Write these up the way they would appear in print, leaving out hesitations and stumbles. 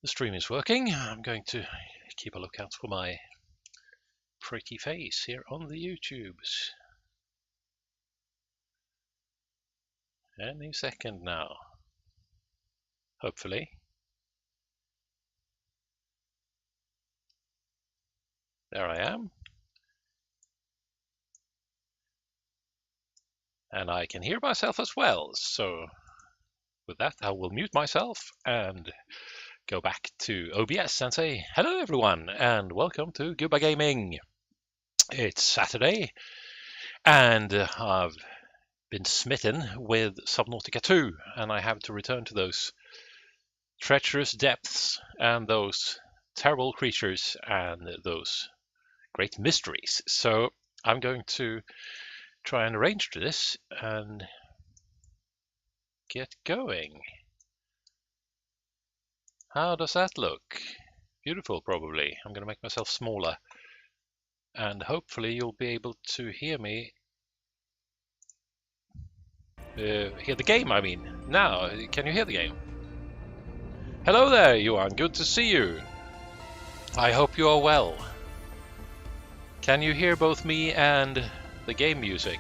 The stream is working. I'm going to keep a lookout for my pretty face here on the YouTubes. Any second now. Hopefully. There I am. And I can hear myself as well. So with that, I will mute myself and go back to OBS and say hello everyone and welcome to GubbaGaming. It's Saturday and I've been smitten with Subnautica 2 and I have to return to those treacherous depths and those terrible creatures and those great mysteries. So I'm going to try and arrange this and get going. How does that look? Beautiful, probably. I'm going to make myself smaller and hopefully you'll be able to hear me. Hear the game, I mean. Now, can you hear the game? Hello there, Johan. Good to see you. I hope you are well. Can you hear both me and the game music?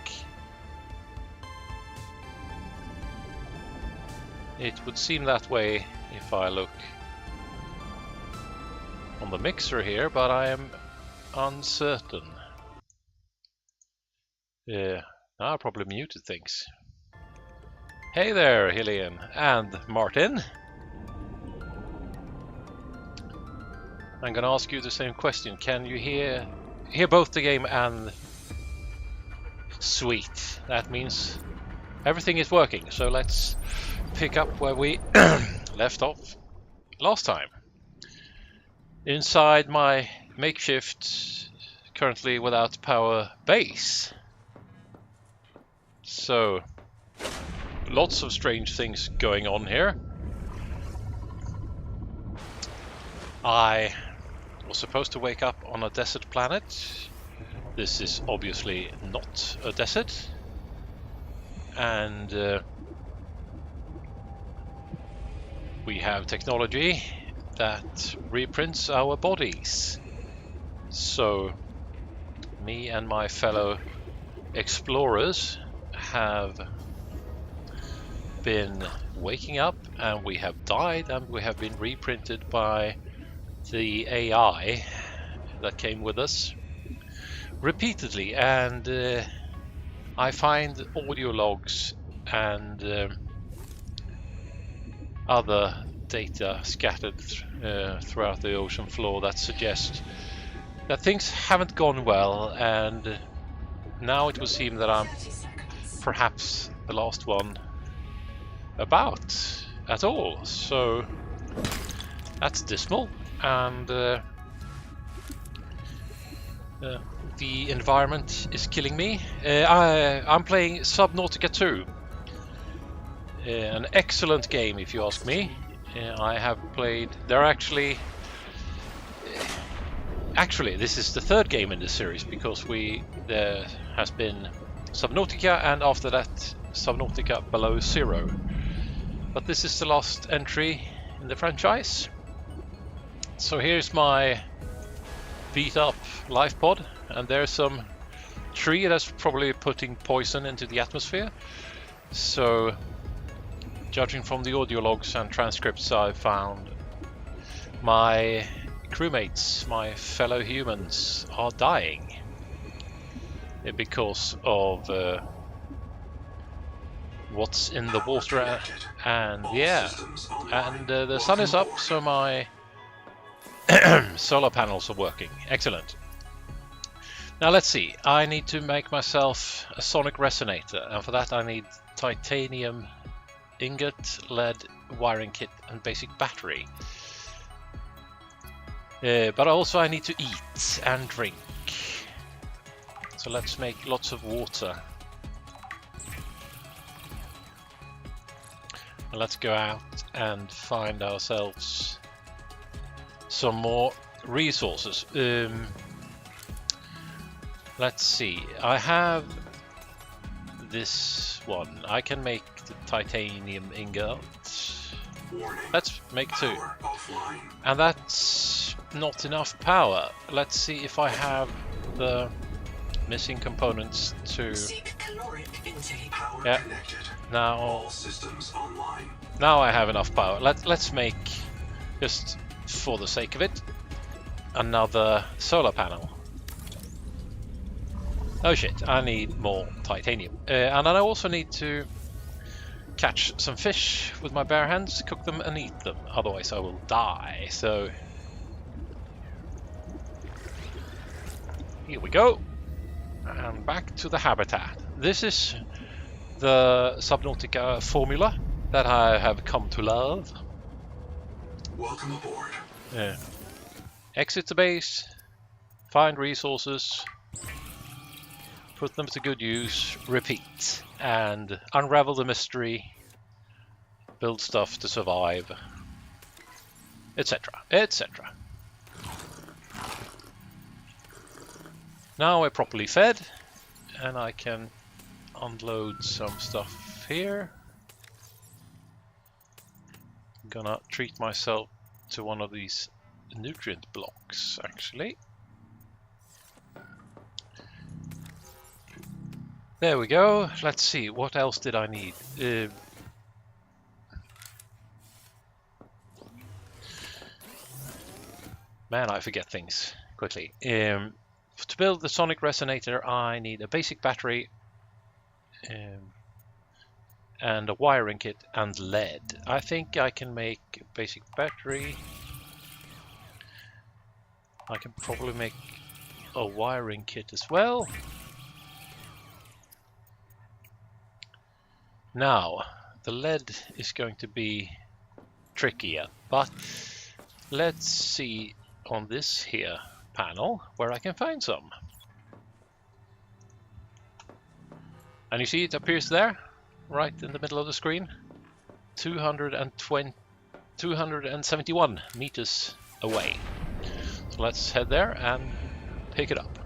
It would seem that way if I look on the mixer here, but I am uncertain. Yeah, now I probably muted things. Hey there, Helene and Martin. I'm gonna ask you the same question. Can you hear both the game and... Sweet. That means everything is working. So let's pick up where we left off last time. Inside my makeshift, currently without power base. So lots of strange things going on here. I was supposed to wake up on a desert planet. This is obviously not a desert. And we have technology that reprints our bodies. So me and my fellow explorers have been waking up and we have died and we have been reprinted by the AI that came with us repeatedly, and I find audio logs and other data scattered throughout the ocean floor that suggest that things haven't gone well, and now it would seem that I'm perhaps the last one about at all. So that's dismal, and the environment is killing me. I'm playing Subnautica 2. An excellent game, if you ask me. I have played... There are actually, this is the third game in this series, because there has been Subnautica, and after that Subnautica Below Zero. But this is the last entry in the franchise. So here's my beat up life pod, and there's some tree that's probably putting poison into the atmosphere. So judging from the audio logs and transcripts I've found, my crewmates, my fellow humans, are dying because of what's in the water, and yeah, and the sun is up, so my solar panels are working. Excellent. Now let's see, I need to make myself a sonic resonator, and for that I need titanium ingot, lead, wiring kit and basic battery. But also I need to eat and drink. So let's make lots of water. And let's go out and find ourselves some more resources. Let's see, I have this one. I can make the titanium ingot. Let's make 2. And that's not enough power. Let's see if I have the missing components to... Yeah. Now I have enough power. Let's make, just for the sake of it, another solar panel. Oh shit, I need more titanium. And I also need to catch some fish with my bare hands, cook them and eat them, otherwise I will die. So here we go, and back to the habitat. This is the Subnautica formula that I have come to love. Welcome aboard. Exit the base, find resources, put them to good use, repeat, and unravel the mystery, build stuff to survive, etc., etc. Now we're properly fed, and I can unload some stuff here. I'm gonna treat myself to one of these nutrient blocks, actually. There we go. Let's see, what else did I need? Man, I forget things quickly. To build the sonic resonator, I need a basic battery and a wiring kit and lead. I think I can make a basic battery. I can probably make a wiring kit as well. Now, the lead is going to be trickier, but let's see on this here panel where I can find some. And you see it appears there, right in the middle of the screen. 271 meters away. So let's head there and pick it up.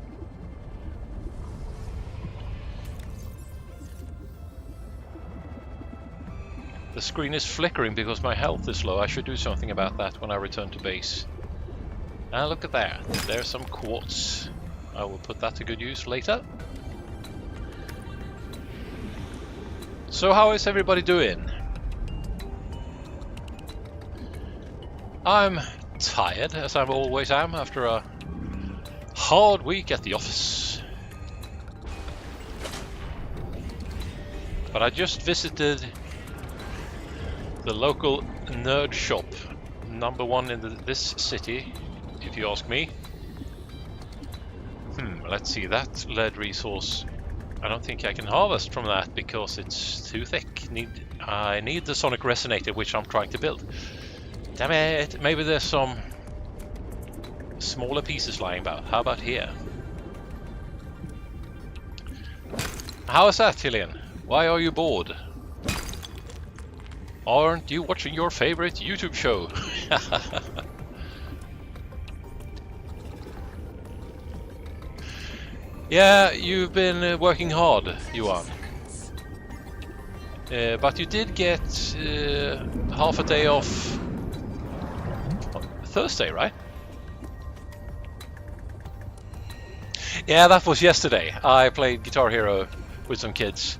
The screen is flickering because my health is low. I should do something about that when I return to base. And look at that. There's some quartz. I will put that to good use later. So how is everybody doing? I'm tired, as I always am, after a hard week at the office. But I just visited the local nerd shop, #1 in this city, if you ask me. Let's see, that lead resource, I don't think I can harvest from that because it's too thick. I need the sonic resonator, which I'm trying to build. Damn it, maybe there's some smaller pieces lying about. How about here? How is that, Hillian? Why are you bored? Aren't you watching your favorite YouTube show? Yeah, you've been working hard, Johan. But you did get half a day off Thursday, right? Yeah, that was yesterday. I played Guitar Hero with some kids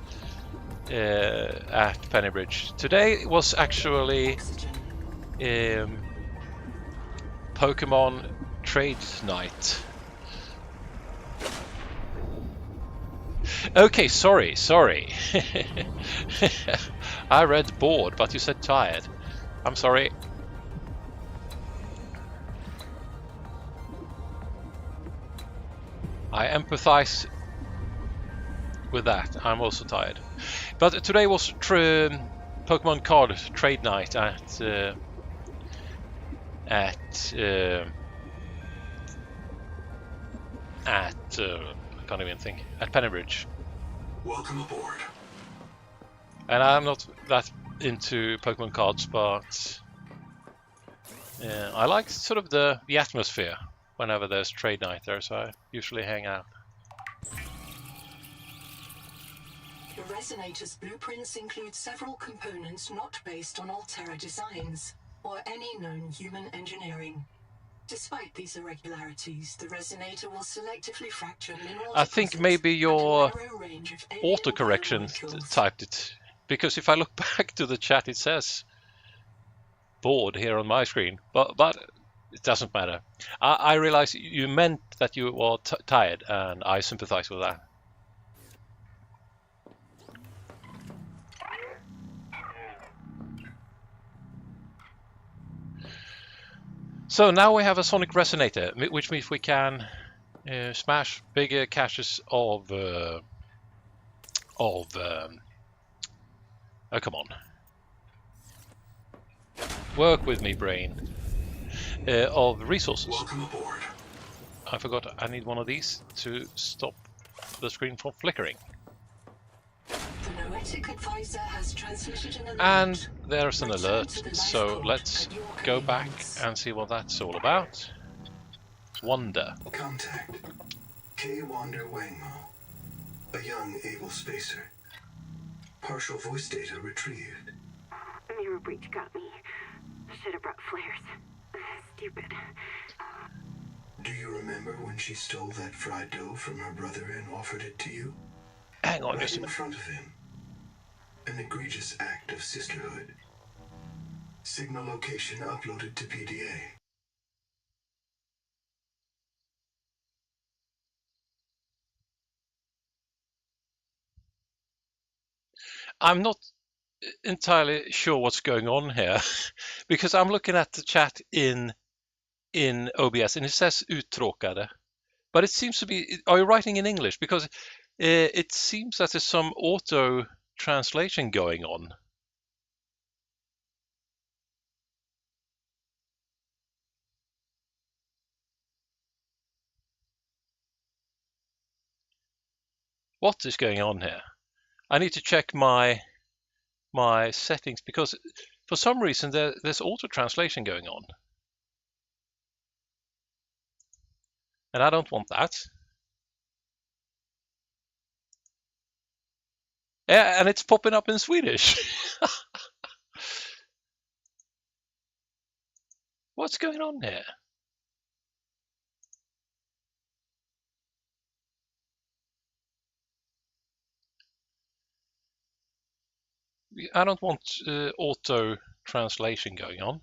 at Pennybridge. Today was actually Pokemon trade night. Okay, sorry. I read bored, but you said tired. I'm sorry. I empathize with that. I'm also tired. But today was Pokemon card trade night at I can't even think, at Pennybridge. Welcome aboard. And I'm not that into Pokemon cards, but I like sort of the atmosphere whenever there's trade night there, so I usually hang out. resonator's blueprints include several components not based on Altera designs or any known human engineering. Despite these irregularities, the resonator will selectively fracture mineral I think deposits maybe and a your narrow range of alien autocorrection biomolecules. typed it, because if I look back to the chat, it says board here on my screen, but it doesn't matter. I realize you meant that you were tired, and I sympathize with that. So now we have a sonic resonator, which means we can smash bigger caches of oh, come on, work with me, brain. Of resources. Welcome aboard. I forgot I need one of these to stop the screen from flickering. The Noetic advisor has transmitted an alert. And there's an Return alert, to the so lifeboat let's at your go back convenience. and see what that's all about. Wonder. Contact. K. Wander Wangmo. A young, able spacer. Partial voice data retrieved. Mirror breach got me. Should have brought flares. Stupid. Do you remember when she stole that fried dough from her brother and offered it to you? Hang on Right just a in minute. front of him. An egregious act of sisterhood. Signal location uploaded to PDA. I'm not entirely sure what's going on here because I'm looking at the chat in OBS and it says uttråkade, but it seems to be. Are you writing in English? Because it seems that there's some auto translation going on. What is going on here? I need to check my settings because for some reason there's auto translation going on. And I don't want that. Yeah, and it's popping up in Swedish. What's going on here? I don't want auto translation going on.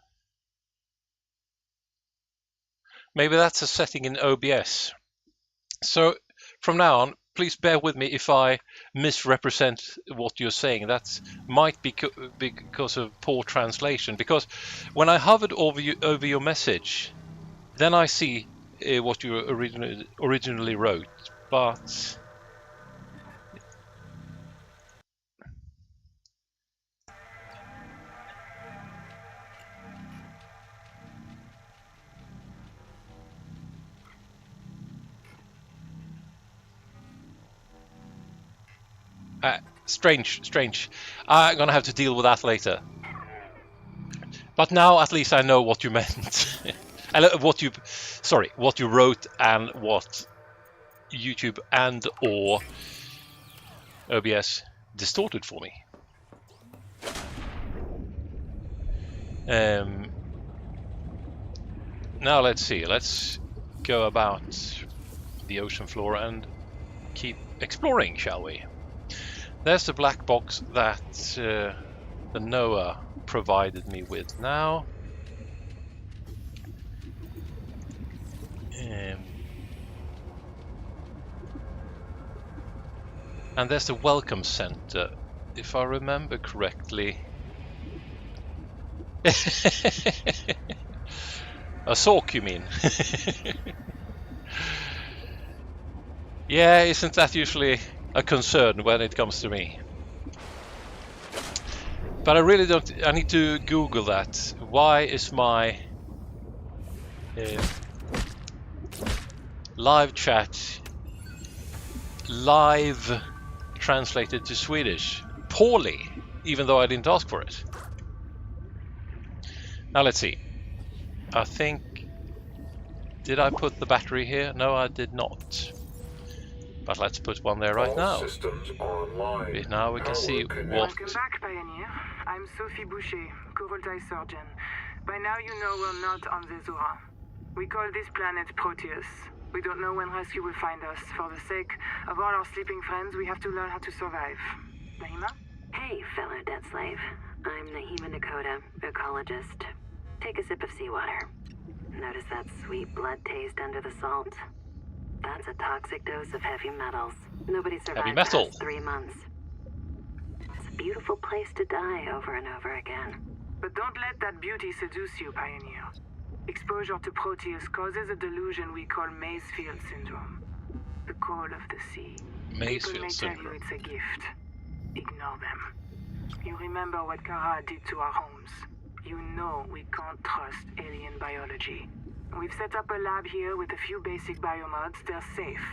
Maybe that's a setting in OBS. So from now on, please bear with me if I misrepresent what you're saying. That might be because of poor translation. Because when I hovered over your message, then I see what you originally wrote. But strange. I'm gonna have to deal with that later. But now at least I know what you meant. what you wrote and what YouTube and or OBS distorted for me. Now let's see. Let's go about the ocean floor and keep exploring, shall we? There's the black box that the Noah provided me with now. And there's the welcome center, if I remember correctly. A sock, you mean? Yeah, isn't that usually a concern when it comes to me? But I really don't. I need to Google that. Why is my live chat live translated to Swedish poorly, even though I didn't ask for it? Now let's see. I think, did I put the battery here? No, I did not. But let's put one there right All now. systems online. Now we can see Power what... Welcome back, Pioneer. I'm Sophie Boucher, Coholtai Surgeon. By now you know we're not on the Zora. We call this planet Proteus. We don't know when rescue will find us. For the sake of all our sleeping friends, we have to learn how to survive. Nahima? Hey, fellow dead slave. I'm Nahima Nakota, ecologist. Take a sip of seawater. Notice that sweet blood taste under the salt? That's a toxic dose of heavy metals. Nobody survived metal. past 3 months. It's a beautiful place to die over and over again. But don't let that beauty seduce you, Pioneer. Exposure to Proteus causes a delusion we call Maysfield Syndrome. The call of the sea. People may Maysfield tell you syndrome. it's a gift. Ignore them. You remember what Kara did to our homes. You know we can't trust alien biology. We've set up a lab here with a few basic biomods. They're safe.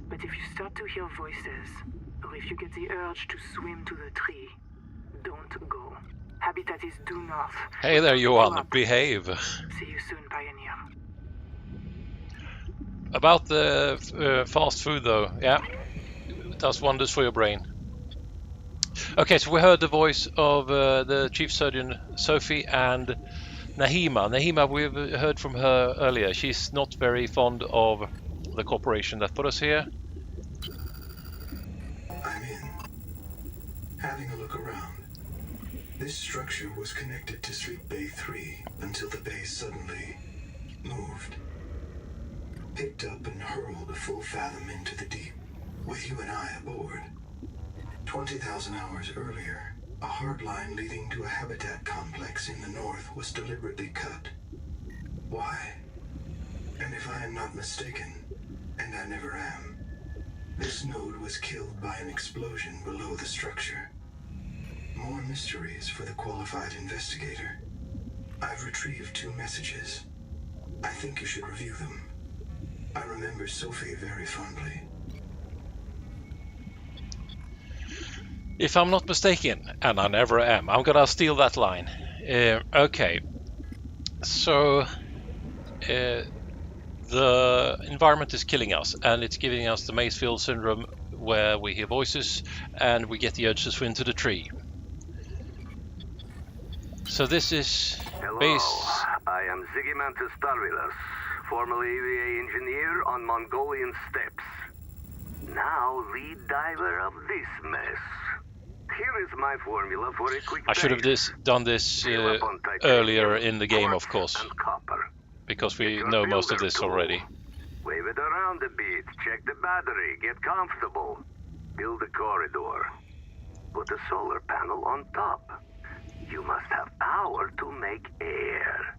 But if you start to hear voices, or if you get the urge to swim to the tree, don't go. Habitat is due north. Hey there, Go Johan. up. Behave. See you soon, Pioneer. About the fast food, though, yeah, it does wonders for your brain. Okay, so we heard the voice of the chief surgeon, Sophie, and Nahima. Nahima, we've heard from her earlier. She's not very fond of the corporation that put us here. I'm in. Having a look around. This structure was connected to Sleep Bay 3 until the bay suddenly moved. Picked up and hurled a full fathom into the deep, with you and I aboard. 20,000 hours earlier, a hard line leading to a habitat complex in the north was deliberately cut. Why? And if I am not mistaken, and I never am, this node was killed by an explosion below the structure. More mysteries for the qualified investigator. I've retrieved 2 messages. I think you should review them. I remember Sophie very fondly. If I'm not mistaken, and I never am, I'm gonna steal that line. Okay, so the environment is killing us, and it's giving us the Maysfield syndrome, where we hear voices and we get the urge to swim to the tree. So this is base. I am Zigimantus Tarvilus, formerly EVA engineer on Mongolian steppes. Now lead diver of this mess. Here is my formula for a quick I should have done this earlier in the game, of course, and copper. because we know most of this already. Wave it around a bit, check the battery, get comfortable. Build a corridor. Put a solar panel on top. You must have power to make air.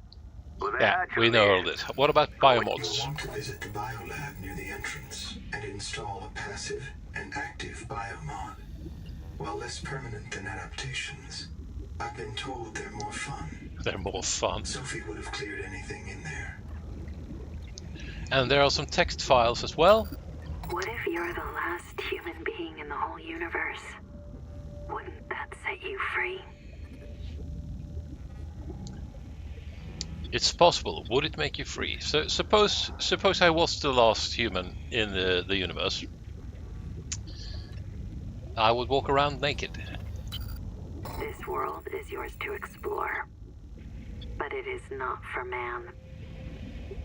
Well, Yeah, we know all this. What about You'll biomods? want to visit the biolab near the entrance and install a passive and active biomod. While less permanent than adaptations, I've been told they're more fun. They're more fun. Sophie would have cleared anything in there. And there are some text files as well. What if you're the last human being in the whole universe? Wouldn't that set you free? It's possible. Would it make you free? So suppose I was the last human in the universe. I would walk around naked. This world is yours to explore. But it is not for man.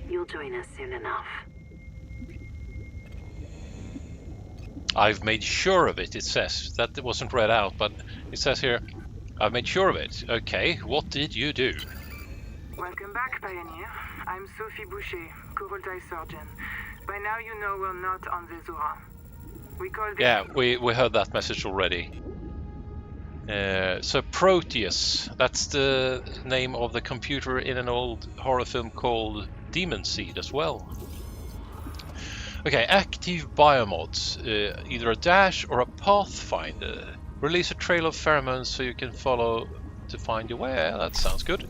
You'll join us soon enough. I've made sure of it, it says. That wasn't read out, but it says here, I've made sure of it. Okay, what did you do? Welcome back, Pioneer. I'm Sophie Boucher, Coholtai Surgeon. By now you know we're not on the Zora. We call this... Yeah, we heard that message already. So Proteus, that's the name of the computer in an old horror film called Demon Seed as well. Okay, active biomods, either a dash or a pathfinder. Release a trail of pheromones so you can follow to find your way. That sounds good.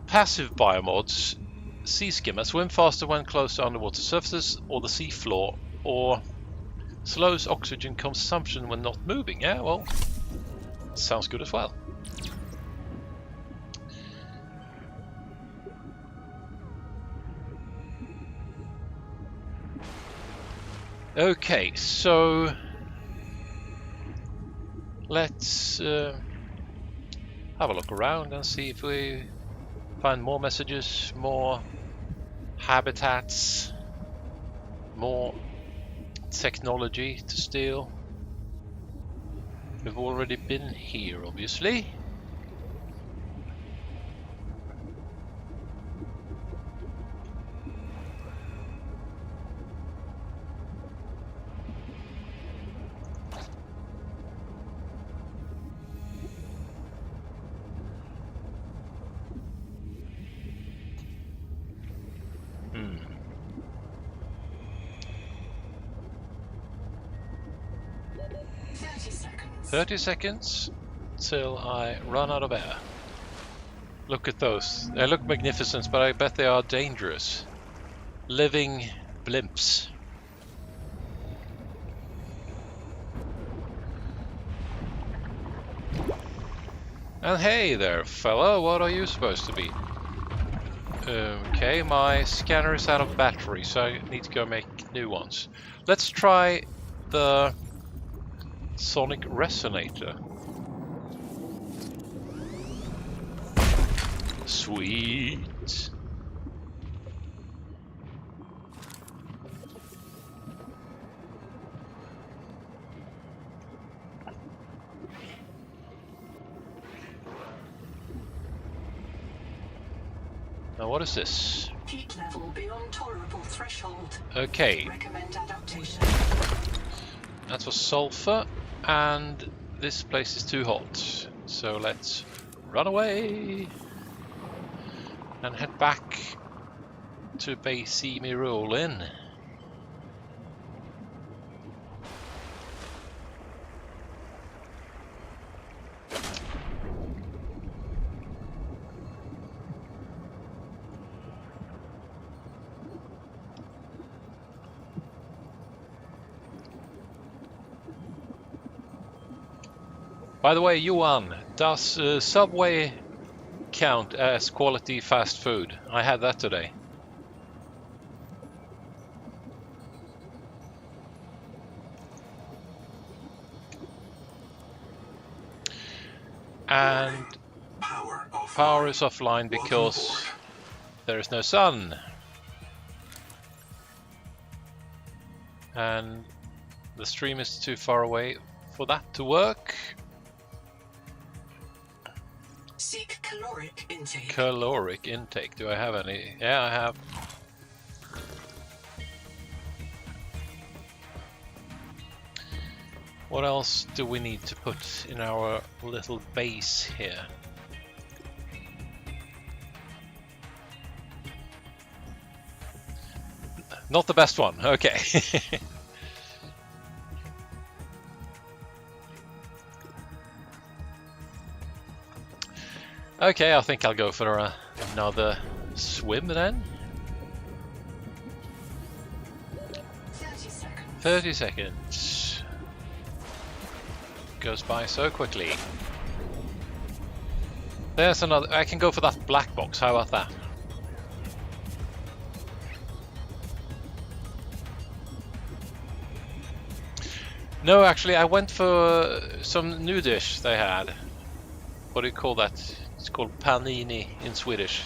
Passive biomods, sea skimmer, swim faster when close to underwater surfaces or the sea floor, or slows oxygen consumption when not moving. Yeah, well, sounds good as well. Okay, so let's have a look around and see if we find more messages, more habitats, more technology to steal. We've already been here, obviously. Hmm. 30 seconds. 30 seconds till I run out of air. Look at those. They look magnificent, but I bet they are dangerous. Living blimps. And hey there, fella, what are you supposed to be? Okay, my scanner is out of battery, so I need to go make new ones. Let's try the sonic resonator. Sweet. Now what is this? Heat level beyond tolerable threshold. Okay, Recommend adaptation. that's for sulfur, and this place is too hot. So let's run away and head back to base. See me roll in. By the way, Johan, does Subway count as quality fast food? I had that today. And power is offline because there is no sun. And the stream is too far away for that to work. Seek caloric intake. Caloric intake. Do I have any? Yeah, I have. What else do we need to put in our little base here? Not the best one. Okay. Okay, I think I'll go for another swim then. 30 seconds. 30 seconds. Goes by so quickly. There's another. I can go for that black box. How about that? No, actually, I went for some new dish they had. What do you call that? It's called panini in Swedish,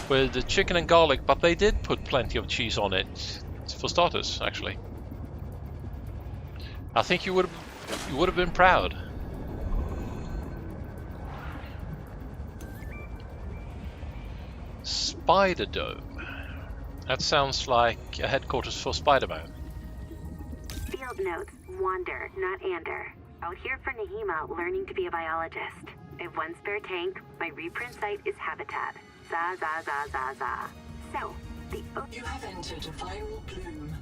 with the chicken and garlic, but they did put plenty of cheese on it for starters. Actually, I think you would have been proud. Spider Dome. That sounds like a headquarters for Spider-Man. Field notes, wander, not ander. Out here for Nahima, learning to be a biologist. I have one spare tank. My reprint site is habitat. Za za za za za. So, You have entered a viral bloom.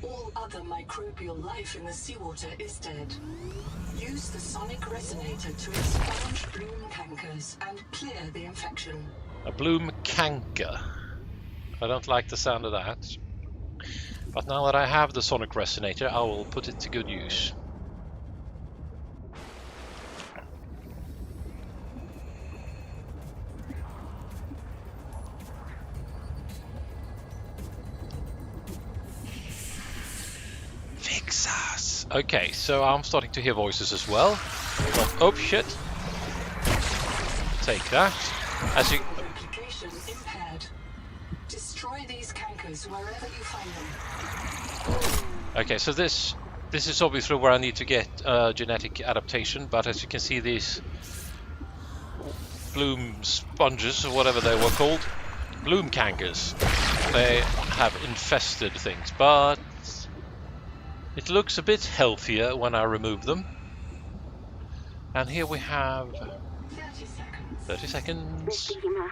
All other microbial life in the seawater is dead. Use the sonic resonator to expunge bloom cankers and clear the infection. A bloom canker. I don't like the sound of that. But now that I have the sonic resonator, I will put it to good use. Texas. Okay, so I'm starting to hear voices as well. Oh shit! Take that. As you. Replication impaired. Destroy these cankers wherever you find them. Okay, so this is obviously where I need to get genetic adaptation, but as you can see, these bloom sponges, or whatever they were called, bloom cankers, they have infested things, but it looks a bit healthier when I remove them. And here we have 30 seconds. Mr. Hema,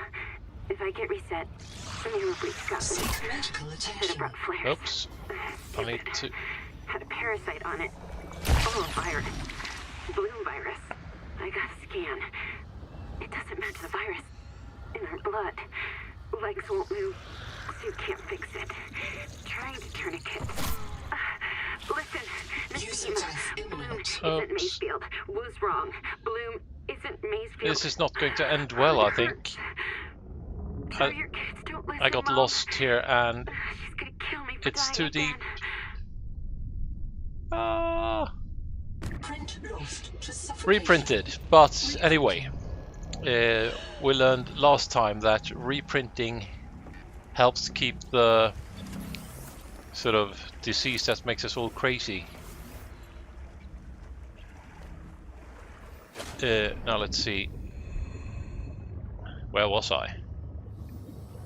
if I get reset, you will please stop Seek me. medical Should have attention. brought flares. Oops. I need to. Had a parasite on it. Oh, virus. Bloom virus. I got a scan. It doesn't match the virus in our blood. Legs won't move, so you can't fix it. Trying to tourniquet. Listen, Use Mr. it Hema, as Bloom imminent. isn't Maysfield. Was wrong. Bloom isn't Maysfield. This is not going to end well, I think. Tell your kids don't listen, I got Mom. lost here, and She's gonna kill me for it's dying too again. deep. Ah. Print lost to suffocation. Reprinted, but anyway, we learned last time that reprinting helps keep the sort of disease that makes us all crazy. Now let's see. Where was I?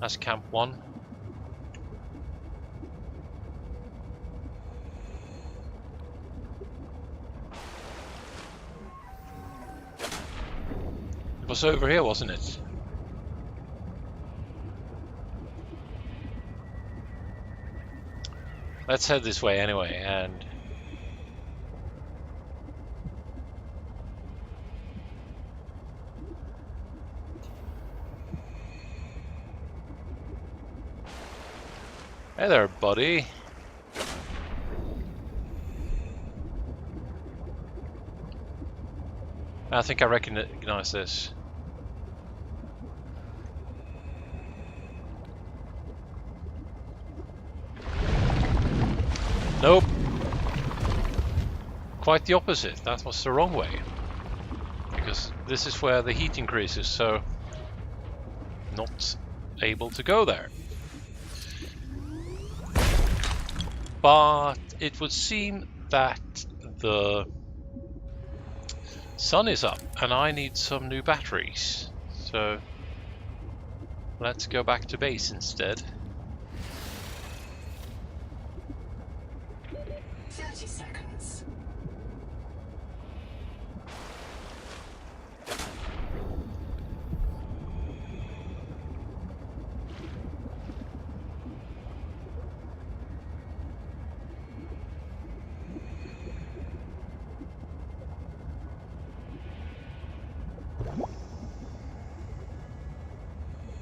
That's Camp 1. It was over here, wasn't it? Let's head this way anyway, and hey there, buddy. I think I recognize this. Nope. Quite the opposite. That was the wrong way. Because this is where the heat increases, so not able to go there. But it would seem that the sun is up and I need some new batteries. So let's go back to base instead. 30 seconds.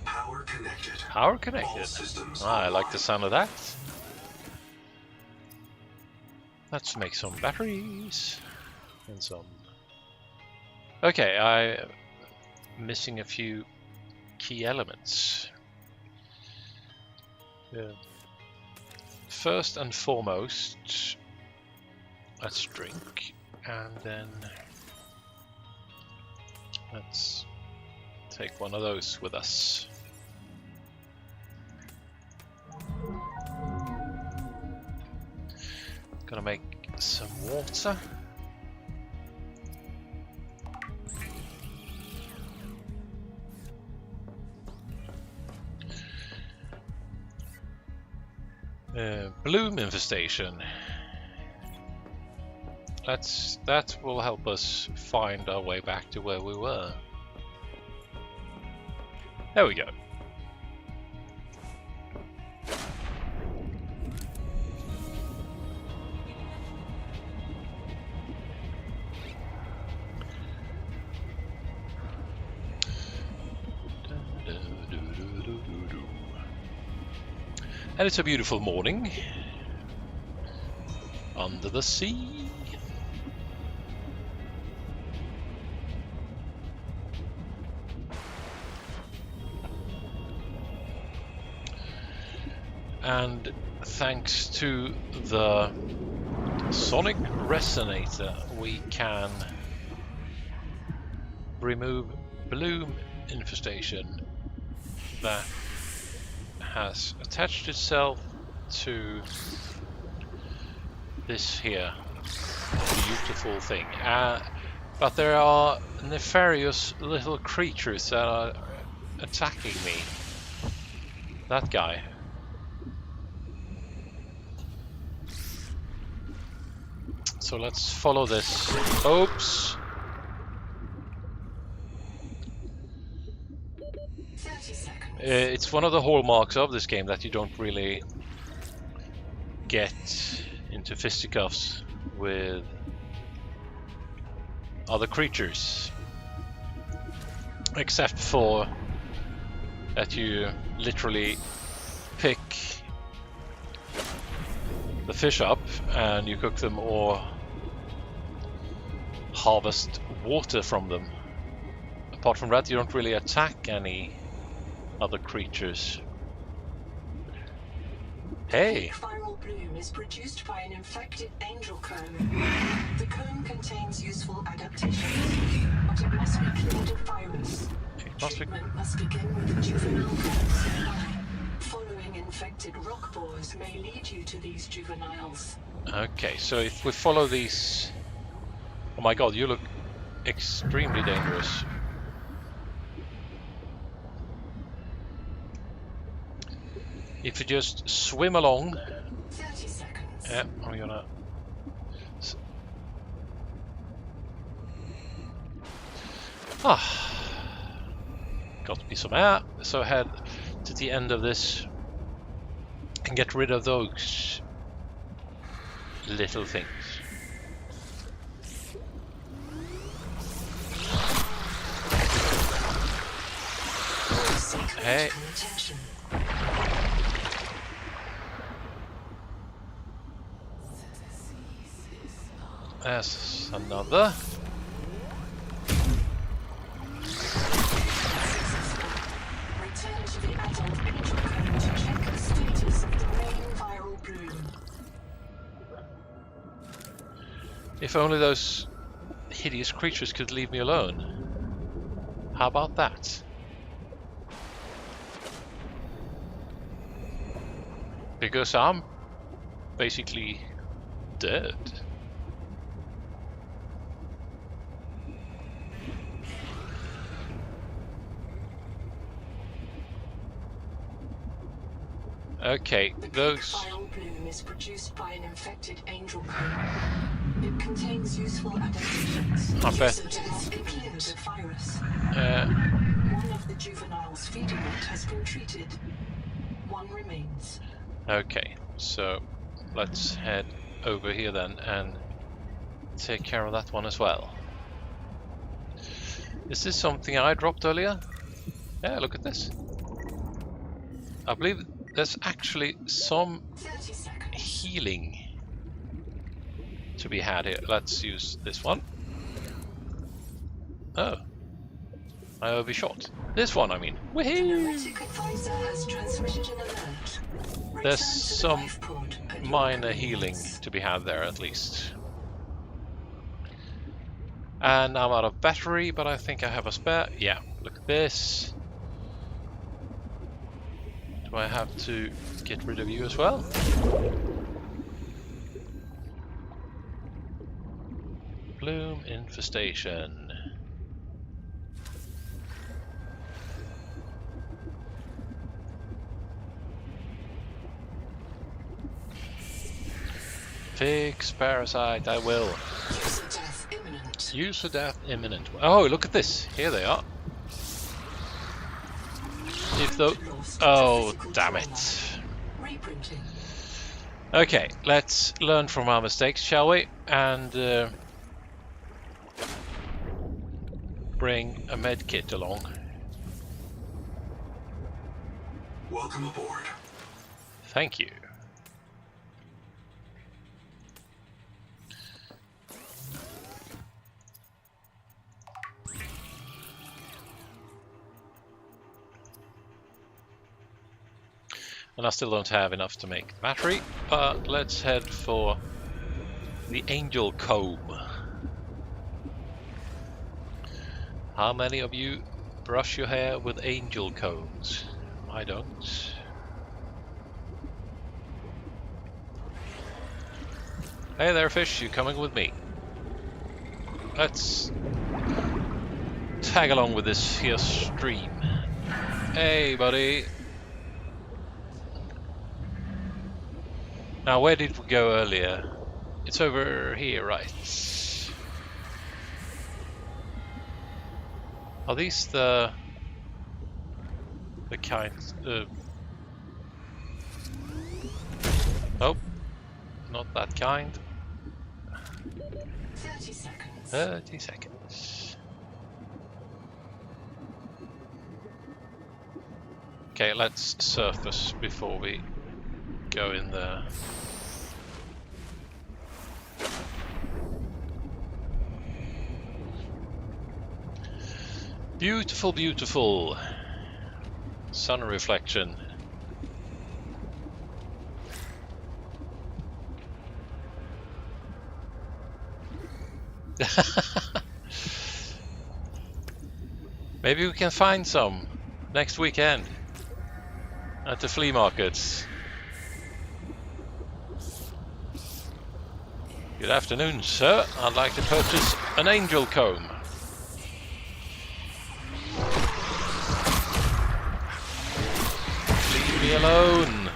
Power connected. Power All connected. systems I like the online. sound of that. Let's make some batteries and some. Okay, I'm missing a few key elements. First and foremost, let's drink, and then let's take one of those with us. Gonna make some water. Bloom infestation. That will help us find our way back to where we were. There we go. And it's a beautiful morning under the sea. And thanks to the Sonic Resonator. We can remove bloom infestation that has attached itself to this here beautiful thing. But there are nefarious little creatures that are attacking me. That guy. So let's follow this. Oops. 30 seconds. It's one of the hallmarks of this game that you don't really get into fisticuffs with other creatures, except for that you literally pick the fish up and you cook them or harvest water from them. Apart from that, you don't really attack any other creatures. Hey! Viral bloom is produced by an infected angel comb. The comb contains useful adaptations, but it must be cleared of virus. Treatment must begin with the juvenile combs supply. Following infected rock boars may lead you to these juveniles. Okay, so if we follow these... Oh my god, you look extremely dangerous. If you just swim along... 30 seconds. Yeah, I'm gonna... Got me some air, so head to the end of this and get rid of those little things. Hey. There's another. Return to the adult angel comb to check the status of the main viral bloom. If only those hideous creatures could leave me alone. How about that? Because I'm basically dead. Okay, those... Viral bloom is produced by an infected angel comb. It contains useful adaptations. I bet. So it must be cleared of virus. One of the juveniles feeding it has been treated. One remains. Okay, so let's head over here then and take care of that one as well. Is this something I dropped earlier? Yeah, look at this. I believe there's actually some 30 seconds. healing to be had here. Let's use this one. Oh, I overshot. This one, I mean. Woohoo! Analytic advisor has transmitted an alert. There's Return to the some life pod at your minor healing convenience. to be had there at least. And I'm out of battery, but I think I have a spare. Yeah, look at this. Do I have to get rid of you as well? Bloom infestation. Fix parasite, I will. Use of death imminent. Use of death imminent. Oh, look at this. Here they are. If though... Lost to Oh, physical damn trauma. it. Reprinting. Okay, let's learn from our mistakes, shall we? And bring a med kit along. Welcome aboard. Thank you. And I still don't have enough to make the battery, but let's head for The angel comb. How many of you brush your hair with angel combs? I don't. Hey there, fish, you coming with me? Let's tag along with this here stream. Hey, buddy. Now, where did we go earlier? It's over here, right? Are these the kind? Oh, not that kind. 30 seconds. 30 seconds. Okay, let's surface before we go in there. Beautiful, beautiful sun reflection. Maybe we can find some next weekend at the flea markets. Good afternoon, sir. I'd like to purchase an angel comb. Leave me alone.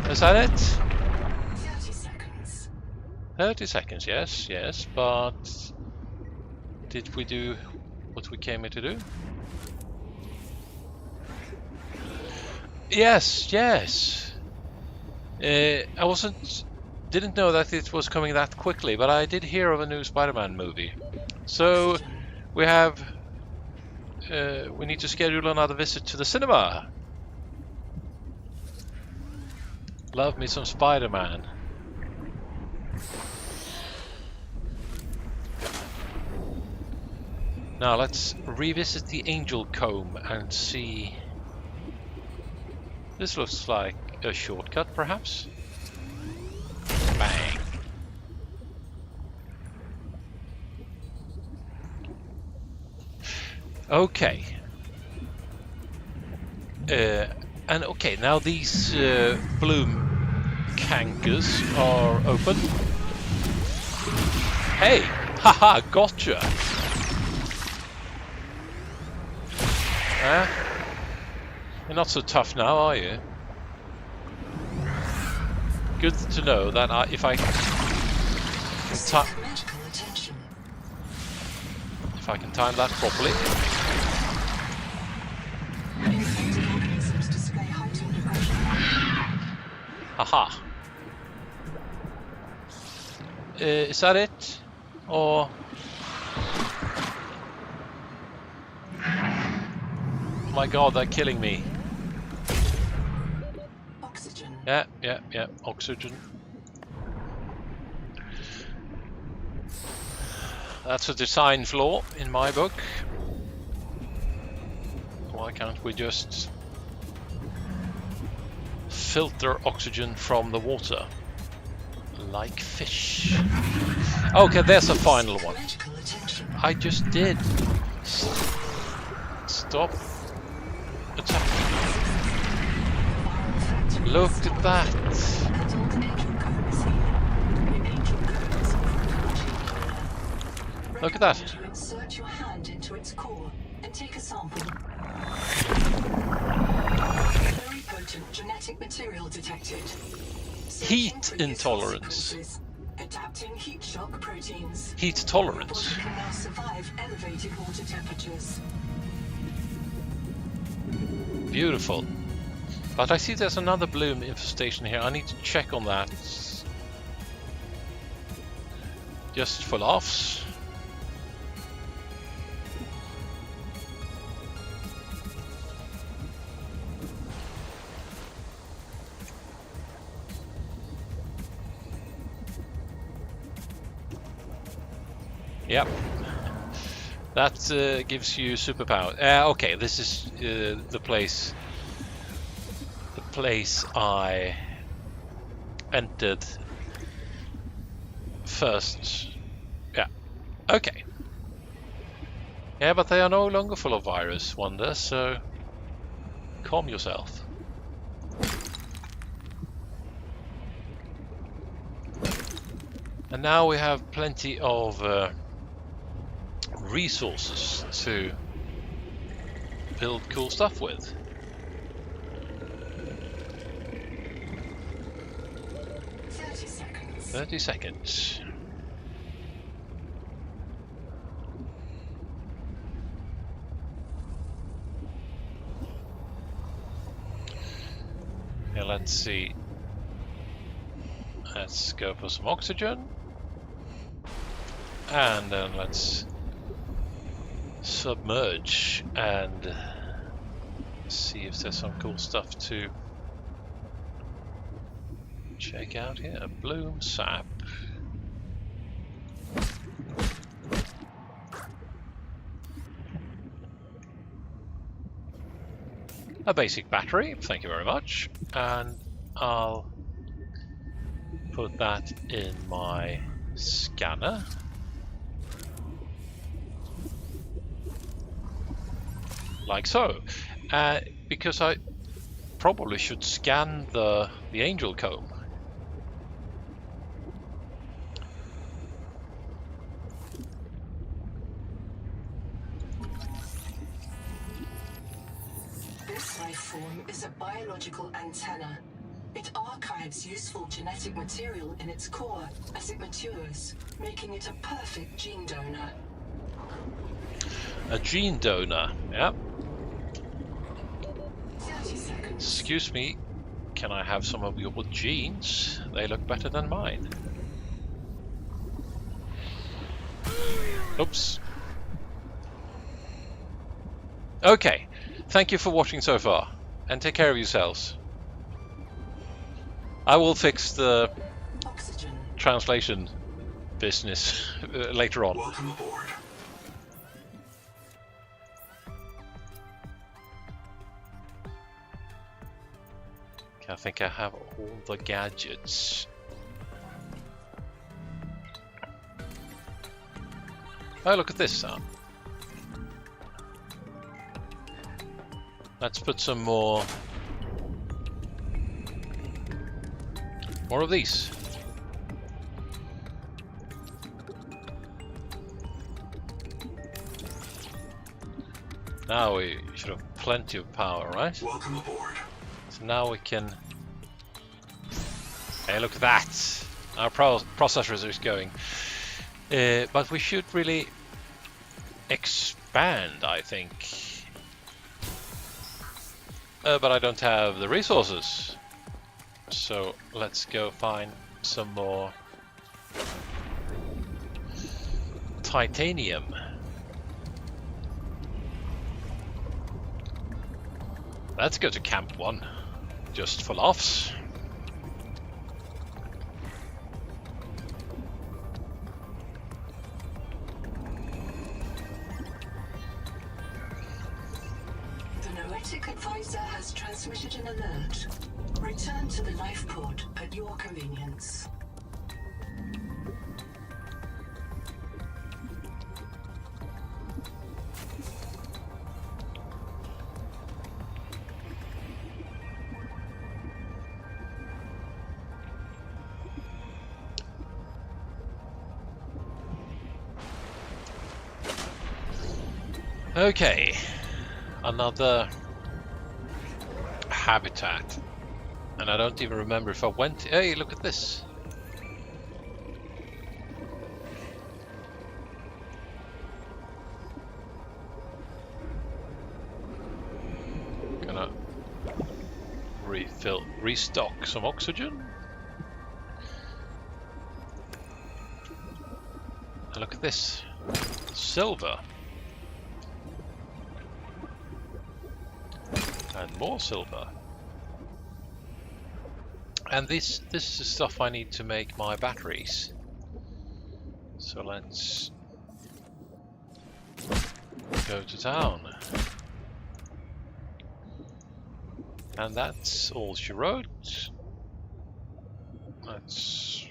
Is that it? 30 seconds. 30 seconds, yes, yes, but did we do what we came here to do? Yes, yes. I didn't know that it was coming that quickly, but I did hear of a new Spider-Man movie. So we need to schedule another visit to the cinema. Love me some Spider-Man. Now let's revisit the angel comb and see. This looks like a shortcut, perhaps? Bang. Okay. And okay, now these bloom cankers are open. Hey! Haha, gotcha! You're not so tough now, are you? Good to know that if I can time that properly. Haha. Is that it? Or oh my god, they're killing me. Oxygen. Yeah, oxygen. That's a design flaw in my book. Why can't we just filter oxygen from the water? Like fish. Okay, there's a final one. I just did. Stop attacking. Look at that. Look at that. Insert your hand into its core and take a sample. Very potent genetic material detected. Heat intolerance. Adapting heat shock proteins. Heat tolerance. The body can now survive elevated water temperatures. Beautiful. But I see there's another bloom infestation here. I need to check on that. Just for laughs. Yep. That gives you superpower. Okay, this is the place I entered first. Yeah. Okay. Yeah, but they are no longer full of virus, Wonder, so calm yourself. And now we have plenty of resources to build cool stuff with. 30 seconds. 30 seconds. Yeah, let's see. Let's go for some oxygen. And then let's submerge and see if there's some cool stuff to check out here. Bloom sap. A basic battery, thank you very much. And I'll put that in my scanner. Like so. Because I probably should scan the angel comb. This life form is a biological antenna. It archives useful genetic material in its core as it matures, making it a perfect gene donor. A gene donor, yeah. 30 seconds. Excuse me, can I have some of your genes? They look better than mine. Oops. Okay, thank you for watching so far, and take care of yourselves. I will fix the Oxygen. translation business later on. Welcome aboard. I think I have all the gadgets. Oh, look at this. Let's put some more of these. Now we should have plenty of power, right? Welcome aboard. So now we can... Hey, look at that! Our processor is going. But we should really expand, I think. But I don't have the resources. So let's go find some more titanium. Let's go to Camp 1, just for laughs. The Noetic advisor has transmitted an alert. Return to the life pod at your convenience. Okay, another habitat. And I don't even remember if I went... Hey, look at this. Gonna restock some oxygen. And look at this. Silver. And more silver. And this is the stuff I need to make my batteries. So let's go to town. And that's all she wrote. Let's...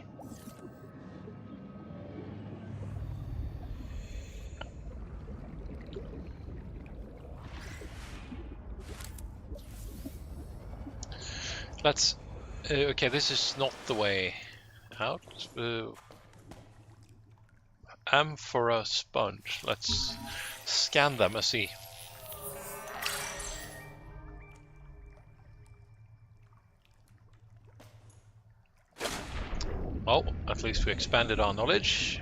Let's... okay, this is not the way out. Amphora sponge. Let's scan them and see. Oh, at least we expanded our knowledge.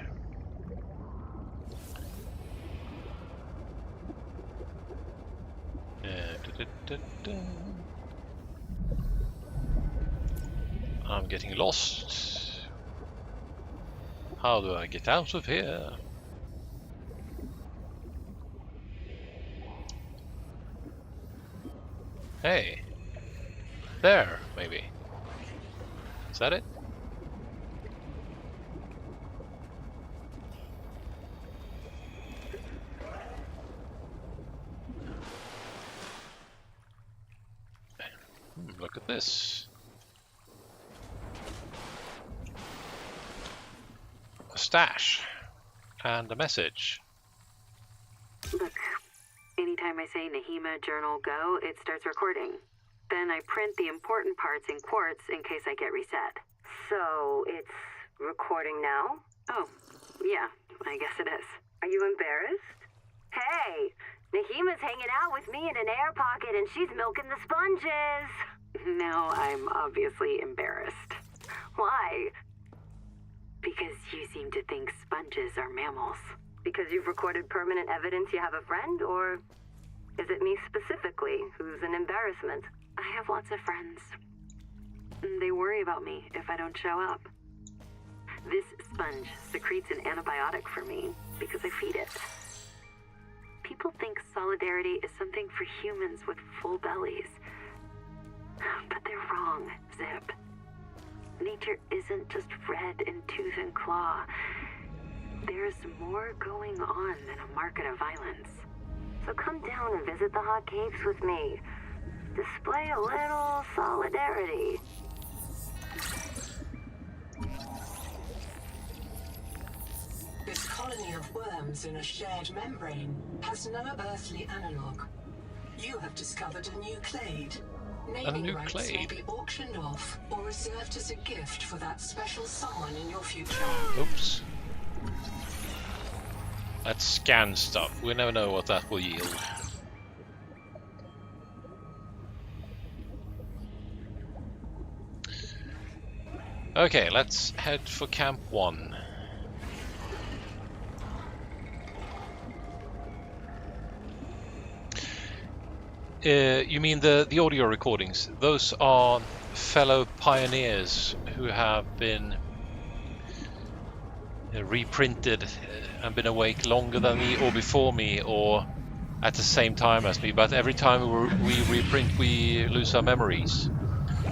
I'm getting lost. How do I get out of here? Hey. There, maybe. Is that it? Look at this. A stash. And a message. Look, anytime I say Nahima journal go, it starts recording. Then I print the important parts in quartz in case I get reset. So, it's recording now? Oh, yeah, I guess it is. Are you embarrassed? Hey, Nahima's hanging out with me in an air pocket and she's milking the sponges. Now I'm obviously embarrassed. Why? Because you seem to think sponges are mammals. Because you've recorded permanent evidence you have a friend, or is it me specifically who's an embarrassment? I have lots of friends. They worry about me if I don't show up. This sponge secretes an antibiotic for me because I feed it. People think solidarity is something for humans with full bellies. But they're wrong, Zip. Nature isn't just red in tooth and claw. There's more going on than a market of violence. So come down and visit the hot caves with me. Display a little solidarity. This colony of worms in a shared membrane has no earthly analog. You have discovered a new clade. Naming rights may be auctioned off or reserved as a gift for that special someone in your future. Oops. Let's scan stuff. We never know what that will yield. Okay, let's head for Camp 1. You mean the audio recordings? Those are fellow pioneers who have been reprinted and been awake longer than me, or before me, or at the same time as me. But every time we reprint, we lose our memories.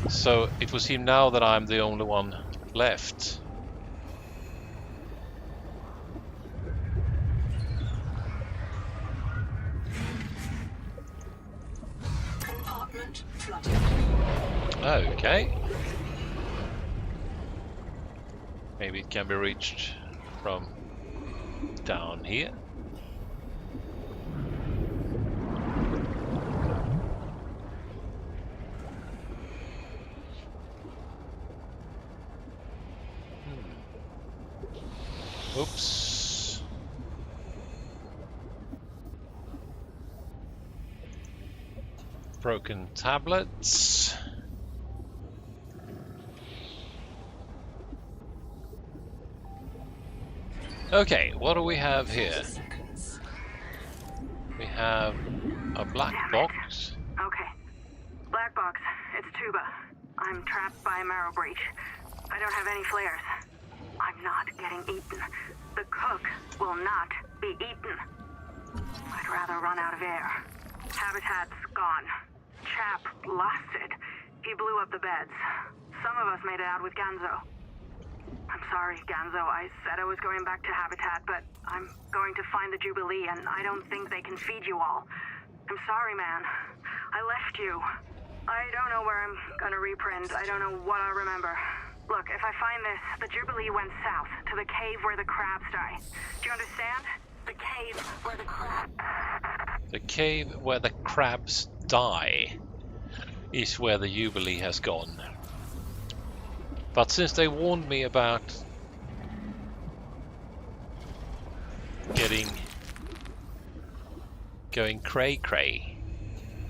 So it would seem now that I'm the only one left. Compartment flooded. Okay. Maybe it can be reached from down here. Oops. Broken tablets. Okay, what do we have here? We have a black box. Okay. Black box. It's Tuba. I'm trapped by a marrow breach. I don't have any flares. I'm not getting eaten. The cook will not be eaten. I'd rather run out of air. Habitat's gone. Chap lost it. He blew up the beds. Some of us made it out with Ganzo. I'm sorry, Ganzo. I said I was going back to Habitat, but I'm going to find the Jubilee, and I don't think they can feed you all. I'm sorry, man. I left you. I don't know where I'm gonna reprint. I don't know what I remember. Look, if I find this, the Jubilee went south, to the cave where the crabs die. Do you understand? The cave where the crabs... The cave where the crabs die is where the Jubilee has gone. But since they warned me about going cray-cray,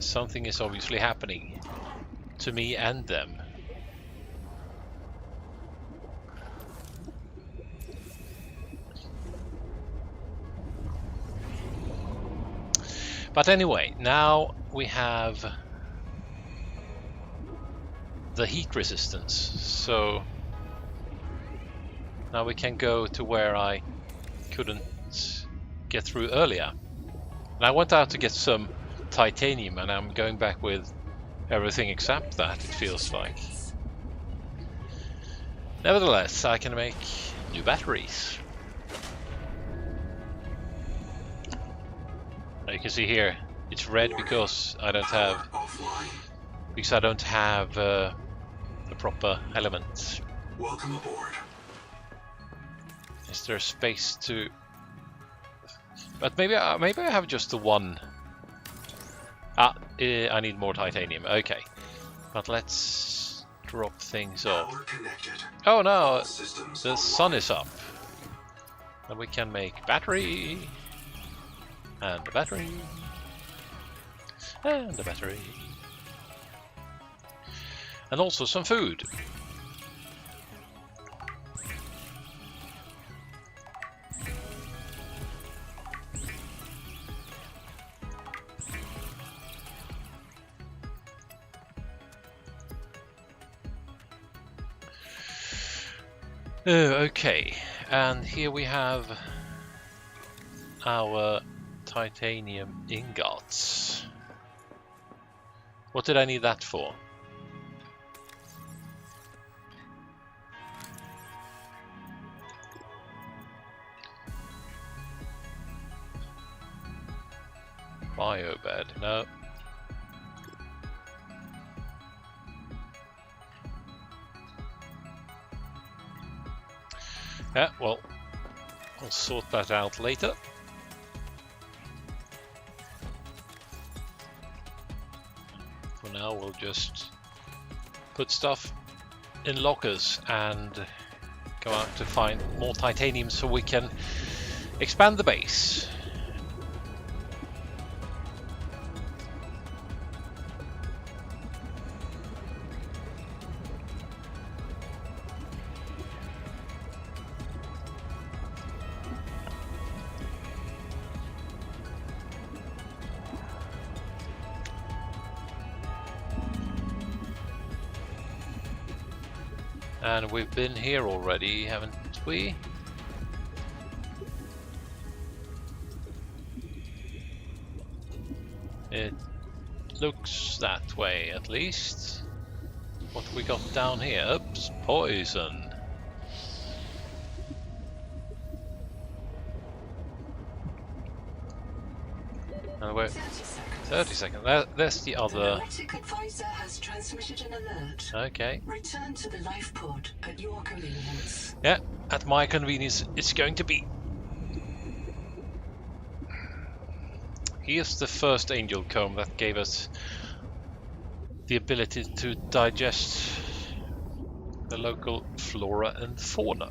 something is obviously happening to me and them. But anyway, now we have the heat resistance, so now we can go to where I couldn't get through earlier. And I went out to get some titanium, and I'm going back with everything except that, it feels like. Nevertheless, I can make new batteries. You can see here it's red because I don't have the proper element. Welcome aboard. Is there space to? But maybe I have just the one. I need more titanium. Okay, but let's drop things off. Oh no, the sun is up, and we can make battery. And the battery. And the battery. And also some food. Okay, and here we have our titanium ingots. What did I need that for? Biobed, no. Yeah, well, I'll sort that out later. For now, we'll just put stuff in lockers and go out to find more titanium so we can expand the base. And we've been here already, haven't we? It looks that way, at least. What we got down here? Oops, poison. And we're 30 seconds. There's the other. The Medic Advisor has transmitted an alert. Okay. Return to the life pod at your convenience. Yeah, at my convenience it's going to be. Here's the first angel comb that gave us the ability to digest the local flora and fauna.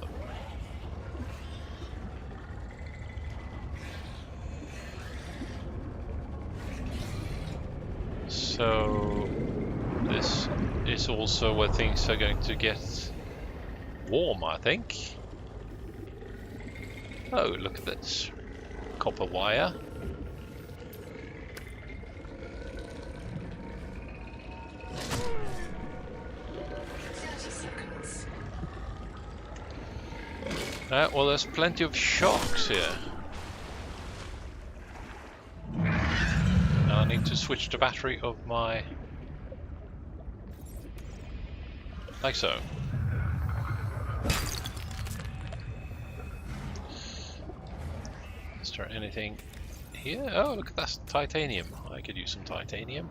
So this is also where things are going to get warm, I think. Oh, look at this. Copper wire. Well, there's plenty of sharks here. I need to switch the battery of my... like so. Is there anything here? Oh, look at that titanium. I could use some titanium.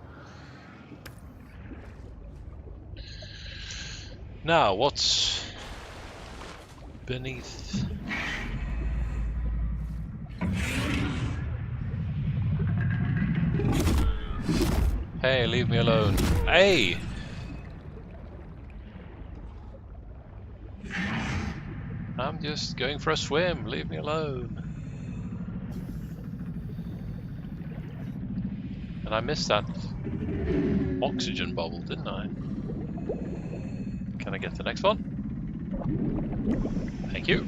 Now, what's beneath. Hey, leave me alone. Hey! I'm just going for a swim, leave me alone. And I missed that oxygen bubble, didn't I? Can I get the next one? Thank you.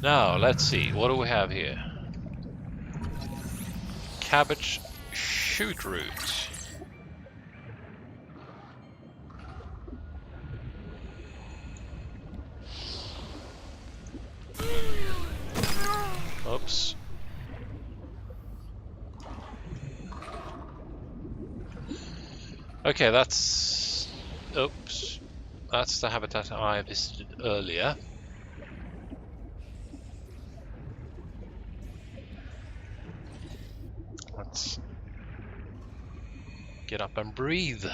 Now, let's see, what do we have here? Cabbage shoot root. Oops. Okay, that's... Oops. That's the habitat I visited earlier. Let's get up and breathe.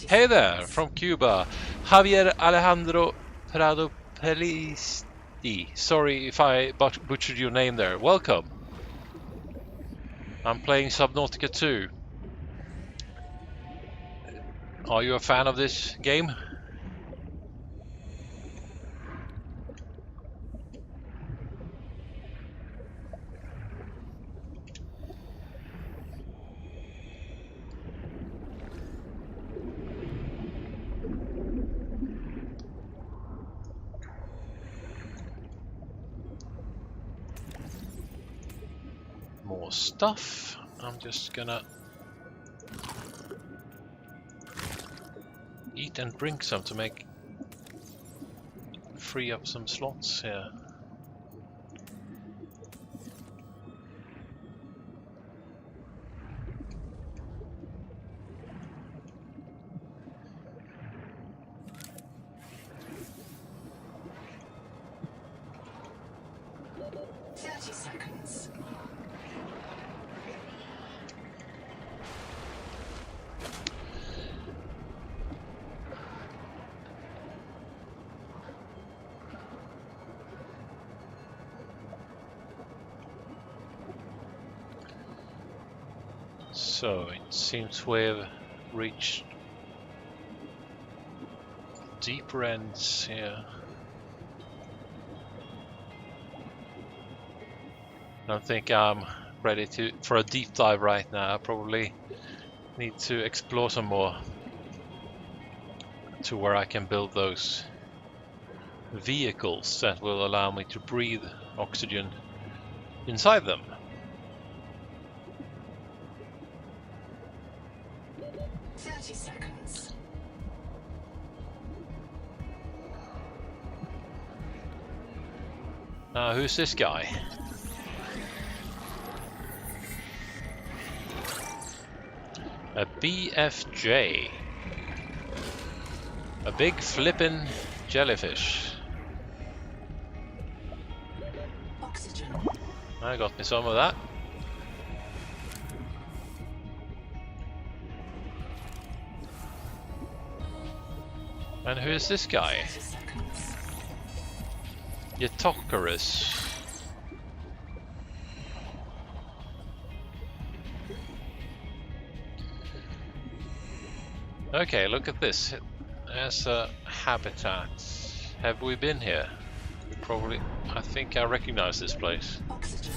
Hey there, from Cuba, Javier Alejandro Prado Pelisti. Sorry if I butchered your name there. Welcome. I'm playing Subnautica 2. Are you a fan of this game? More stuff. I'm just gonna eat and drink some to free up some slots here. So it seems we've reached deeper ends here. I don't think I'm ready for a deep dive right now. I probably need to explore some more to where I can build those vehicles that will allow me to breathe oxygen inside them. Now, who's this guy? A BFJ. A big flippin' jellyfish. Oxygen. I got me some of that. And who is this guy? Yetokarus. Okay, look at this. There's a habitat. Have we been here? Probably. I think I recognize this place. Oxygen.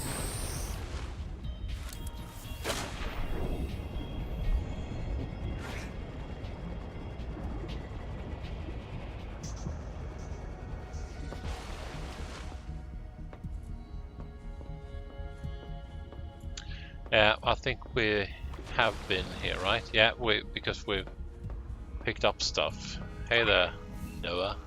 Yeah, I think we have been here, right? Yeah, because we've picked up stuff. Hey there, Noah.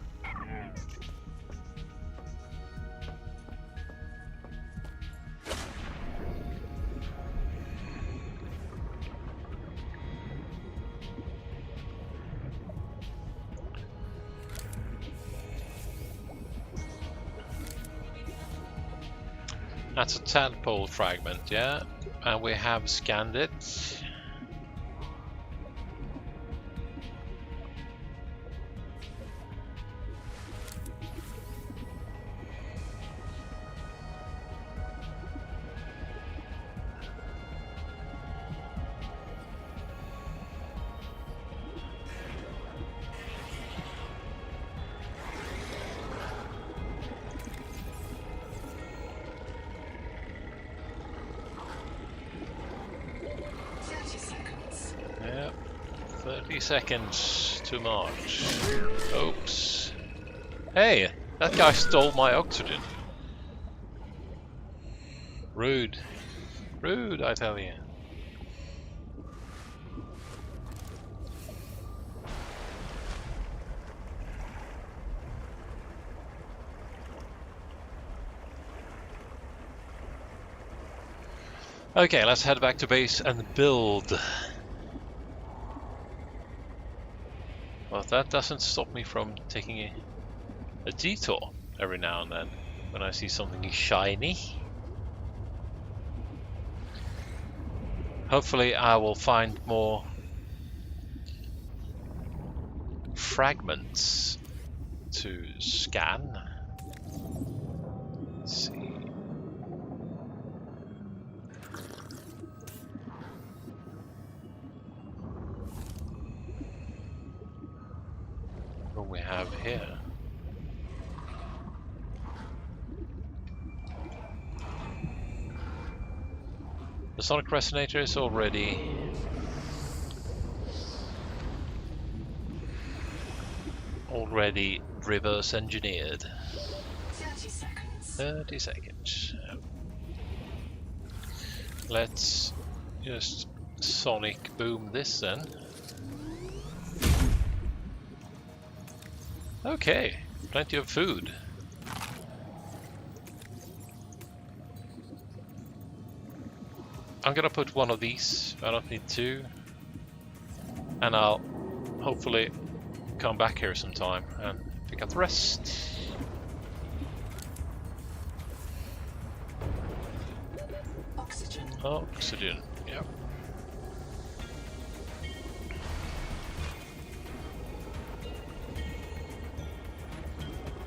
That's a tadpole fragment, yeah. and we have scanned it. Yeah, 30 seconds to march. Oops. Hey, that guy stole my oxygen. Rude. Rude, I tell you. Okay, let's head back to base and build. But that doesn't stop me from taking a detour every now and then when I see something shiny. Hopefully I will find more fragments to scan. Let's see. What we have here. The sonic resonator is already reverse engineered. 30 seconds. 30 seconds. Let's just sonic boom this then. Okay, plenty of food. I'm gonna put one of these, I don't need two. And I'll hopefully come back here sometime and pick up the rest. Oxygen. Oxygen, yeah.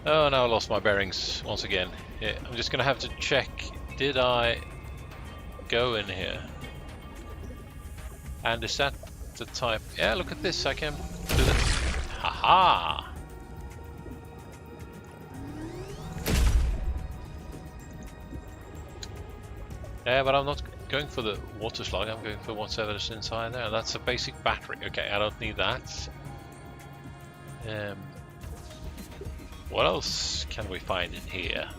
Oh, now I lost my bearings once again. Yeah, I'm just gonna have to check, did I go in here? And is that the type? Yeah, look at this, I can do it. Haha! Yeah, but I'm not going for the water slug, I'm going for whatever's inside there. That's a basic battery. Okay, I don't need that. What else can we find in here?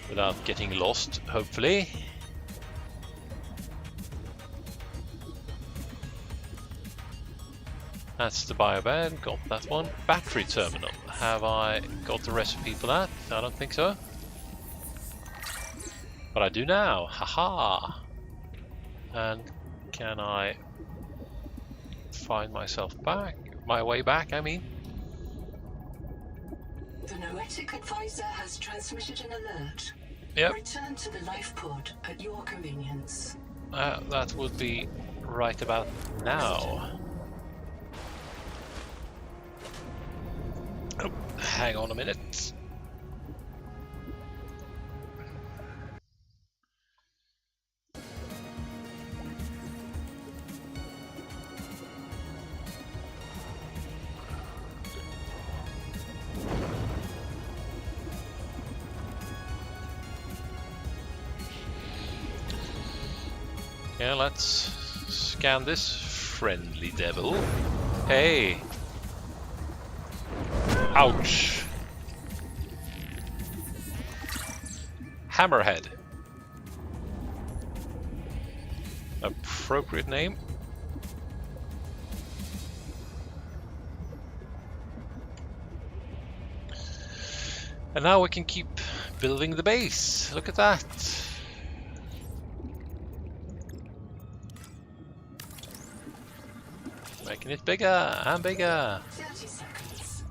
Without getting lost, hopefully. That's the biobed, got that one. Battery terminal. Have I got the recipe for that? I don't think so. But I do now, haha! And can I find myself back? My way back, I mean? The Noetic advisor has transmitted an alert. Yep. Return to the life pod at your convenience. That would be right about now. Oh, hang on a minute. Yeah, let's scan this friendly devil. Hey! Ouch! Hammerhead. Appropriate name. And now we can keep building the base. Look at that. Making it bigger and bigger. 30 seconds.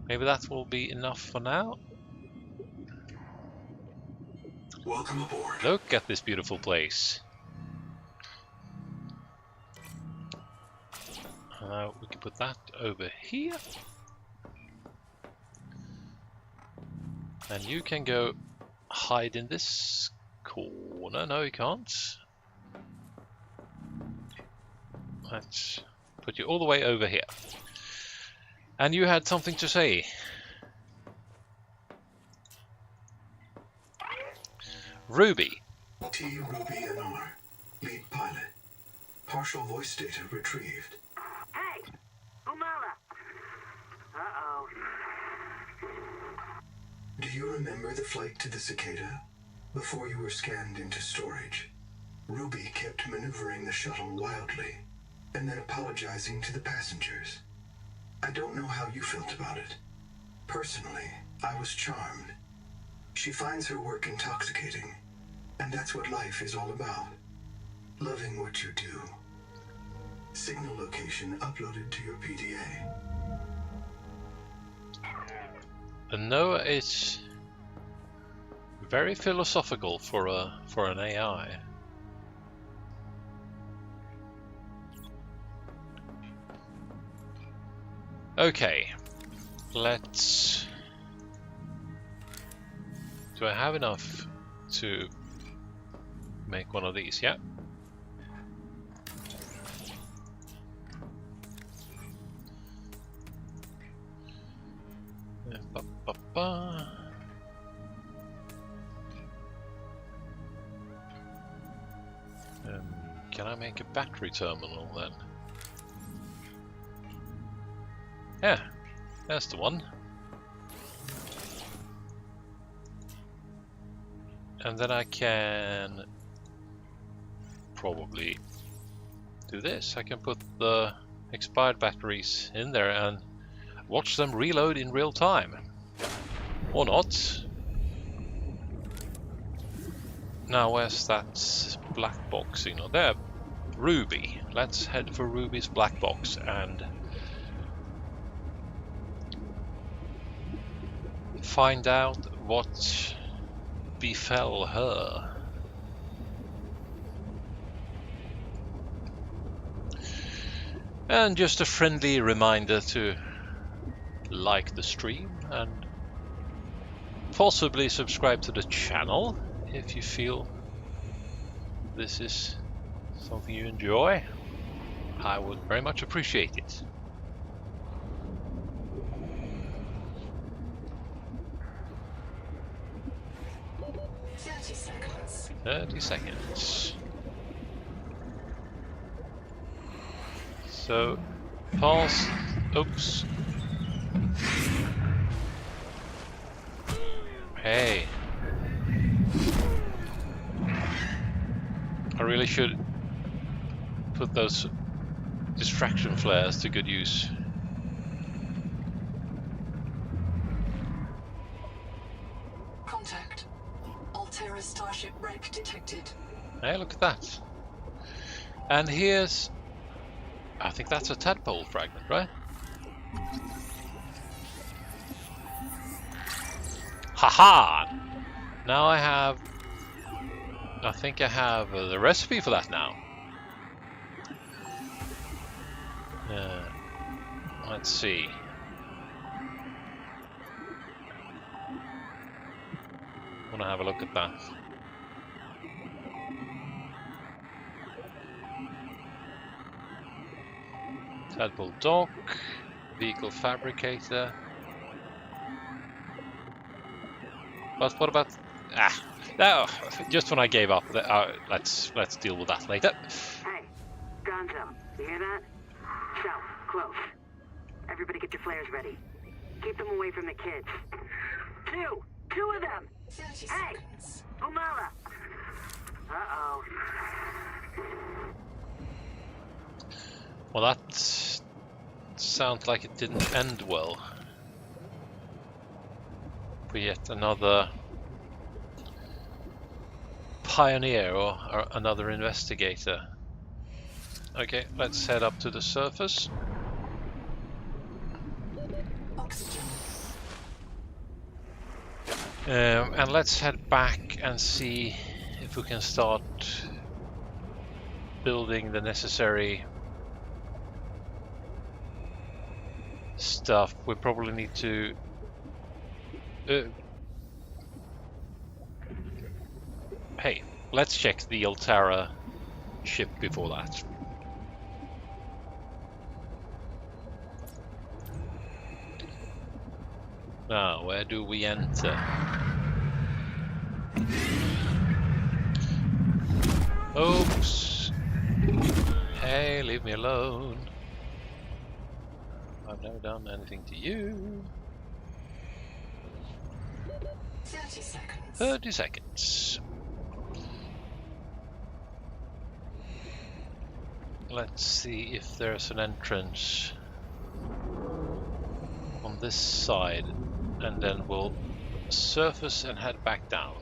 Maybe that will be enough for now. Welcome aboard. Look at this beautiful place. We can put that over here. And you can go hide in this corner. No, you can't. Let's put you all the way over here. And you had something to say. Ruby. T. Ruby Anar, lead pilot. Partial voice data retrieved. Hey! Umala! Uh-oh. Do you remember the flight to the cicada? Before you were scanned into storage, Ruby kept maneuvering the shuttle wildly, and then apologizing to the passengers. I don't know how you felt about it. Personally, I was charmed. She finds her work intoxicating, and that's what life is all about. Loving what you do. Signal location uploaded to your PDA. Noah is very philosophical for an AI. Okay, let's. Do I have enough to make one of these? Yeah. Can I make a battery terminal then? Yeah, that's the one. And then I can probably do this. I can put the expired batteries in there and watch them reload in real time. Or not. Now where's that black box signal? There, Ruby. Let's head for Ruby's black box and find out what befell her. And just a friendly reminder to like the stream and possibly subscribe to the channel if you feel this is something you enjoy. I would very much appreciate it. Seconds. 30 seconds. So, pause. Oops. Hey. I really should put those distraction flares to good use. Contact. Altera starship wreck detected. Hey, look at that. And here's... I think that's a tadpole fragment, right? Haha! Now I have... I think I have the recipe for that now. Let's see. I want to have a look at that. Tadpole dock, vehicle fabricator. But what about... no, just when I gave up. Let's deal with that later. Hey, Gonzo, you hear that? South, close. Everybody get your flares ready. Keep them away from the kids. Two of them! 30 Hey, seconds. Umala! Uh-oh. Well, that sounds like it didn't end well. For yet another pioneer or another investigator. Okay, let's head up to the surface. Oxygen. And let's head back and see if we can start building the necessary stuff. We probably need to hey, let's check the Altera ship before that. Now, where do we enter? Oops. Hey, leave me alone. I've never done anything to you. 30 seconds. 30 seconds. Let's see if there's an entrance on this side, and then we'll surface and head back down.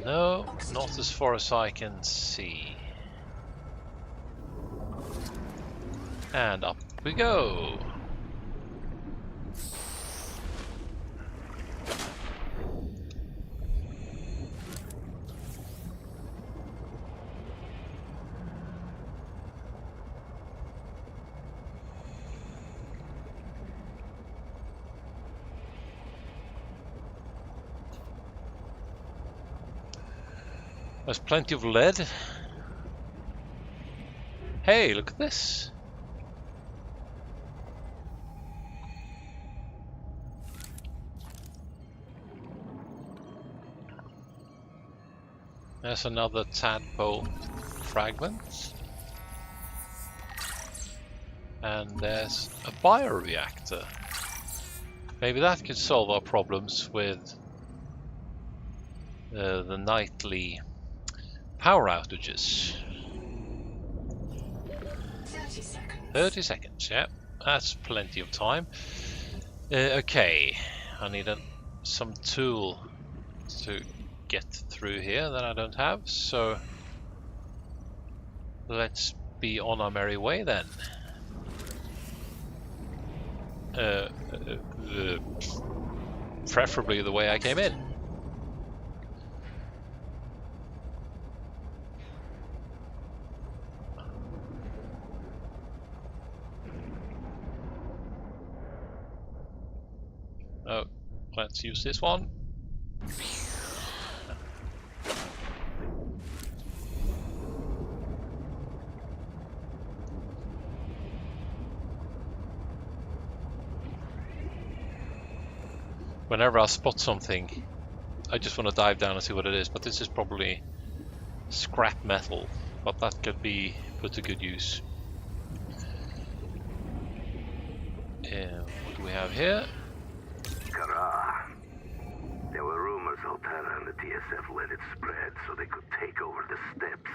No, not as far as I can see. And up we go. There's plenty of lead. Hey, look at this. There's another tadpole fragment. And there's a bioreactor. Maybe that could solve our problems with the nightly power outages. 30 seconds. 30 seconds, yeah. That's plenty of time. Okay, I need some tool to get through here that I don't have, so let's be on our merry way then. Preferably the way I came in. Oh, let's use this one. Whenever I spot something, I just want to dive down and see what it is, but this is probably scrap metal, but that could be put to good use. What do we have here? Kara. There were rumors Altera and the TSF let it spread so they could take over the steppes.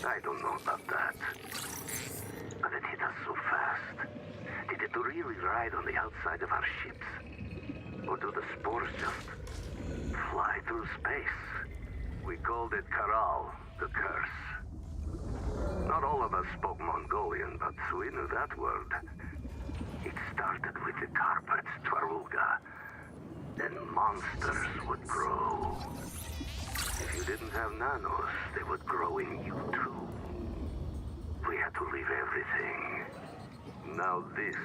I don't know about that. But it hit us so fast. Did it really ride on the outside of our ships? Or do the spores just fly through space? We called it Karal, the curse. Not all of us spoke Mongolian, but we knew that word. It started with the carpets, Twaruga. Then monsters would grow. If you didn't have nanos, they would grow in you too. We had to leave everything. Now this,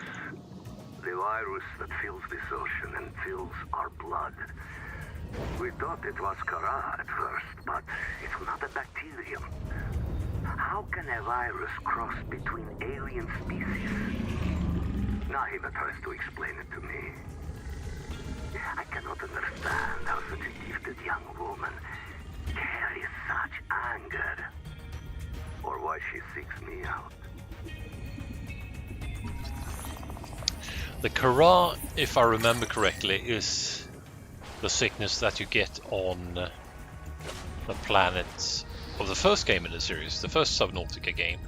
the virus that fills this ocean and fills our blood. We thought it was Kara at first, but it's not a bacterium. How can a virus cross between alien species? Nahima tries to explain it to me. I cannot understand how such a gifted young woman carries such anger. Or why she seeks me out. The Kara, if I remember correctly, is the sickness that you get on the planet of the first game in the series, the first Subnautica game,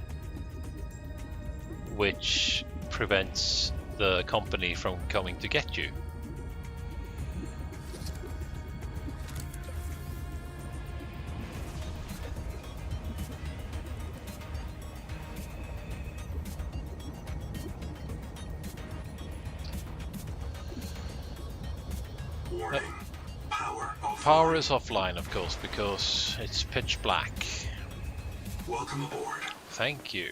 which prevents the company from coming to get you. Warning. Power offline. Power is offline, of course, because it's pitch black. Welcome aboard. Thank you.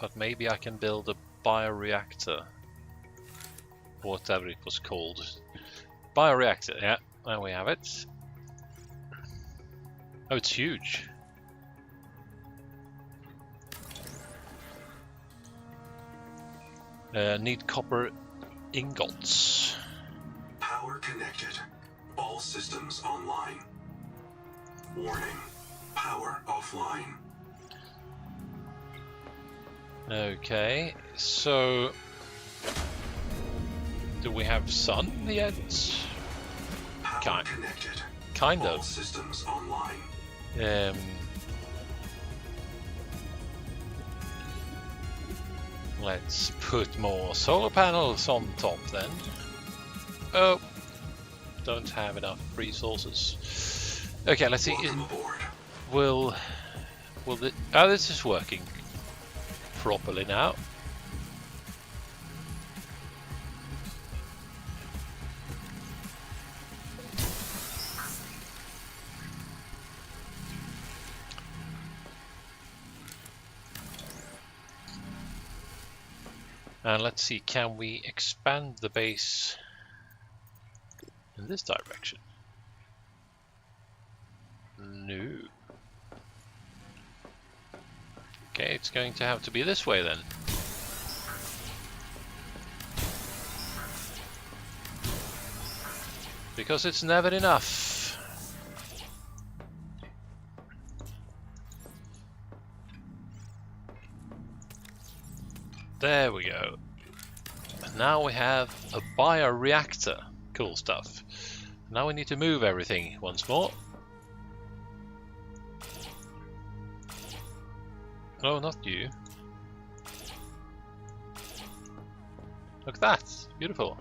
But maybe I can build a bioreactor. Whatever it was called. Bioreactor, yeah, there we have it. Oh, it's huge. Need copper ingots. Power connected. All systems online. Warning. Power offline. Okay, so do we have sun yet? Power connected. Kind All of. systems online. Let's put more solar panels on top then. Oh, don't have enough resources. Okay, let's see. Welcome aboard. Will oh, this is working properly now. And let's see, can we expand the base in this direction? No. Okay, it's going to have to be this way then. Because it's never enough. There we go. And now we have a bioreactor. Cool stuff. Now we need to move everything once more. No, not you. Look at that. Beautiful.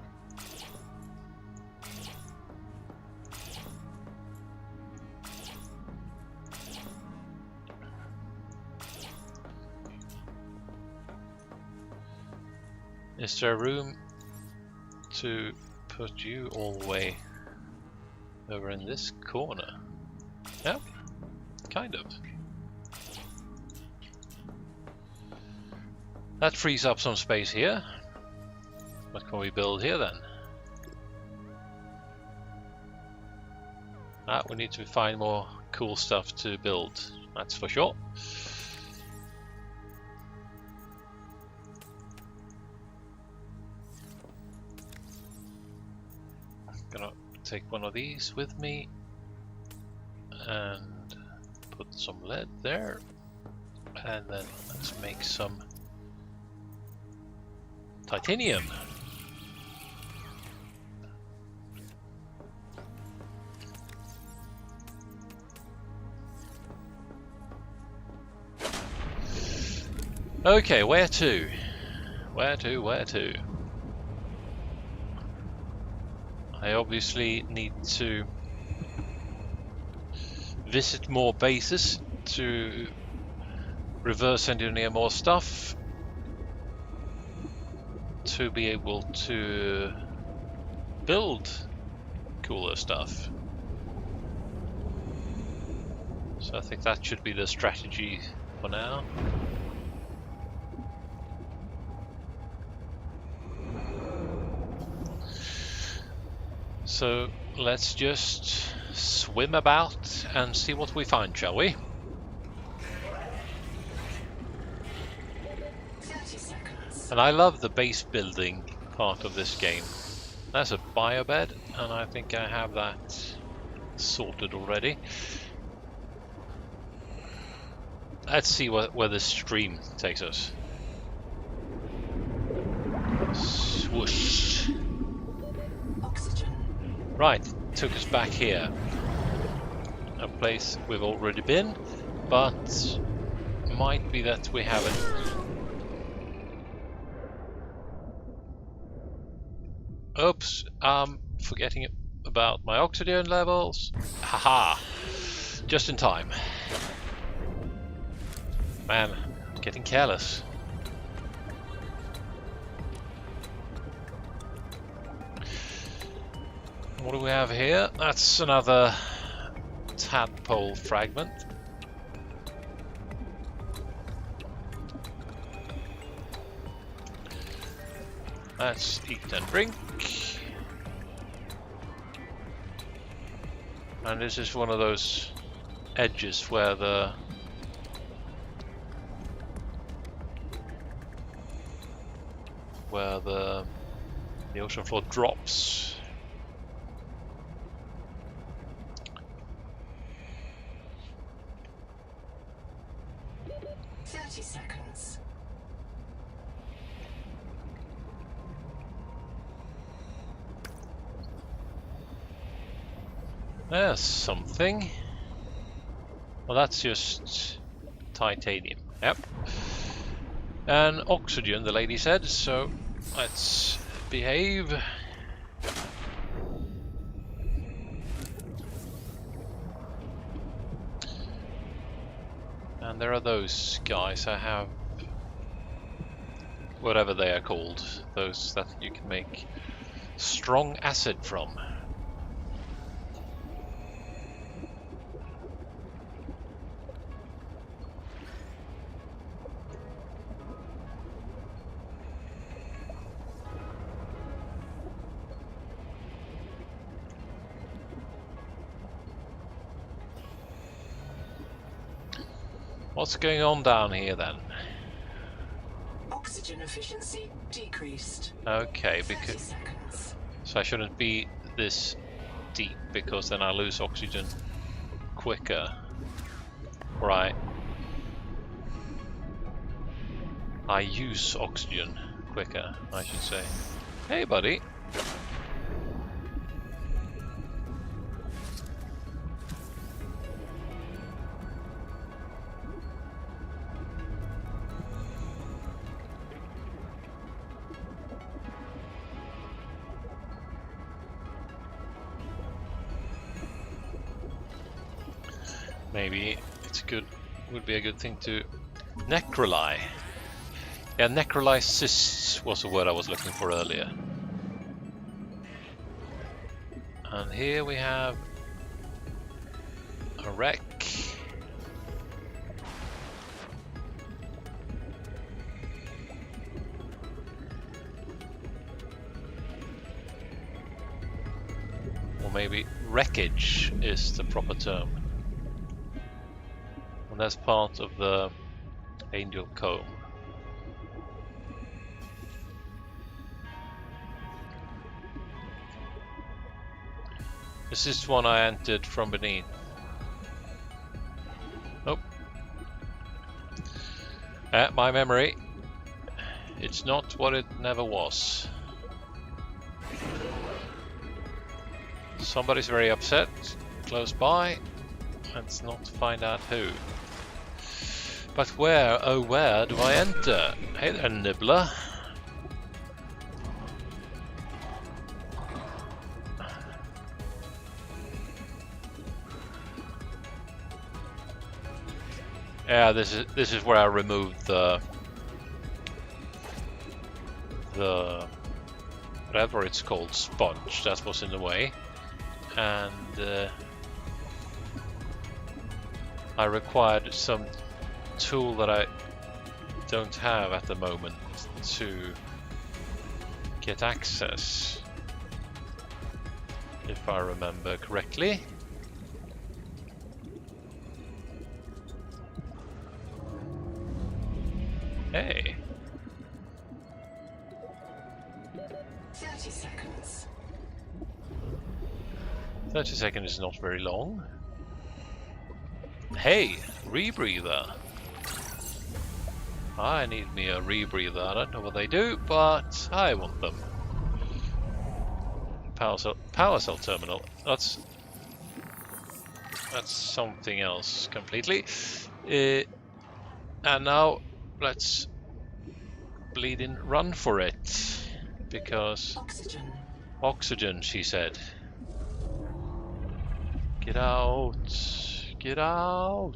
Is there room to put you all the way over in this corner? Yeah, kind of. That frees up some space here. What can we build here then? We need to find more cool stuff to build, that's for sure. Gonna take one of these with me and put some lead there, and then let's make some titanium. Okay, where to? Where to? I obviously need to visit more bases to reverse engineer more stuff to be able to build cooler stuff. So I think that should be the strategy for now. So let's just swim about and see what we find, shall we? 30 seconds. And I love the base building part of this game. That's a biobed, and I think I have that sorted already. Let's see where this stream takes us. Swoosh. Oxygen. Right, took us back here. A place we've already been, but might be that we haven't. Oops, I'm forgetting about my oxygen levels. Haha, just in time. Man, getting careless. What do we have here? That's another tadpole fragment. Let's eat and drink. And this is one of those edges where the ocean floor drops. Seconds. There's something. Well, that's just titanium. Yep. And oxygen, the lady said, so let's behave. And there are those guys. I have whatever they are called, those that you can make strong acid from. What's going on down here then? Oxygen efficiency decreased. Okay, 30 because seconds. so I shouldn't be this deep because then I lose oxygen quicker. Right. I use oxygen quicker, I should say. Hey, buddy. Maybe it's good. Would be a good thing to necroly. Yeah, necrolysis was the word I was looking for earlier. And here we have a wreck. Or maybe wreckage is the proper term. And that's part of the Angel Comb. This is one I entered from beneath. Nope. My memory. It's not what it never was. Somebody's very upset. Close by. Let's not find out who. But where, oh where do I enter? Hey there, Nibbler. Yeah, this is where I removed the whatever it's called, sponge that was in the way, and I required some tool that I don't have at the moment to get access, if I remember correctly. Hey. 30 seconds. 30 seconds is not very long. Hey, rebreather. I need me a rebreather. I don't know what they do, but I want them. Power cell terminal. That's something else completely. And now let's bleeding run for it, because oxygen, she said. Get out, get out.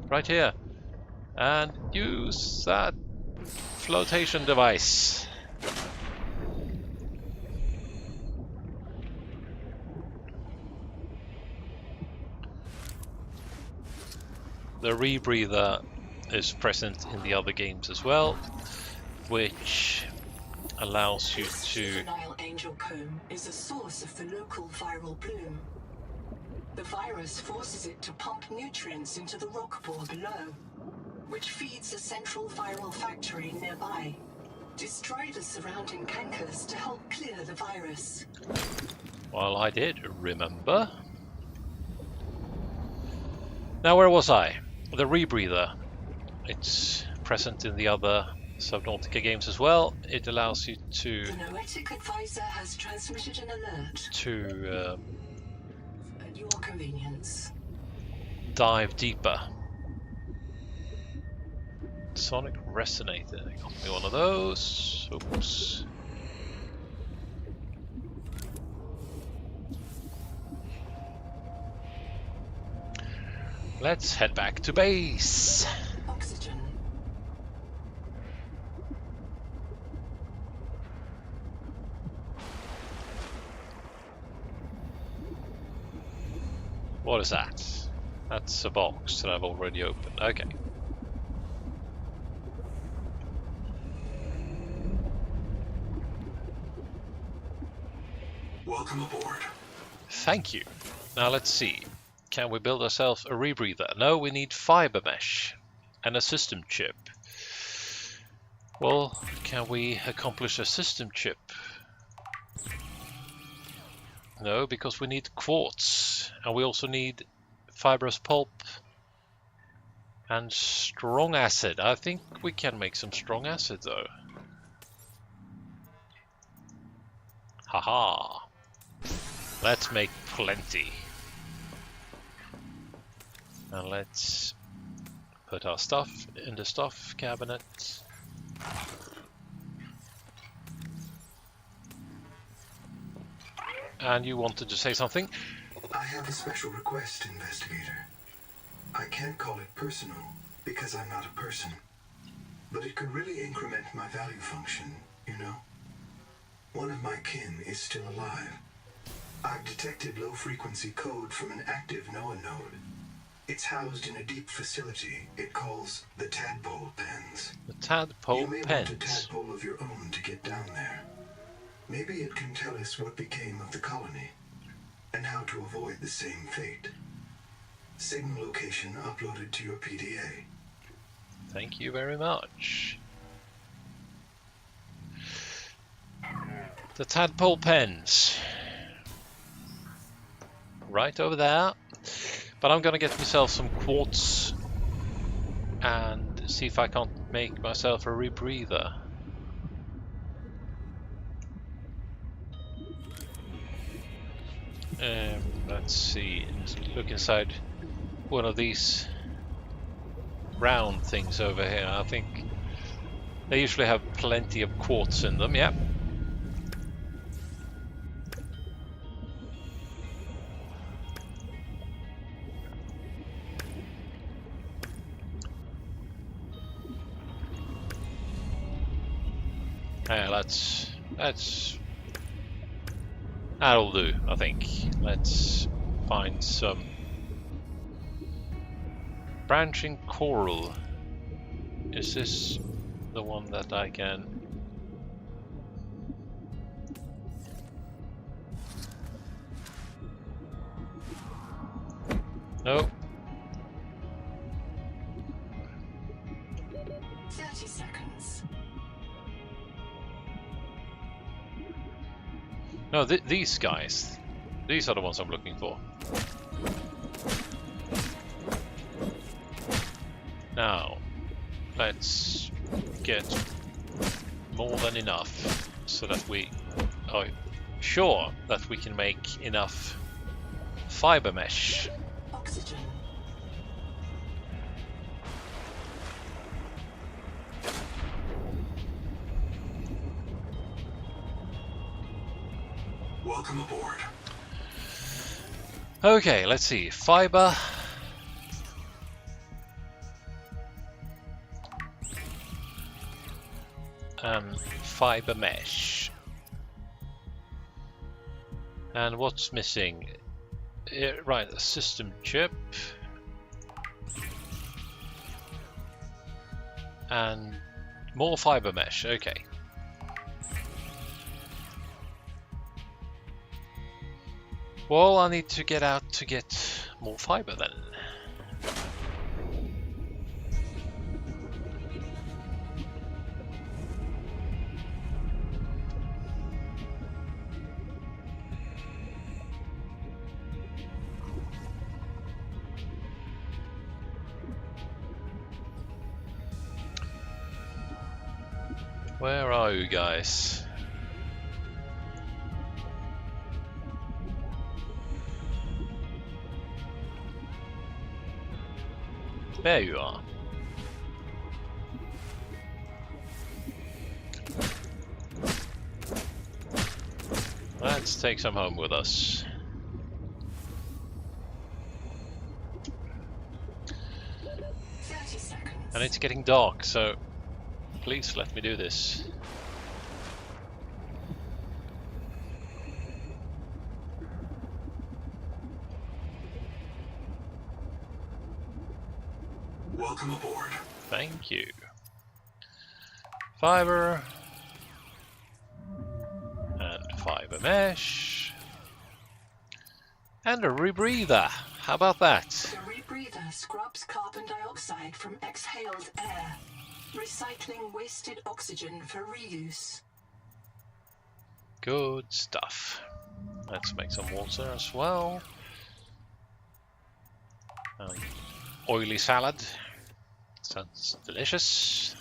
Right here, and use that flotation device. the rebreather is present in the other games as well, which allows you This to... juvenile angel comb is a source of the local viral bloom. The virus forces it to pump nutrients into the rock bore below, which feeds a central viral factory nearby. Destroy the surrounding cankers to help clear the virus. Well, I did remember. Now, where was I? The rebreather. It's present in the other Subnautica games as well. It allows you to... The Noetic advisor has transmitted an alert. At your convenience. Dive deeper. Sonic resonator. Got me one of those. Oops. Let's head back to base. Oxygen. What is that? That's a box that I've already opened. Okay. Welcome aboard. Thank you. Now let's see. Can we build ourselves a rebreather? No, we need fiber mesh and a system chip. Well, can we accomplish a system chip? No, because we need quartz, and we also need fibrous pulp and strong acid. I think we can make some strong acid though. Haha. Let's make plenty. And let's put our stuff in the stuff cabinet. And you wanted to say something? I have a special request, investigator. I can't call it personal because I'm not a person, but it could really increment my value function, you know? One of my kin is still alive. I've detected low-frequency code from an active NOAA node. It's housed in a deep facility it calls the Tadpole Pens. The Tadpole You may Pens. want a tadpole of your own to get down there. Maybe it can tell us what became of the colony and how to avoid the same fate. Signal location uploaded to your PDA. Thank you very much. The Tadpole Pens. Right over there. But I'm gonna get myself some quartz and see if I can't make myself a rebreather. Let's see, look inside one of these round things over here. I think they usually have plenty of quartz in them, yeah. That'll do, I think. Let's find some branching coral. Is this the one that I can... No. 30 seconds. No, these guys. These are the ones I'm looking for. Now, let's get more than enough so that we are sure that we can make enough fiber mesh. Oxygen. Welcome aboard. Okay, let's see. Fiber. Fiber mesh. And what's missing? Right, a system chip. And more fiber mesh, okay. Well, I need to get out to get more fiber then. Where are you guys? There you are. Let's take some home with us. And it's getting dark, so please let me do this. Welcome aboard. Thank you. Fiber. And fiber mesh. And a rebreather. How about that? The rebreather scrubs carbon dioxide from exhaled air, recycling wasted oxygen for reuse. Good stuff. Let's make some water as well. Oily salad. Sounds delicious.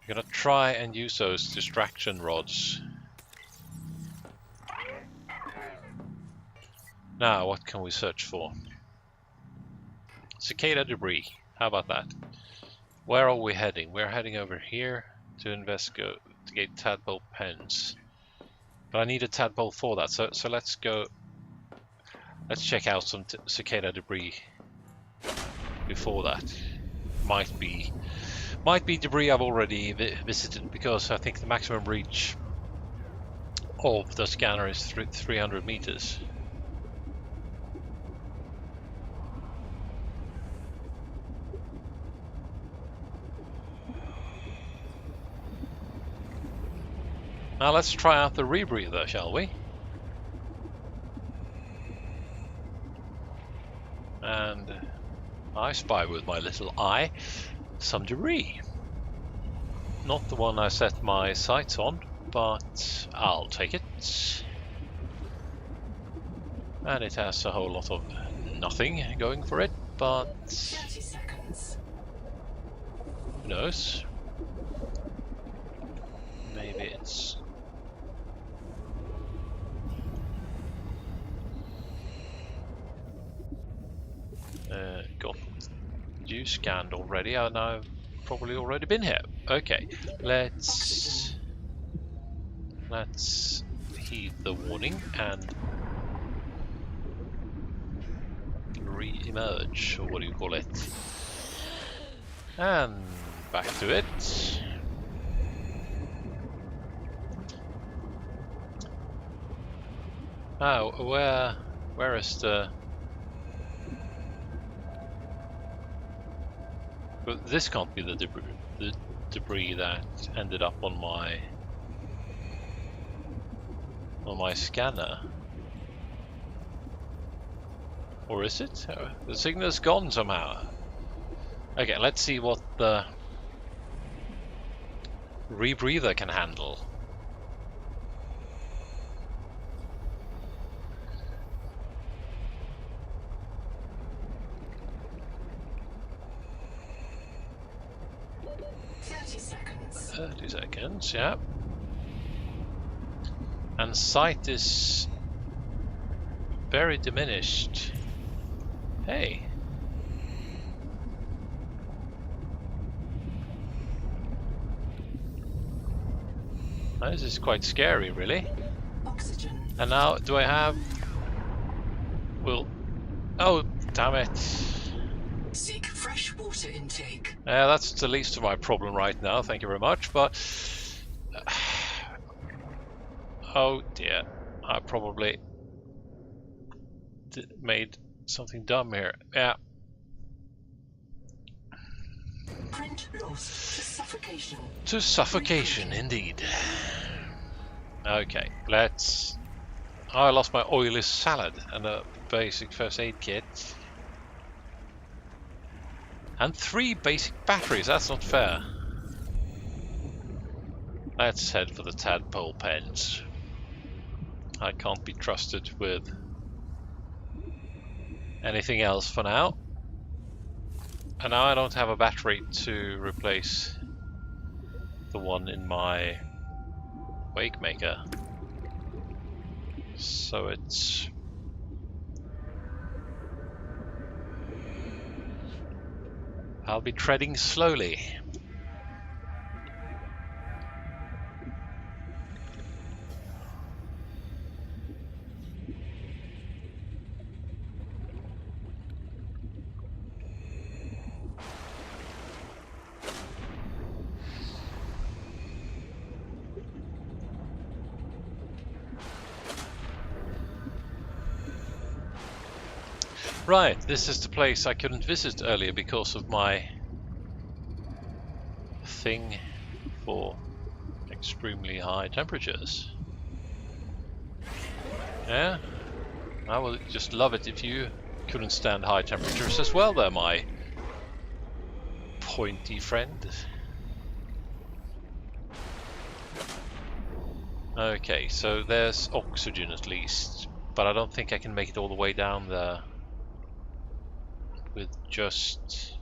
I'm gonna try and use those distraction rods. Now, what can we search for? Cicada debris. How about that? Where are we heading? We're heading over here to investigate tadpole pens. But I need a tadpole for that, so let's go. Let's check out some cicada debris before that. Might be debris I've already visited, because I think the maximum reach of the scanner is 300 meters. Now let's try out the rebreather, shall we? And I spy with my little eye some debris. Not the one I set my sights on, but I'll take it. And it has a whole lot of nothing going for it, but 30 seconds. who knows? Maybe it's... got you scanned already, and I've probably already been here. Okay, let's heed the warning and re-emerge, or what do you call it? And back to it. Oh, where is the... But this can't be the debris that ended up on my scanner. Or is it? The signal's gone somehow. Okay, let's see what the rebreather can handle. Seconds. 30 seconds, yeah. And sight is very diminished. Hey. Now, this is quite scary, really. Oxygen. And now, do I have... Well... Oh, damn it. Seek fresh water intake. Yeah, that's the least of my problem right now, thank you very much, but... Oh dear, I probably made something dumb here. Yeah. Print lost to suffocation. To suffocation, indeed. Okay, let's... Oh, I lost my oily salad and a basic first aid kit. And 3 basic batteries, that's not fair. Let's head for the tadpole pens. I can't be trusted with anything else for now. And now I don't have a battery to replace the one in my wake maker. So it's... I'll be treading slowly. Right, this is the place I couldn't visit earlier because of my thing for extremely high temperatures. Yeah, I would just love it if you couldn't stand high temperatures as well there, my pointy friend. Okay, so there's oxygen at least, but I don't think I can make it all the way down there with just...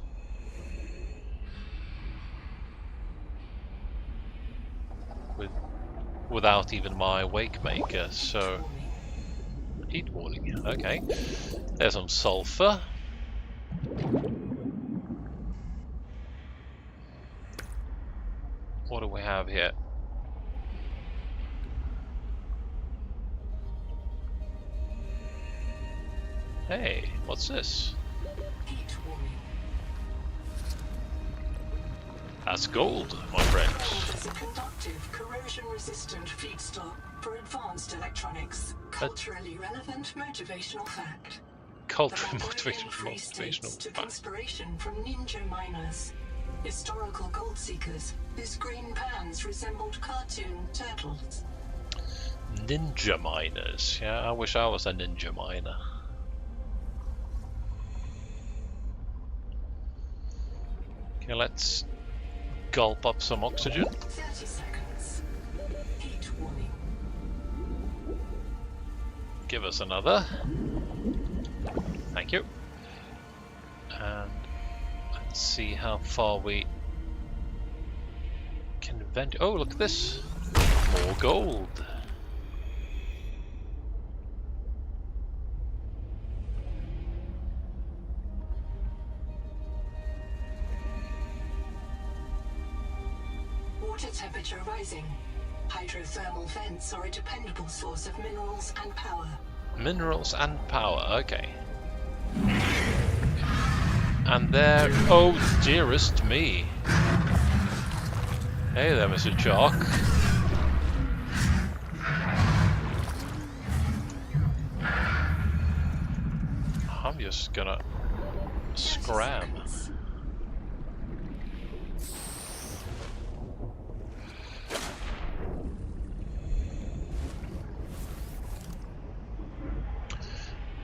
without even my wake maker, so... Heat warning, okay. There's some sulfur. What do we have here? Hey, what's this? That's gold, my friend. Gold is a conductive, corrosion-resistant feedstock for advanced electronics. Culturally relevant motivational fact. Culturally The Mongolian Free States motivational took fact. inspiration from ninja miners, historical gold seekers whose green pans resembled cartoon turtles. Ninja miners. Yeah, I wish I was a ninja miner. Okay, let's gulp up some oxygen. 30 seconds. Heat warning. Give us another. Thank you. And let's see how far we can vent. Oh, look at this. More gold. Water temperature rising. Hydrothermal vents are a dependable source of minerals and power. Minerals and power, okay. And there, oh dearest me. Hey there, Mr. Jock. I'm just gonna scram.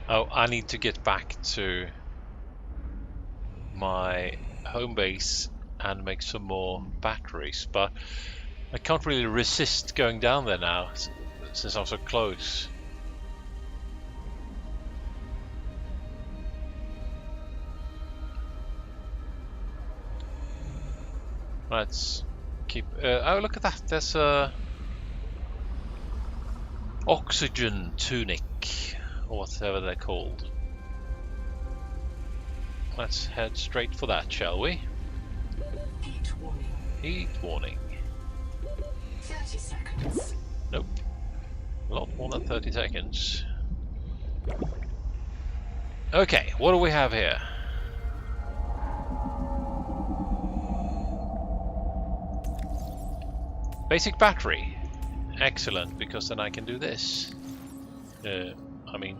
Oh, I need to get back to my home base and make some more batteries, but I can't really resist going down there now since I'm so close. Let's keep... oh, look at that, there's a oxygen tunic, or whatever they're called. Let's head straight for that, shall we? Heat warning. Heat warning. 30 seconds. Nope. A lot more than 30 seconds. Okay, what do we have here? Basic battery. Excellent, because then I can do this. I mean,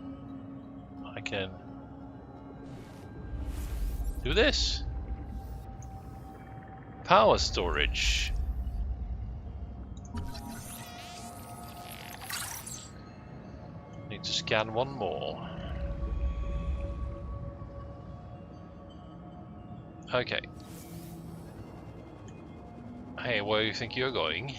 I can do this. Power storage. Need to scan one more. Okay. Hey, where do you think you're going?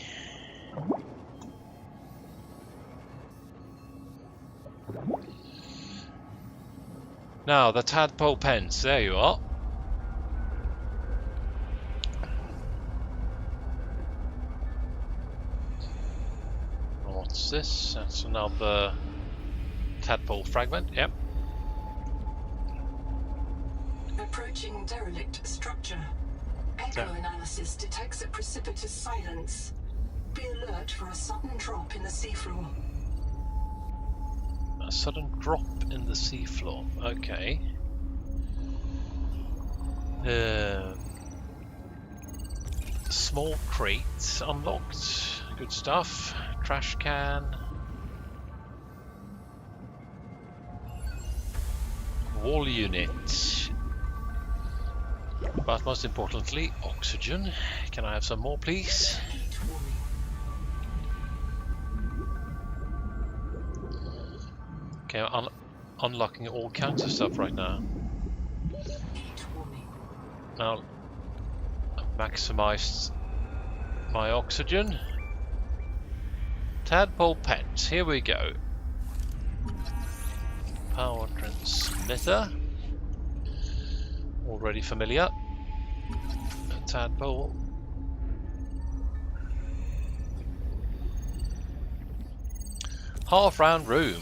Now, the tadpole pens. There you are. What's this? That's another tadpole fragment. Yep. Approaching derelict structure. Echo analysis detects a precipitous silence. Be alert for a sudden drop in the seafloor. A sudden drop in the seafloor. Okay. Small crate unlocked. Good stuff. Trash can. Wall unit. But most importantly, oxygen. Can I have some more, please? Okay, I'm unlocking all kinds of stuff right now. Now, I've maximized my oxygen. Tadpole pens, here we go. Power transmitter. Already familiar. A tadpole. Half-round room.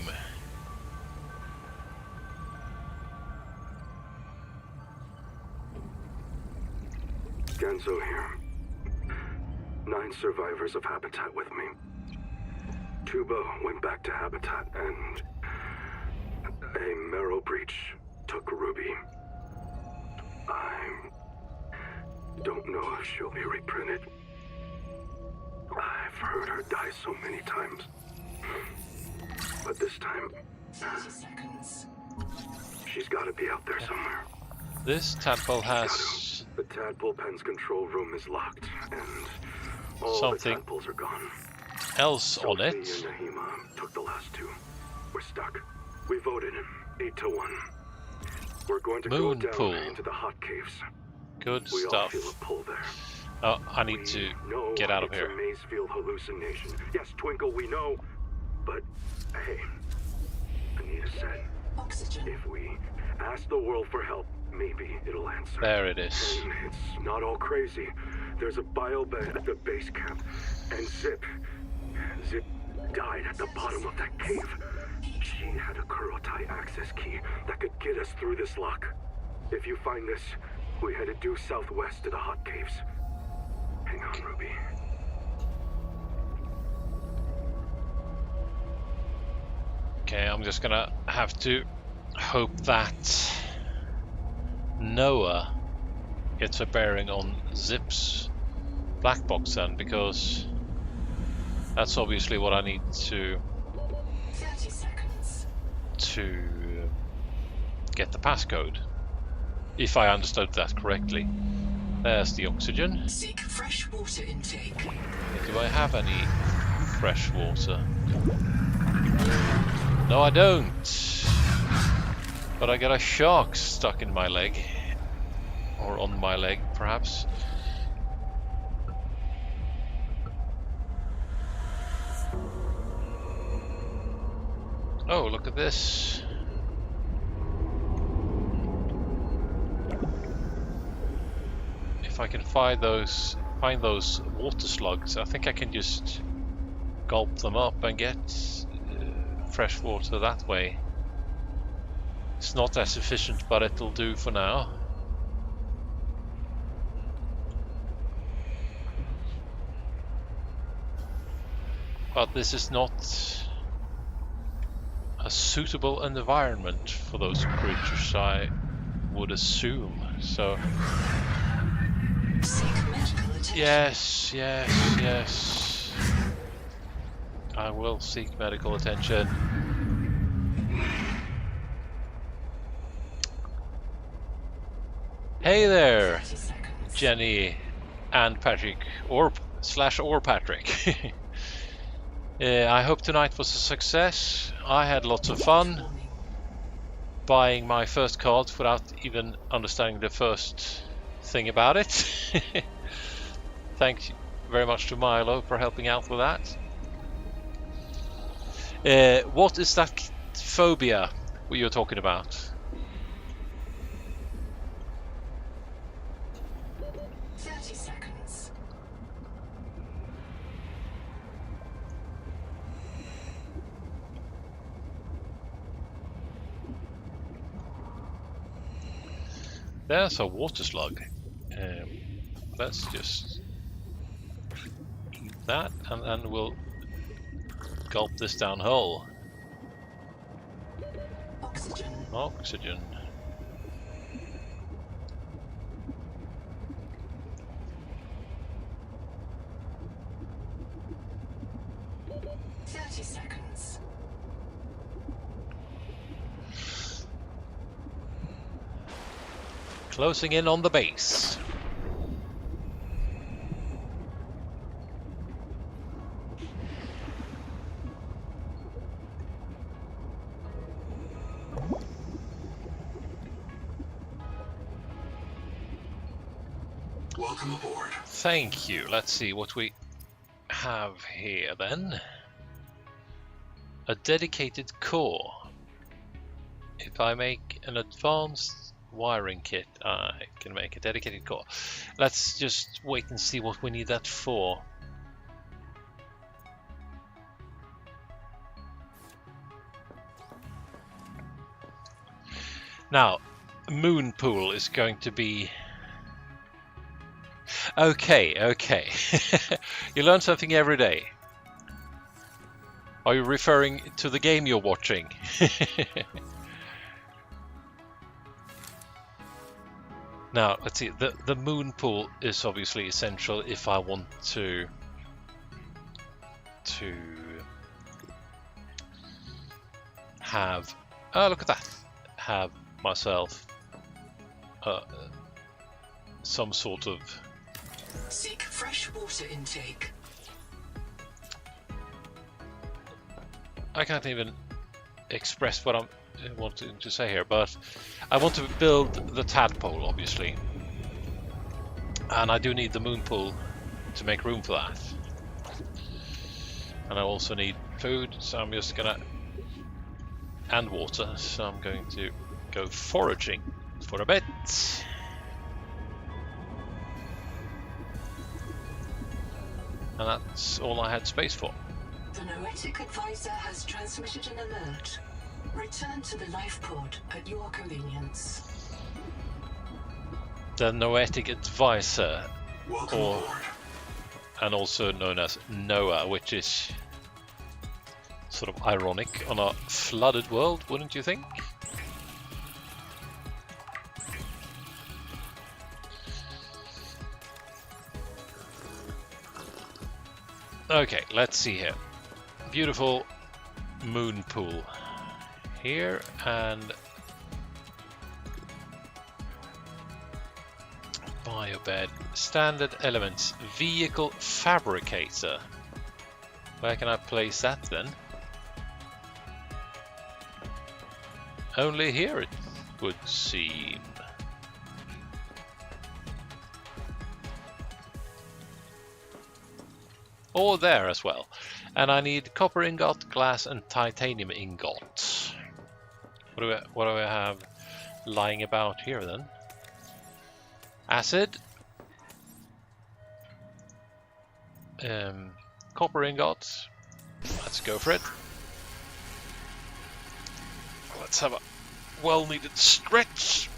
Genzo here. 9 survivors of Habitat with me. Tuba went back to Habitat and a marrow breach took Ruby. I don't know if she'll be reprinted. I've heard her die so many times. But this time, 30 seconds. she's got to be out there somewhere. This tadpole has The tadpole pen's control room is locked, and all something the tadpoles are gone. else on Sophie it. and Nahima took the last 2. We're stuck. We voted 8-1. We're going to Moon go down pool. into the hot caves. Good We all stuff. feel a pull there. Oh, I need to know get out of it's here. a maze field hallucination. Yes, Twinkle, we know. But hey, Anita said, Oxygen. if we ask the world for help, maybe it'll answer. There it is. And it's not all crazy. There's a biobed at the base camp, and Zip died at the bottom of that cave. She had a Kurotai access key that could get us through this lock. If you find this, we headed due southwest to the hot caves. Hang on, Ruby. Okay, I'm just gonna have to hope that Noah gets a bearing on Zip's black box then, because that's obviously what I need to 30 seconds. get the passcode. If I understood that correctly. There's the oxygen. Seek fresh water intake. Do I have any fresh water? No, I don't. But I got a shark stuck in my leg. Or on my leg, perhaps. Oh, look at this. If I can find those water slugs, I think I can just gulp them up and get fresh water that way. It's not as efficient, but it'll do for now. But this is not a suitable environment for those creatures, I would assume. So Seek medical attention. yes. I will seek medical attention. Hey there, 30 seconds. Jenny and Patrick, or Patrick. I hope tonight was a success. I had lots of fun Warning. buying my first cards without even understanding the first thing about it. Thanks very much to Milo for helping out with that. What is that phobia you're talking about? 30 seconds. There's a water slug. Let's just eat that, and then we'll gulp this down whole. Oxygen. Oxygen. Seconds. Closing in on the base. Welcome aboard. Thank you. Let's see what we have here then. A dedicated core. If I make an advanced wiring kit, I can make a dedicated core. Let's just wait and see what we need that for. Now, moon pool is going to be... Okay. You learn something every day. Are you referring to the game you're watching? Now, let's see. The moon pool is obviously essential if I want to have... Oh, look at that. Have myself some sort of... Seek fresh water intake. I can't even express what I'm wanting to say here, but I want to build the tadpole, obviously. And I do need the moon pool to make room for that. And I also need food, so I'm just gonna... and water, so I'm going to go foraging for a bit. And that's all I had space for. The Noetic Advisor has transmitted an alert. Return to the life pod at your convenience. The Noetic Advisor, Welcome or aboard. and also known as Noah, which is sort of ironic on a flooded world, wouldn't you think? Okay, let's see here. Beautiful moon pool here, and biobed, standard elements, vehicle fabricator. Where can I place that then? Only here, it would seem. Or there as well. And I need copper ingot, glass, and titanium ingot. What do I have lying about here then? Acid. Copper ingots. Let's go for it. Let's have a well-needed stretch.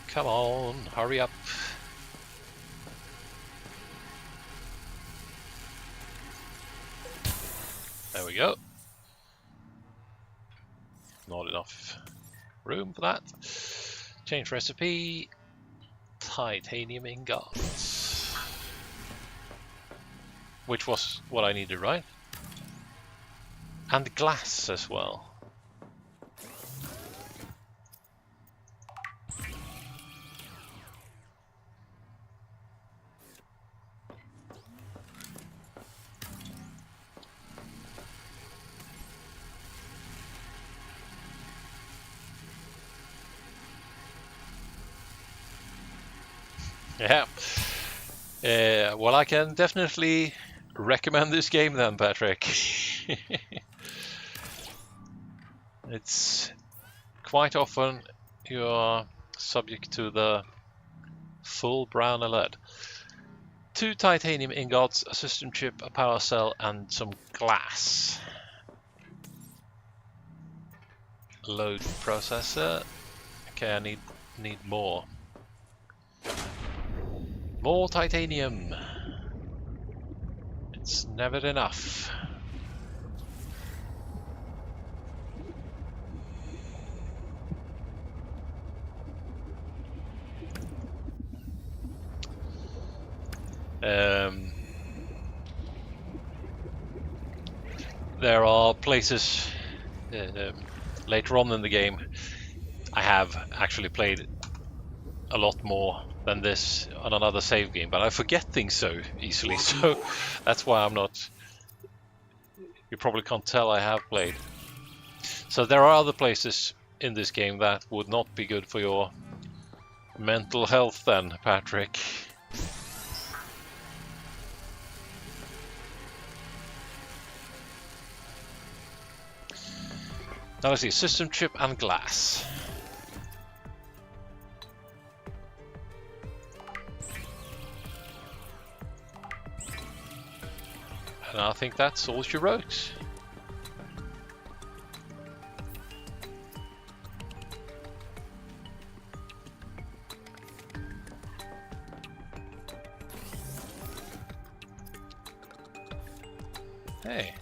Come on, hurry up. go. Not enough room for that. Change recipe. Titanium ingots. Which was what I needed, right? And glass as well. Yeah. Well, I can definitely recommend this game then, Patrick. It's quite often you are subject to the full brown alert. 2 titanium ingots, a system chip, a power cell, and some glass. Load processor. Okay, I need more. More titanium. It's never enough. There are places later on in the game I have actually played a lot more than this on another save game, but I forget things so easily, so that's why I'm not... You probably can't tell I have played. So there are other places in this game that would not be good for your mental health then, Patrick. Now let's see, system chip and glass. And I think that's all she wrote. Hey.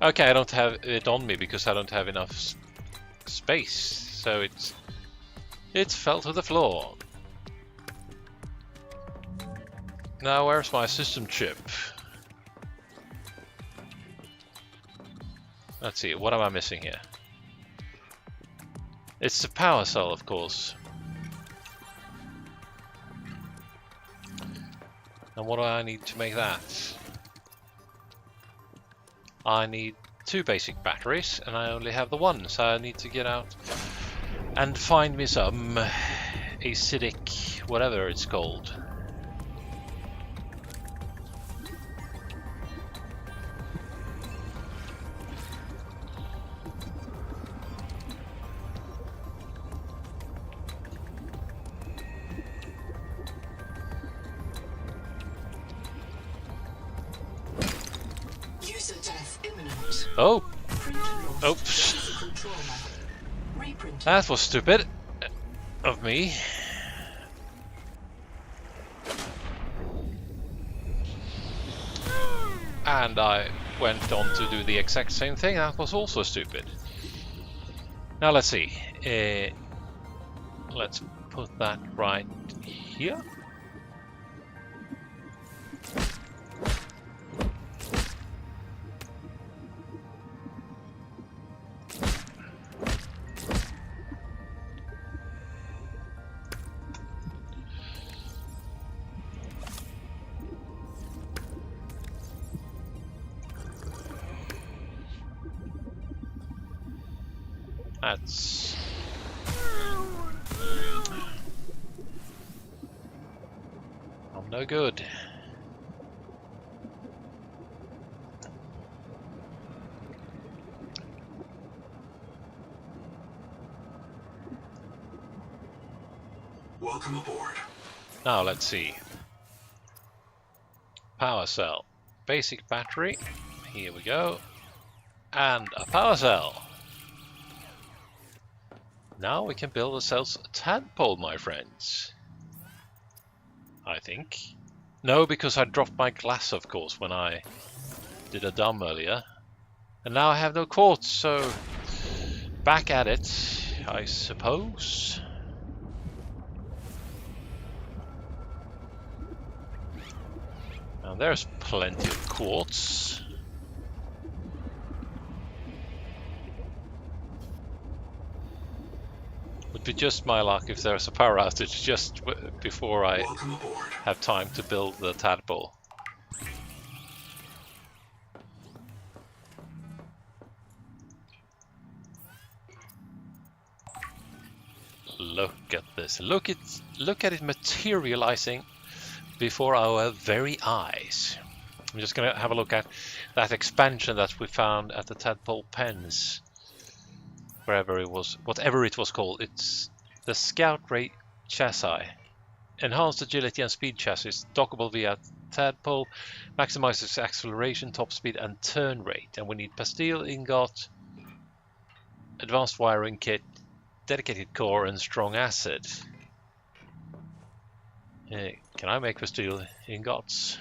Okay, I don't have it on me because I don't have enough space, so it's fell to the floor. Now where's my system chip? Let's see, what am I missing here? It's the power cell, of course. And what do I need to make that? I need 2 basic batteries, and I only have the 1, so I need to get out and find me some acidic, whatever it's called. Oh! Oops. That was stupid of me. And I went on to do the exact same thing. That was also stupid. Now let's see. Let's put that right here. That's... I'm no good. Welcome aboard. Now let's see. Power cell. Basic battery. Here we go. And a power cell. Now we can build ourselves a tadpole, my friends. I think. No, because I dropped my glass, of course, when I did a dumb earlier. And now I have no quartz, so back at it, I suppose. Now there's plenty of quartz. Would be just my luck if there's a power outage just before I have time to build the tadpole. Look at this. Look at it materializing before our very eyes. I'm just going to have a look at that expansion that we found at the tadpole pens. Wherever it was, whatever it was called. It's the Scout Ray chassis. Enhanced agility and speed chassis, dockable via tadpole, maximizes acceleration, top speed and turn rate. And we need pastille, ingot, advanced wiring kit, dedicated core and strong acid. Can I make pastille ingots?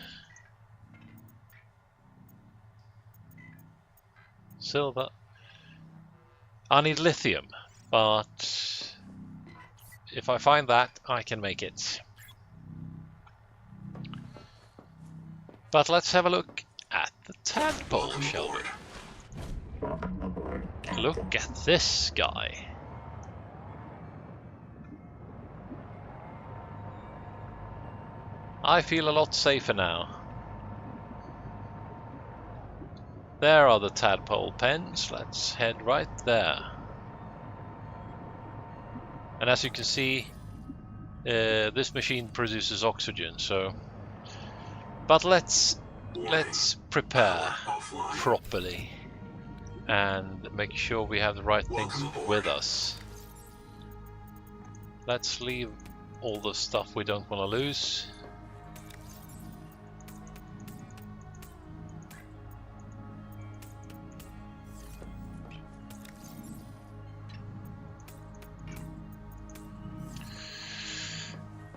Silver. I need lithium, but if I find that, I can make it. But let's have a look at the tadpole, shall we? Look at this guy. I feel a lot safer now. There are the tadpole pens. Let's head right there. And as you can see, this machine produces oxygen. So, but let's prepare properly and make sure we have the right things with us. Let's leave all the stuff we don't want to lose.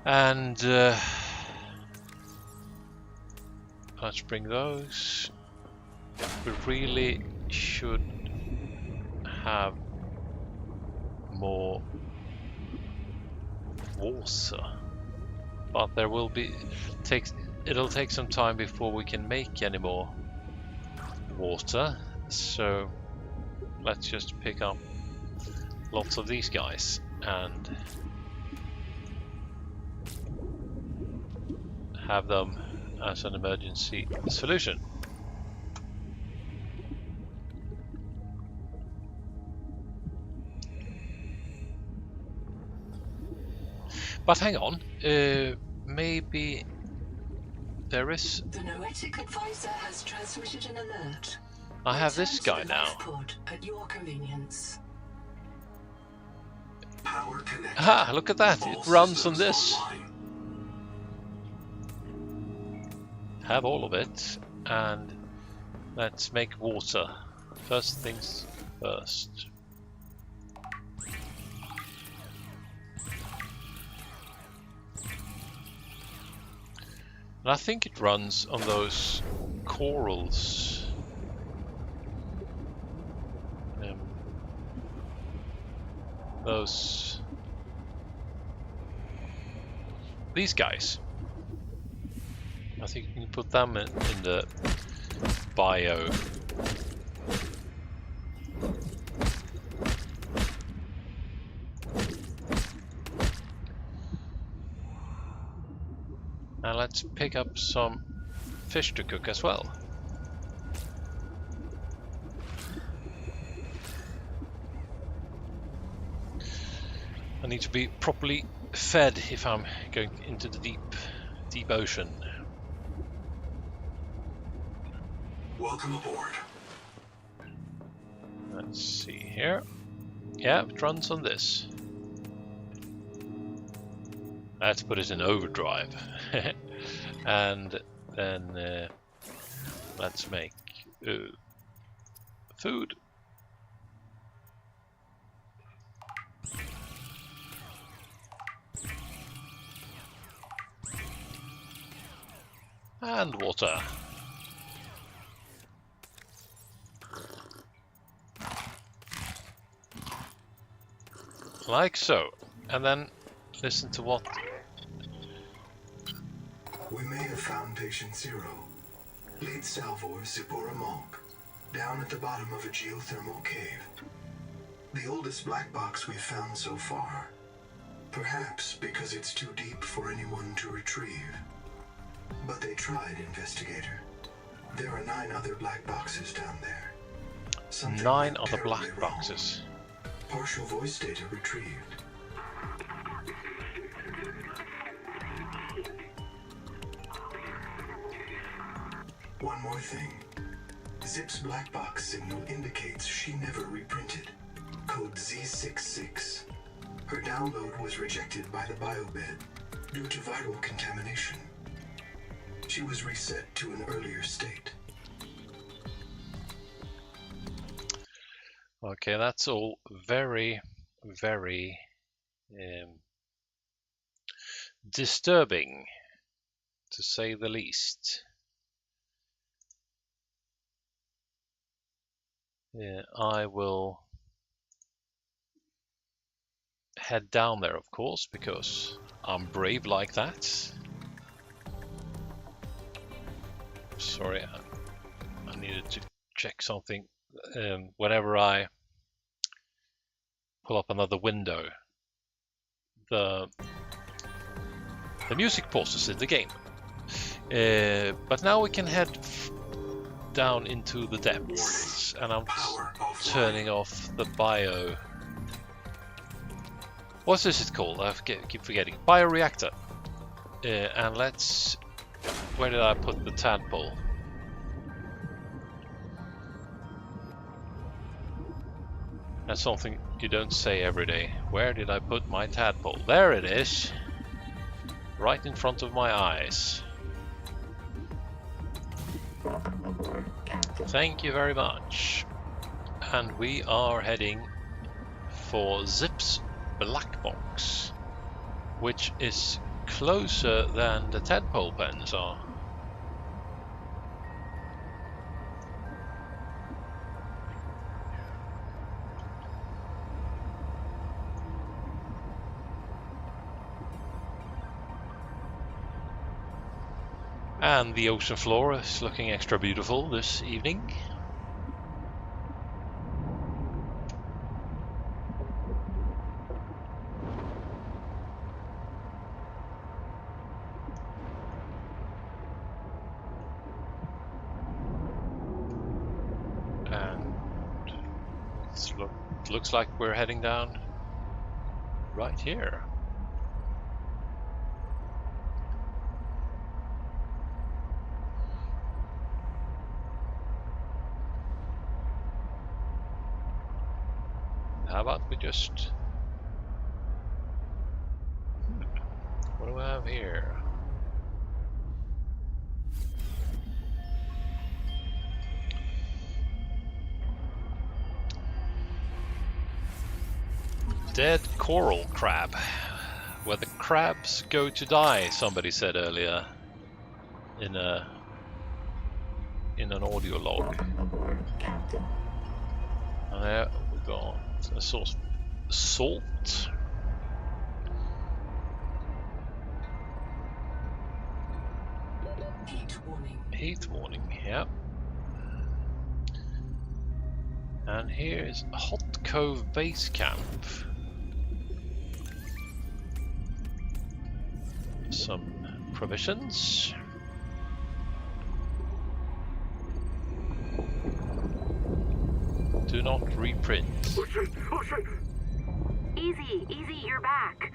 And let's bring those. We really should have more water, but there will be it'll take some time before we can make any more water. So let's just pick up lots of these guys and have them as an emergency solution. But hang on, maybe there is. The Noetic advisor has transmitted an alert. I have this Return guy to the now. life pod at your convenience. Power connected. Ah, look at that! All It runs on systems this. online. Have all of it, and let's make water. First things first. And I think it runs on those corals. These guys. I think you can put them in the bio. Now let's pick up some fish to cook as well. I need to be properly fed if I'm going into the deep ocean. Welcome aboard. Let's see here. Yeah, it runs on this. Let's put it in overdrive. And then let's make food. And water. Like so. And then listen to what... We may have found Patient Zero. Lead Salvor Zipporah Malk, down at the bottom of a geothermal cave. The oldest black box we've found so far. Perhaps because it's too deep for anyone to retrieve. But they tried, investigator. There are 9 other black boxes down there. Something 9 went other black terribly wrong. boxes. Partial voice data retrieved. One more thing. Zip's black box signal indicates she never reprinted. Code Z66. Her download was rejected by the biobed due to viral contamination. She was reset to an earlier state. Okay, that's all very, very disturbing, to say the least. I will head down there, of course, because I'm brave like that. Sorry, I needed to check something. Whenever I pull up another window, the music pauses in the game. But now we can head down into the depths, and I'm turning off the bio. What is it called? I keep forgetting. Bioreactor. And let's... Where did I put the tadpole? That's something you don't say every day. Where did I put my tadpole? There it is! Right in front of my eyes. Thank you very much. And we are heading for Zip's black box, which is closer than the tadpole pens are. And the ocean floor is looking extra beautiful this evening. And it looks like we're heading down right here. How about we just... What do I have here? Dead coral crab. Where the crabs go to die, somebody said earlier in an audio log. And there we go. A source salt. Heat warning. Heat warning, yeah. And here is Hot Cove Base Camp. Some provisions. Do not reprint. Easy, easy, you're back.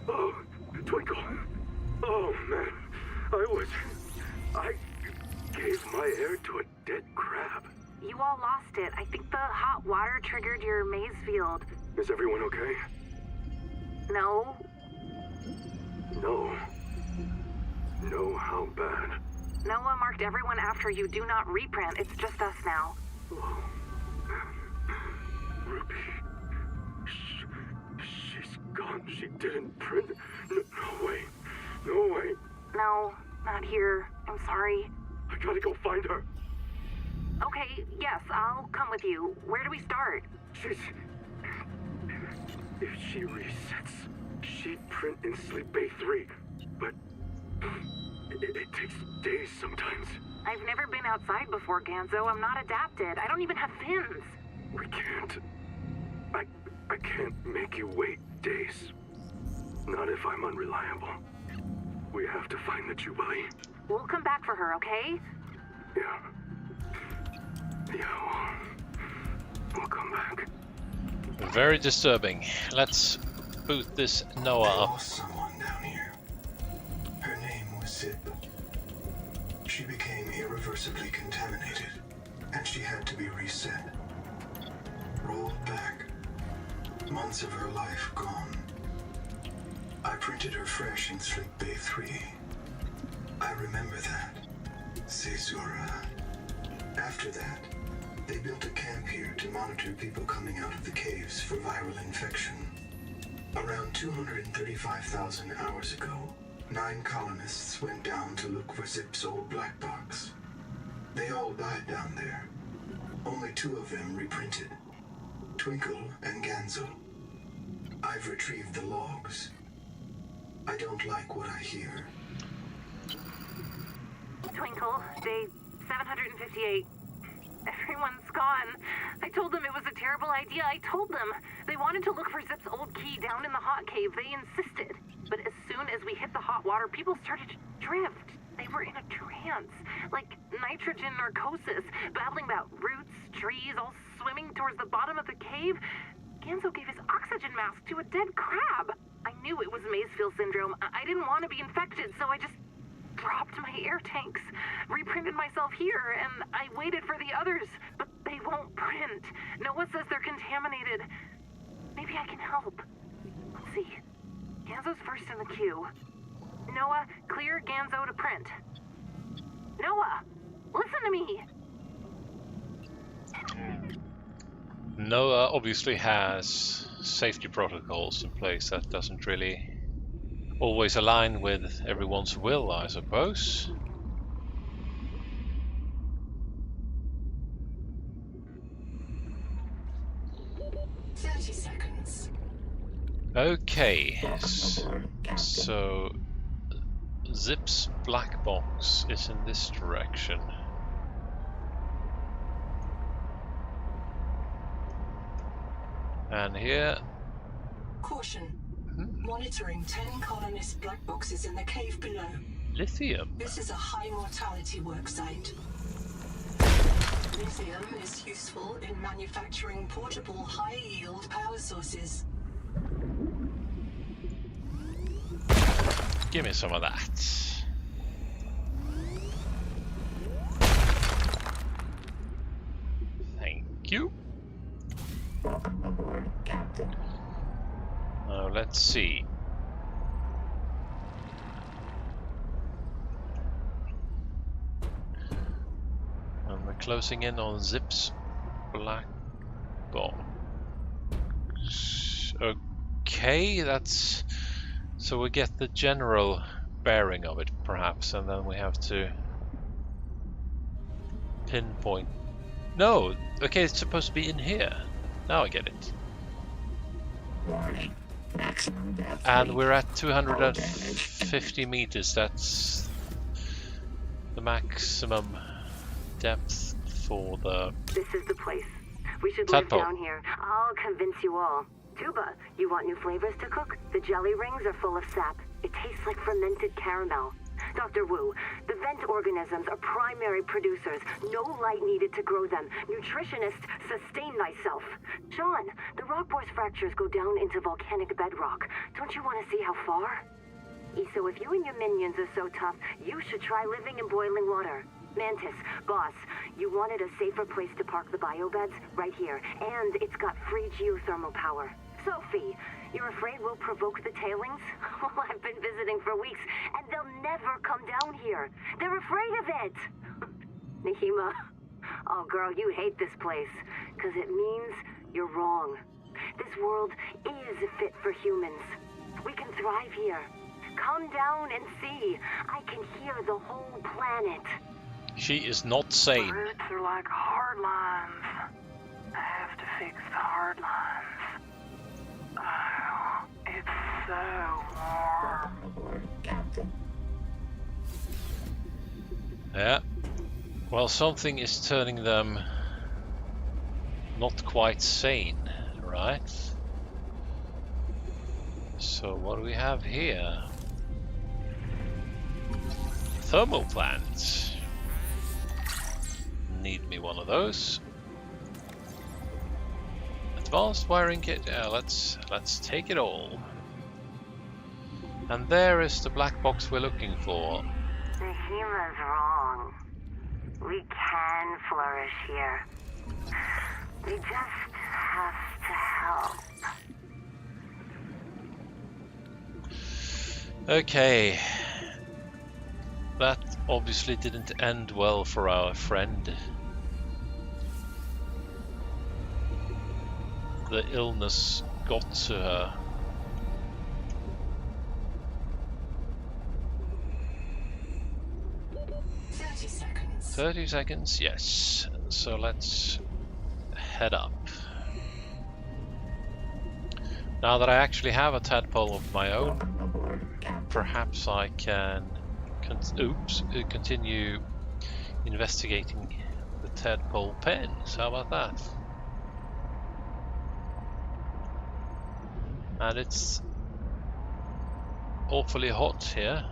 Oh, Twinkle. Oh, man. I gave my air to a dead crab. You all lost it. I think the hot water triggered your maze field. Is everyone okay? No? No. No, how bad? Noah marked everyone after you. Do not reprint. It's just us now. Oh. Ruby. She's gone. She didn't print. No way. No way. No, not here. I'm sorry. I gotta go find her. Okay, yes, I'll come with you. Where do we start? If she resets, she'd print in Sleep Bay 3. But it takes days sometimes. I've never been outside before, Ganzo. I'm not adapted. I don't even have fins. We can't. I can't make you wait days. Not if I'm unreliable. We have to find the Jubilee. We'll come back for her, okay? Yeah. Yeah, we'll come back. Very disturbing. Let's boot this Noah I up. lost someone down here. Her name was Zip. She became irreversibly contaminated, and she had to be reset. Rolled back. Months of her life gone. I printed her fresh in Sleep Bay 3. I remember that. Caesura. After that, they built a camp here to monitor people coming out of the caves for viral infection. Around 235,000 hours ago, 9 colonists went down to look for Zip's old black box. They all died down there. Only 2 of them reprinted. Twinkle and Ganzo. I've retrieved the logs. I don't like what I hear. Twinkle, day 758. Everyone's gone. I told them it was a terrible idea. I told them. They wanted to look for Zip's old key down in the hot cave. They insisted. But as soon as we hit the hot water, people started to drift. They were in a trance, like nitrogen narcosis, babbling about roots, trees, all swimming towards the bottom of the cave. Ganzo gave his oxygen mask to a dead crab. I knew it was Maysfield syndrome. I didn't want to be infected, so I just dropped my air tanks, reprinted myself here, and I waited for the others, but they won't print. Noah says they're contaminated. Maybe I can help. Let's see. Ganzo's first in the queue. Noah, clear Ganzo to print. Noah, listen to me. Noah obviously has safety protocols in place that doesn't really always align with everyone's will, I suppose. Seconds. Okay, so Zip's black box is in this direction. And here... Caution. Monitoring 10 colonist black boxes in the cave below. Lithium. This is a high mortality worksite. Lithium is useful in manufacturing portable high-yield power sources. Give me some of that. Thank you. Welcome aboard, Captain. Now let's see. And we're closing in on Zip's black box. Okay, that's... So we get the general bearing of it, perhaps, and then we have to pinpoint. No! Okay, it's supposed to be in here. Now I get it. Warning. Maximum depth. And we're at 250 meters. That's the maximum depth for the... This is the place. We should Tadpole. live down here. I'll convince you all. Tuba, you want new flavors to cook? The jelly rings are full of sap. It tastes like fermented caramel. Dr. Wu, the vent organisms are primary producers. No light needed to grow them. Nutritionist, sustain thyself. Sean, the rock bore's fractures go down into volcanic bedrock. Don't you want to see how far? So if you and your minions are so tough, you should try living in boiling water. Mantis, boss, you wanted a safer place to park the biobeds? Right here. And it's got free geothermal power. Sophie, you're afraid we'll provoke the tailings? Well, I've been visiting for weeks, and they'll never come down here. They're afraid of it. Nahima, oh girl, you hate this place, because it means you're wrong. This world is fit for humans. We can thrive here. Come down and see. I can hear the whole planet. She is not sane. Roots are like hard lines. I have to fix the hard lines. Oh, it's so warm. Welcome aboard, Captain. Yeah. Well, something is turning them not quite sane, right? So what do we have here? Thermal plant. Need me one of those. Advanced wiring kit. Yeah, let's take it all. And there is the black box we're looking for. The humor's wrong. We can flourish here. We just have to help. Okay. That obviously didn't end well for our friend. The illness got to her. 30 seconds. 30 seconds, yes. So let's head up. Now that I actually have a tadpole of my own, Welcome aboard, Captain. perhaps I can continue investigating the tadpole pens. How about that? And it's awfully hot here.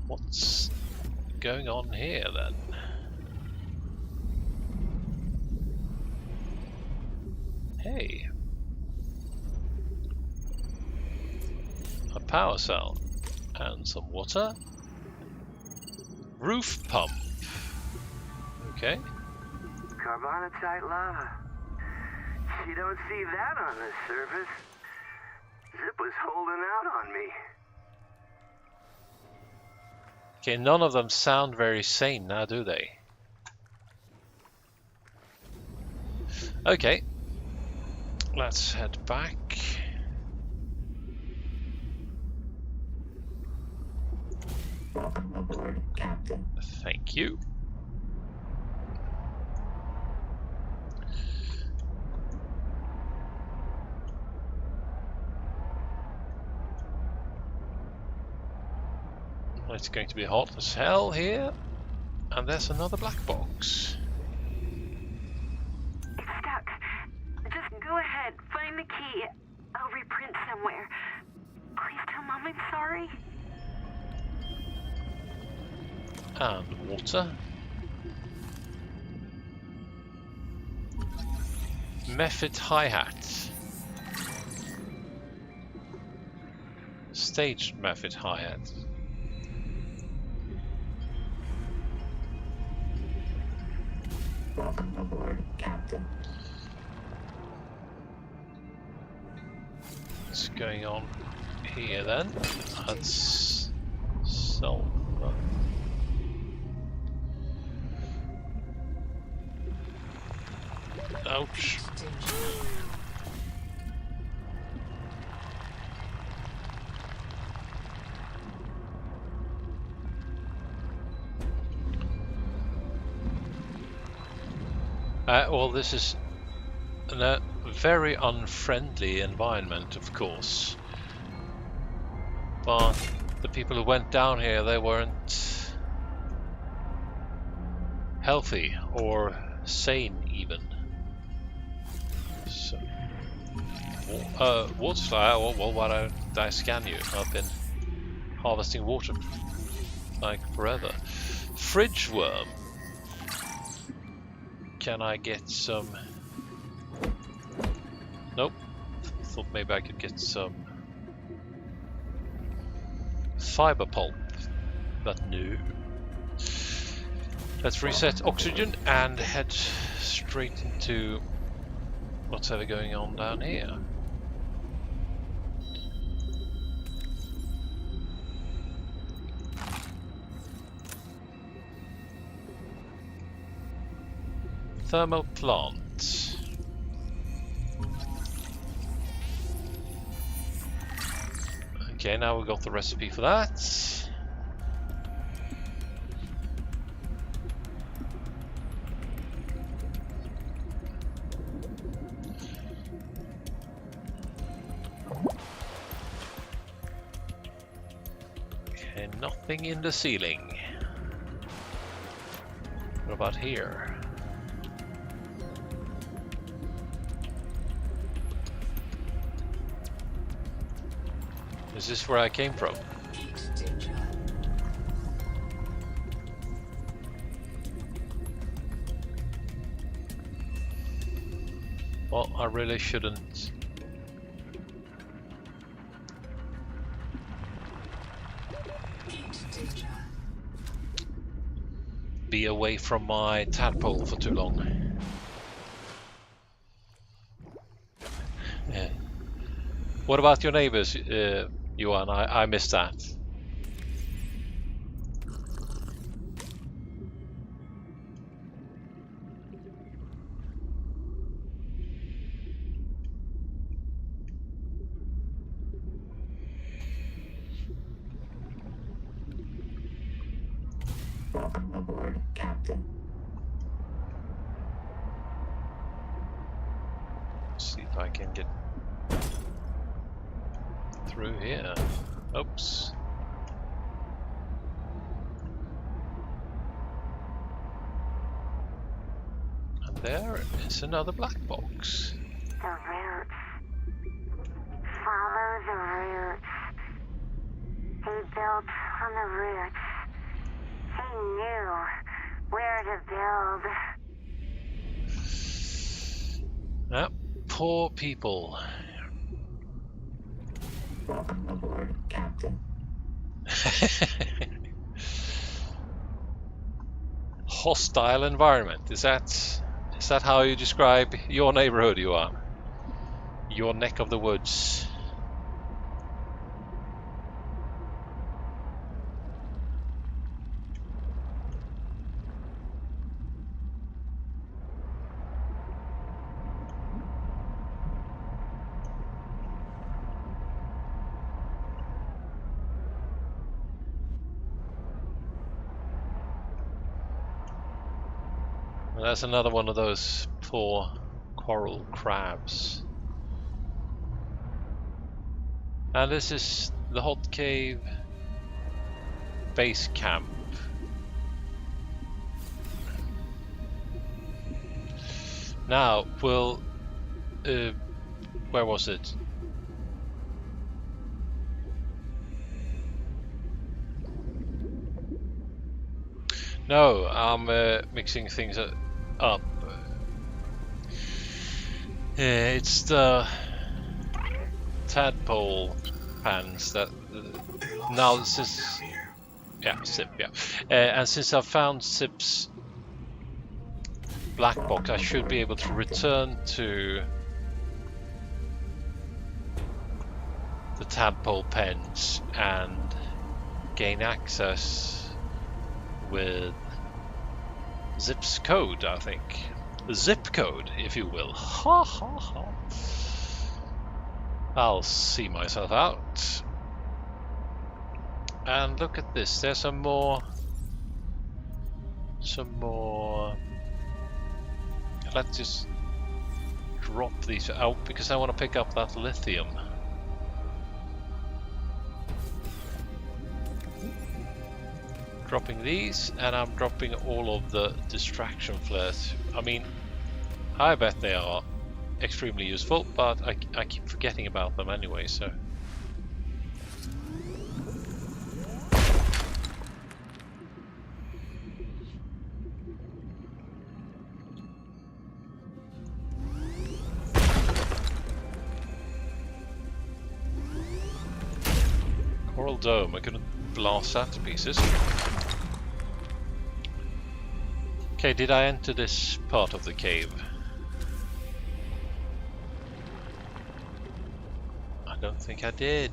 What's going on here then? Hey. A power cell and some water. Roof pump. Okay. Carbonatite lava. You don't see that on the surface. Zip was holding out on me. Okay, none of them sound very sane now, do they? Okay. Let's head back. Welcome aboard, Captain. Thank you. It's going to be hot as hell here. And there's another black box. It's stuck. Just go ahead. Find the key. I'll reprint somewhere. Please tell Mom I'm sorry. And water. Method hi-hat. Staged method hi-hat. Welcome aboard, Captain. What's going on here then? That's sulfur. Ouch. Well, this is a very unfriendly environment, of course. But the people who went down here, they weren't healthy or sane even. So, water supply. Well, why don't I scan you? I've been harvesting water like forever. Fridge worm. Can I get some? Nope. Thought maybe I could get some fiber pulp, but no. Let's reset oxygen and head straight into what's ever going on down here. Thermal plant. Okay, now we got the recipe for that. Okay, nothing in the ceiling. What about here? Is this where I came from? Well, I really shouldn't. Be away from my tadpole for too long. Yeah. What about your neighbors, Johan? I missed that. Welcome aboard, Captain. See if I can get through here. Oops. And there is another black box. The roots. Follow the roots. He built on the roots. He knew where to build. Ah, poor people. Welcome aboard, Captain. Hostile environment. Is that how you describe your neighborhood, you are? Your neck of the woods. Well, that's another one of those poor coral crabs. And this is the hot cave base camp. Now, we'll... where was it? No, I'm mixing things up. It's the tadpole pans that now this is Sip, and since I've found Sip's black box, I should be able to return to the tadpole pens and gain access with Zip's code, I think. The zip code, if you will. Ha ha ha. I'll see myself out. And look at this, there's some more. Let's just drop these out because I want to pick up that lithium. Dropping these, and I'm dropping all of the distraction flares. I mean, I bet they are extremely useful, but I keep forgetting about them anyway, so. Coral dome, I couldn't blast that to pieces. Okay, did I enter this part of the cave? I don't think I did.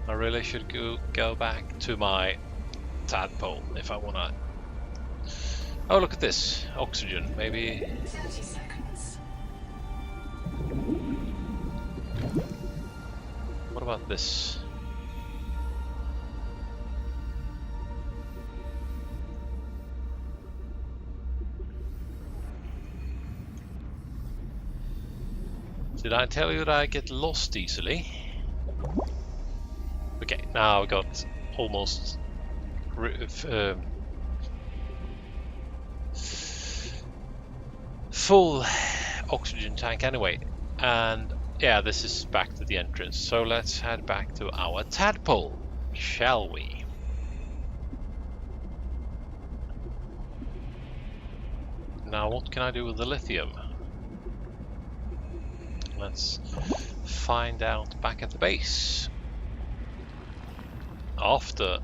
I really should go back to my tadpole if I wanna. Oh, look at this. Oxygen, maybe. 30 seconds. about this? Did I tell you that I get lost easily? Okay, now I got almost full oxygen tank anyway, and yeah, this is back to the entrance, so let's head back to our tadpole, shall we? Now what can I do with the lithium? Let's find out back at the base after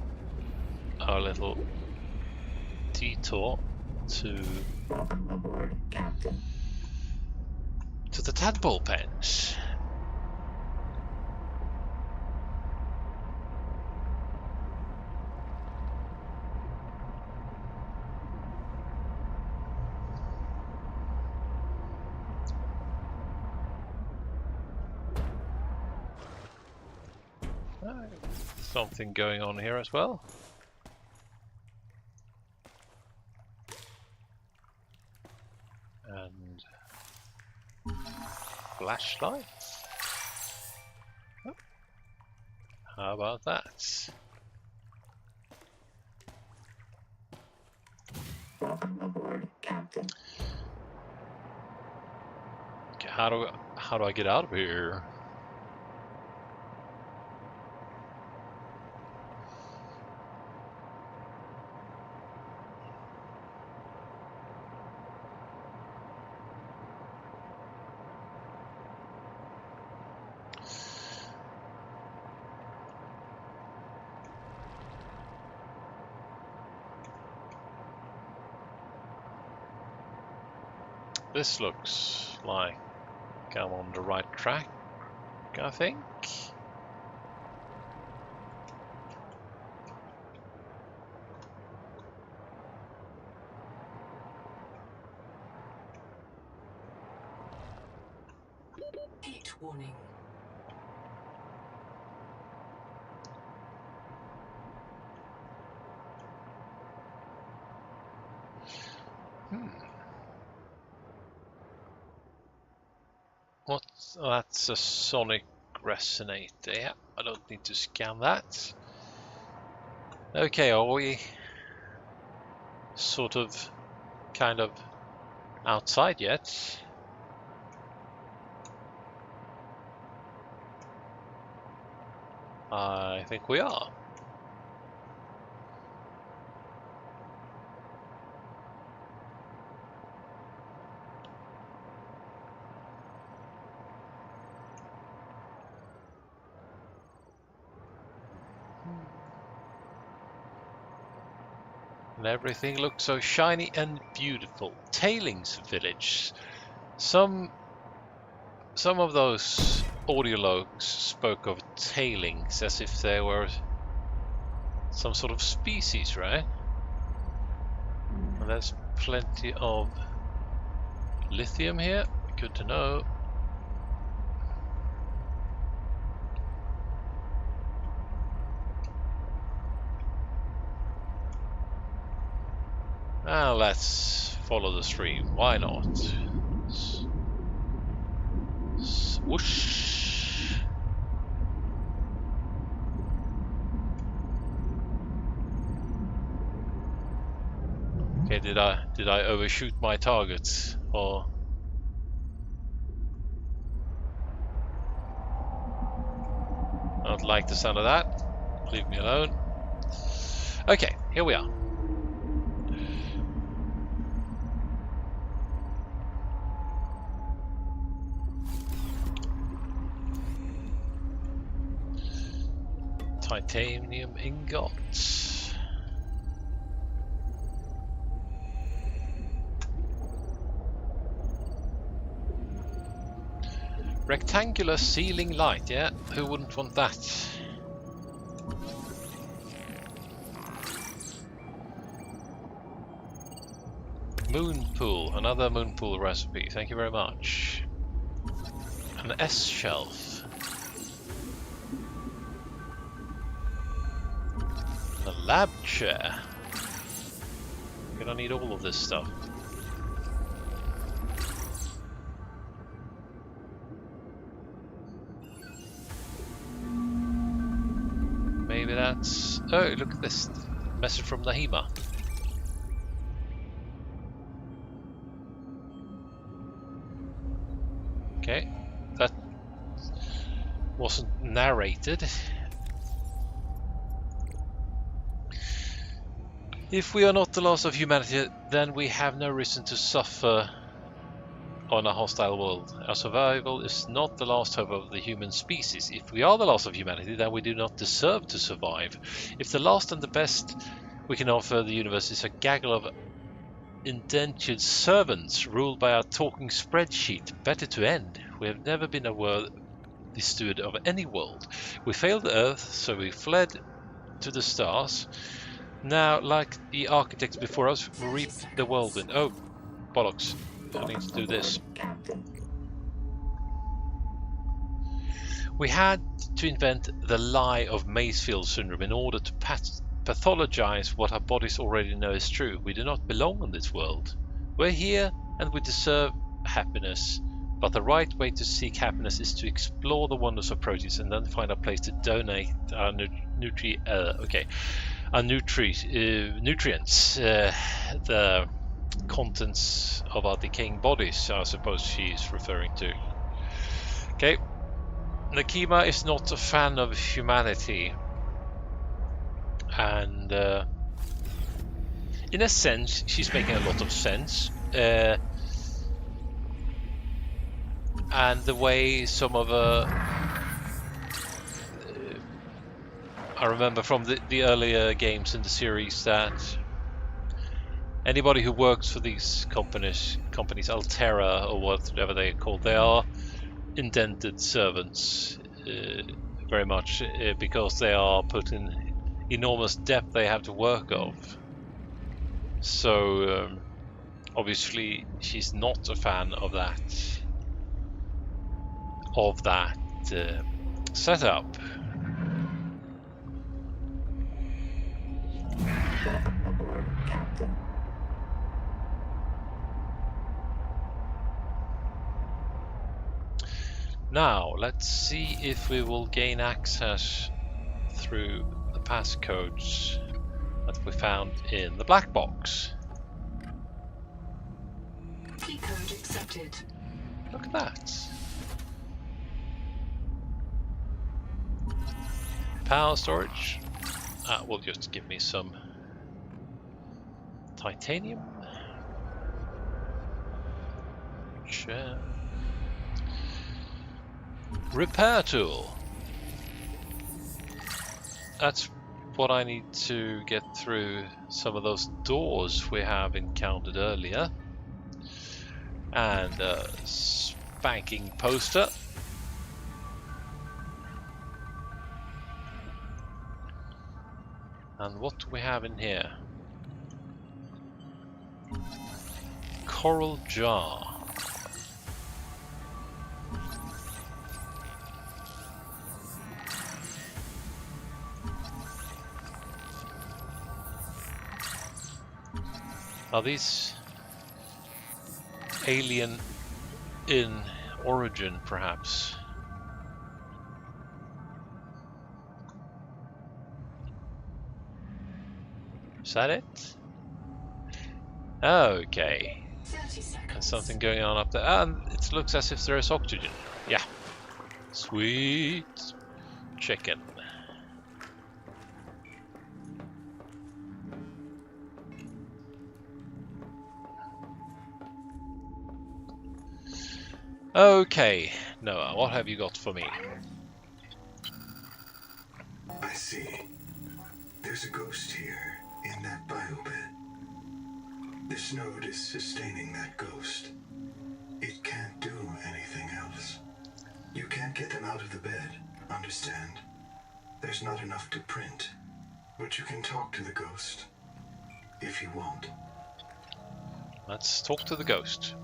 our little detour to Welcome aboard, Captain. to the tadpole pens. Something going on here as well. And flashlight. Oh. How about that? Welcome aboard, Captain. Okay, how do I get out of here? This looks like I'm on the right track, I think. Heat warning. What's that's a sonic resonator. Yeah, I don't need to scan that. Okay, are we sort of kind of outside yet? I think we are. And everything looks so shiny and beautiful. Tailings village. Some of those audio logs spoke of tailings as if they were some sort of species, right? And there's plenty of lithium here. Good to know. Now let's follow the stream. Why not? Swoosh. Okay, did I overshoot my targets or? I don't like the sound of that. Leave me alone. Okay, here we are. Titanium ingots. Rectangular ceiling light, yeah? Who wouldn't want that? Moon pool, another moon pool recipe. Thank you very much. An S shelf. And a lab chair. We're gonna need all of this stuff. Maybe that's... Oh, look at this. Message from Nahima. Okay, that wasn't narrated. If we are not the last of humanity, then we have no reason to suffer on a hostile world. Our survival is not the last hope of the human species. If we are the last of humanity, then we do not deserve to survive. If the last and the best we can offer the universe is a gaggle of indentured servants ruled by a talking spreadsheet, better to end. We have never been a worthy steward of any world. We failed Earth, so we fled to the stars. Now, like the architects before us, we reap the whirlwind. Oh, bollocks. I need to do this. Captain. We had to invent the lie of Macefield syndrome in order to pathologize what our bodies already know is true. We do not belong in this world. We're here and we deserve happiness. But the right way to seek happiness is to explore the wonders of proteins and then find a place to donate our nutrients, the contents of our decaying bodies, I suppose she's referring to. Okay, Nakima is not a fan of humanity, and in a sense, she's making a lot of sense. And the way some of I remember from the earlier games in the series that anybody who works for these companies Altera or whatever they're called, they are indented servants, very much, because they are put in enormous debt they have to work of. So obviously she's not a fan of that setup. Welcome aboard, Captain. Now, let's see if we will gain access through the passcodes that we found in the black box. Key code accepted. Look at that. Power storage. That will just give me some titanium. Chair. Repair tool. That's what I need to get through some of those doors we have encountered earlier. And a spanking poster. And what do we have in here? Coral jar. Are these alien in origin, perhaps? Is that it? Okay. 30 seconds. There's something going on up there. And it looks as if there is oxygen. Yeah. Sweet chicken. Okay, Noah, what have you got for me? I see. There's a ghost here, in that biobed. This node is sustaining that ghost. It can't do anything else. You can't get them out of the bed, understand? There's not enough to print. But you can talk to the ghost, if you want. Let's talk to the ghost.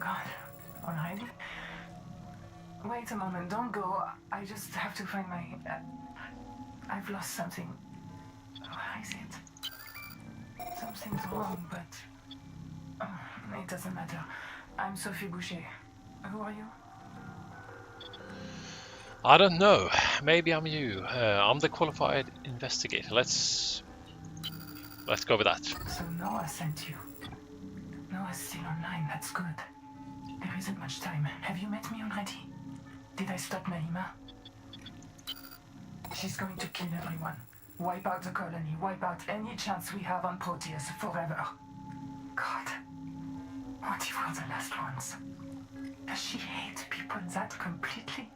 God. Alright. Wait a moment, don't go. I just have to find my... I've lost something. Where is it? Something's wrong, but... it doesn't matter. I'm Sophie Boucher. Who are you? I don't know. Maybe I'm you. I'm the qualified investigator. Let's go with that. So Noah sent you. Noah's still online, that's good. There isn't much time. Have you met me already? Did I stop Naima? She's going to kill everyone. Wipe out the colony, wipe out any chance we have on Proteus forever. God. What if we're the last ones? Does she hate people that completely?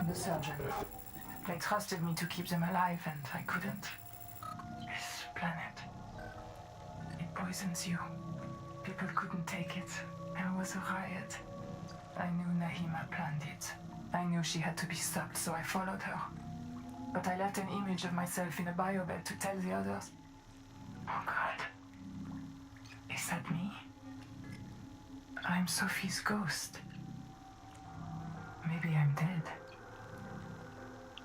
The surgeon. They trusted me to keep them alive and I couldn't. This planet. It poisons you. People couldn't take it. There was a riot. I knew Naima planned it. I knew she had to be stopped, so I followed her. But I left an image of myself in a biobed to tell the others. Oh God. Is that me? I'm Sophie's ghost. Maybe I'm dead.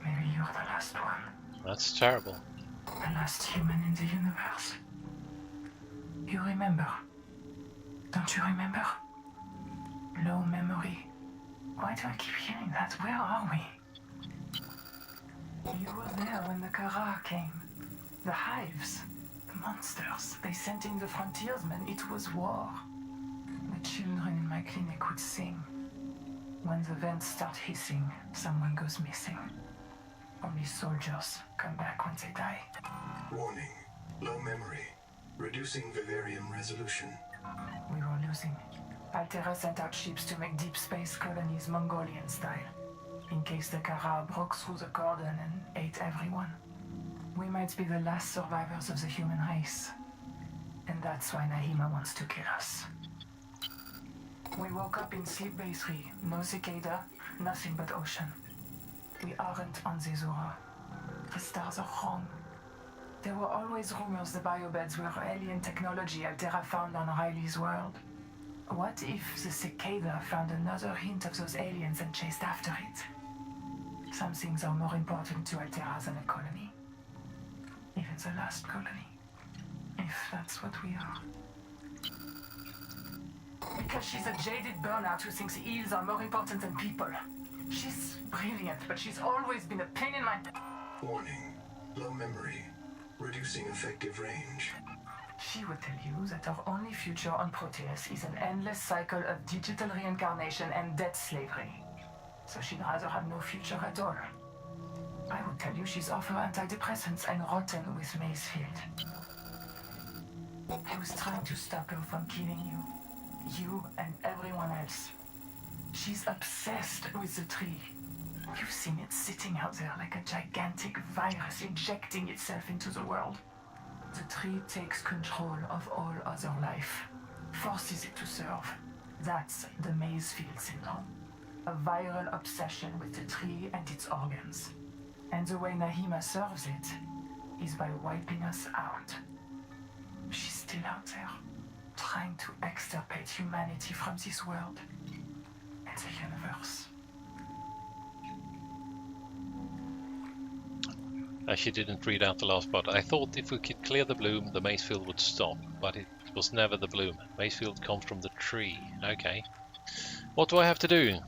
Maybe you're the last one. That's terrible. The last human in the universe. You remember? Don't you remember? Low memory. Why do I keep hearing that? Where are we? You were there when the Kara came. The hives. The monsters. They sent in the frontiersmen. It was war. The children in my clinic would sing. When the vents start hissing, someone goes missing. Only soldiers come back once they die. Warning. Low memory. Reducing vivarium resolution. We were losing. Altera sent out ships to make deep space colonies Mongolian style, in case the Kara broke through the cordon and ate everyone. We might be the last survivors of the human race. And that's why Naima wants to kill us. We woke up in Sleep Bay 3. No cicada, nothing but ocean. We aren't on Zezura. The stars are wrong. There were always rumors the biobeds were alien technology Altera found on Riley's world. What if the cicada found another hint of those aliens and chased after it? Some things are more important to Altera than a colony. Even the last colony. If that's what we are. Because she's a jaded burnout who thinks eels are more important than people. She's brilliant, but she's always been a pain in my... Warning. Low memory. Reducing effective range. She would tell you that our only future on Proteus is an endless cycle of digital reincarnation and debt slavery. So she'd rather have no future at all. I would tell you she's off her antidepressants and rotten with Macefield. I was trying to stop her from killing you. You and everyone else. She's obsessed with the tree. You've seen it sitting out there like a gigantic virus injecting itself into the world. The tree takes control of all other life, forces it to serve. That's the Macefield syndrome. A viral obsession with the tree and its organs. And the way Naima serves it is by wiping us out. She's still out there, trying to extirpate humanity from this world and the universe. She didn't read out the last part. I thought if we could clear the bloom, the Macefield would stop, but it was never the bloom. Macefield comes from the tree. Okay. What do I have to do?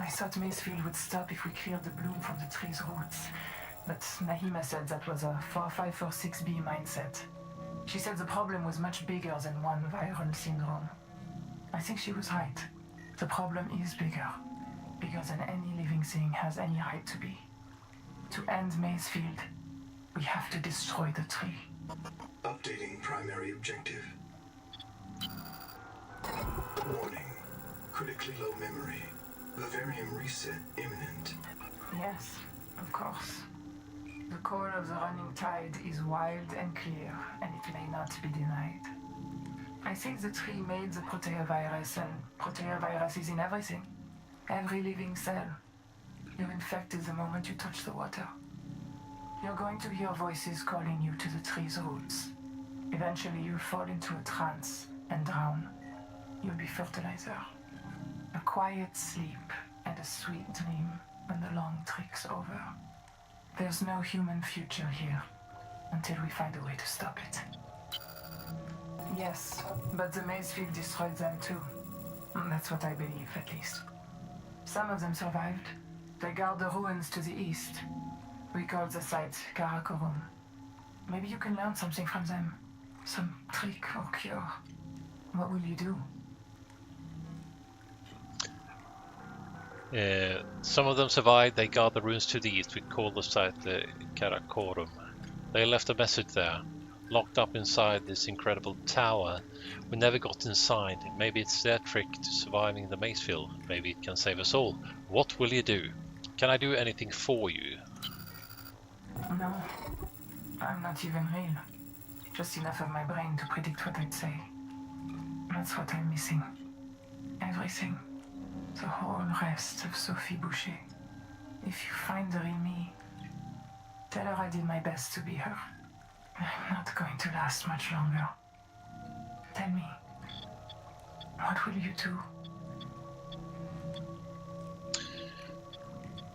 I thought Macefield would stop if we cleared the bloom from the tree's roots. But Naima said that was a 4546B mindset. She said the problem was much bigger than one viral syndrome. I think she was right. The problem is bigger. Bigger than any living thing has any right to be. To end Macefield, we have to destroy the tree. Updating primary objective. Warning. Critically low memory. Vivarium reset imminent. Yes, of course. The call of the running tide is wild and clear, and it may not be denied. I think the tree made the proteovirus, and proteovirus is in everything. Every living cell. You're infected the moment you touch the water. You're going to hear voices calling you to the tree's roots. Eventually you'll fall into a trance and drown. You'll be fertilizer. A quiet sleep and a sweet dream when the the long trik's over. There's no human future here until we find a way to stop it. Yes, but the maze field destroyed them too. That's what I believe, at least. Some of them survived. They guard the ruins to the east. We call the site Karakorum. Maybe you can learn something from them. Some trick or cure. What will you do? Some of them survived. They guard the ruins to the east. We call the site the Karakorum. They left a message there, locked up inside this incredible tower. We never got inside. Maybe it's their trick to surviving the maze field. Maybe it can save us all. What will you do? Can I do anything for you? No, I'm not even real. Just enough of my brain to predict what I'd say. That's what I'm missing. Everything. The whole rest of Sophie Boucher. If you find the real me, tell her I did my best to be her. I'm not going to last much longer. Tell me, what will you do?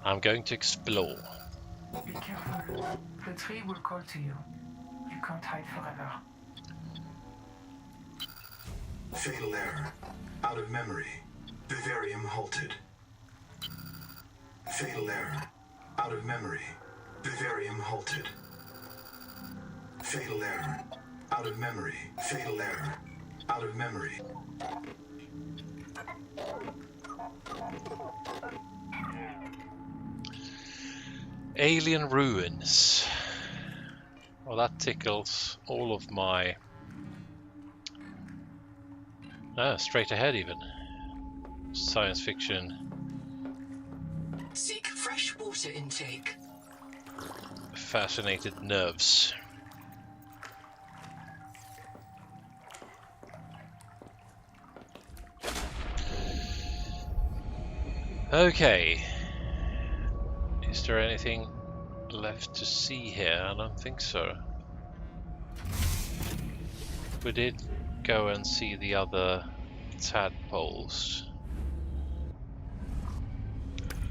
I'm going to explore. Be careful. The tree will call to you. You can't hide forever. Fatal error. Out of memory. Vivarium halted. Fatal error. Out of memory. Vivarium halted. Fatal error. Out of memory. Fatal error. Out of memory. Alien ruins. Well, that tickles all of my... straight ahead even. Science fiction. Seek fresh water intake. Fascinated nerves. Okay. Is there anything left to see here? I don't think so. We did go and see the other tadpoles.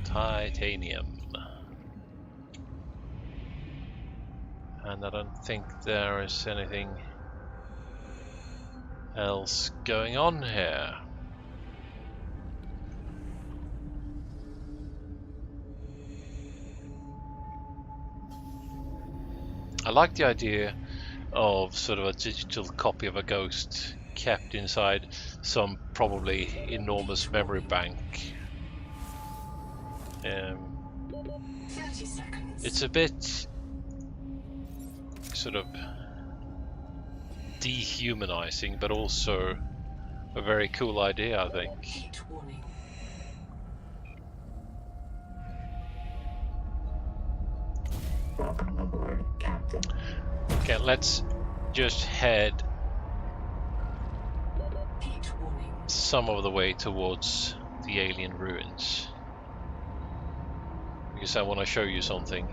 Titanium. And I don't think there is anything else going on here. I like the idea of sort of a digital copy of a ghost kept inside some probably enormous memory bank. 30 seconds. It's a bit sort of dehumanizing, but also a very cool idea, I think. Heat warning. Welcome aboard, Captain. Okay, let's just head Heat warning. some of the way towards the alien ruins. Because I want to show you something.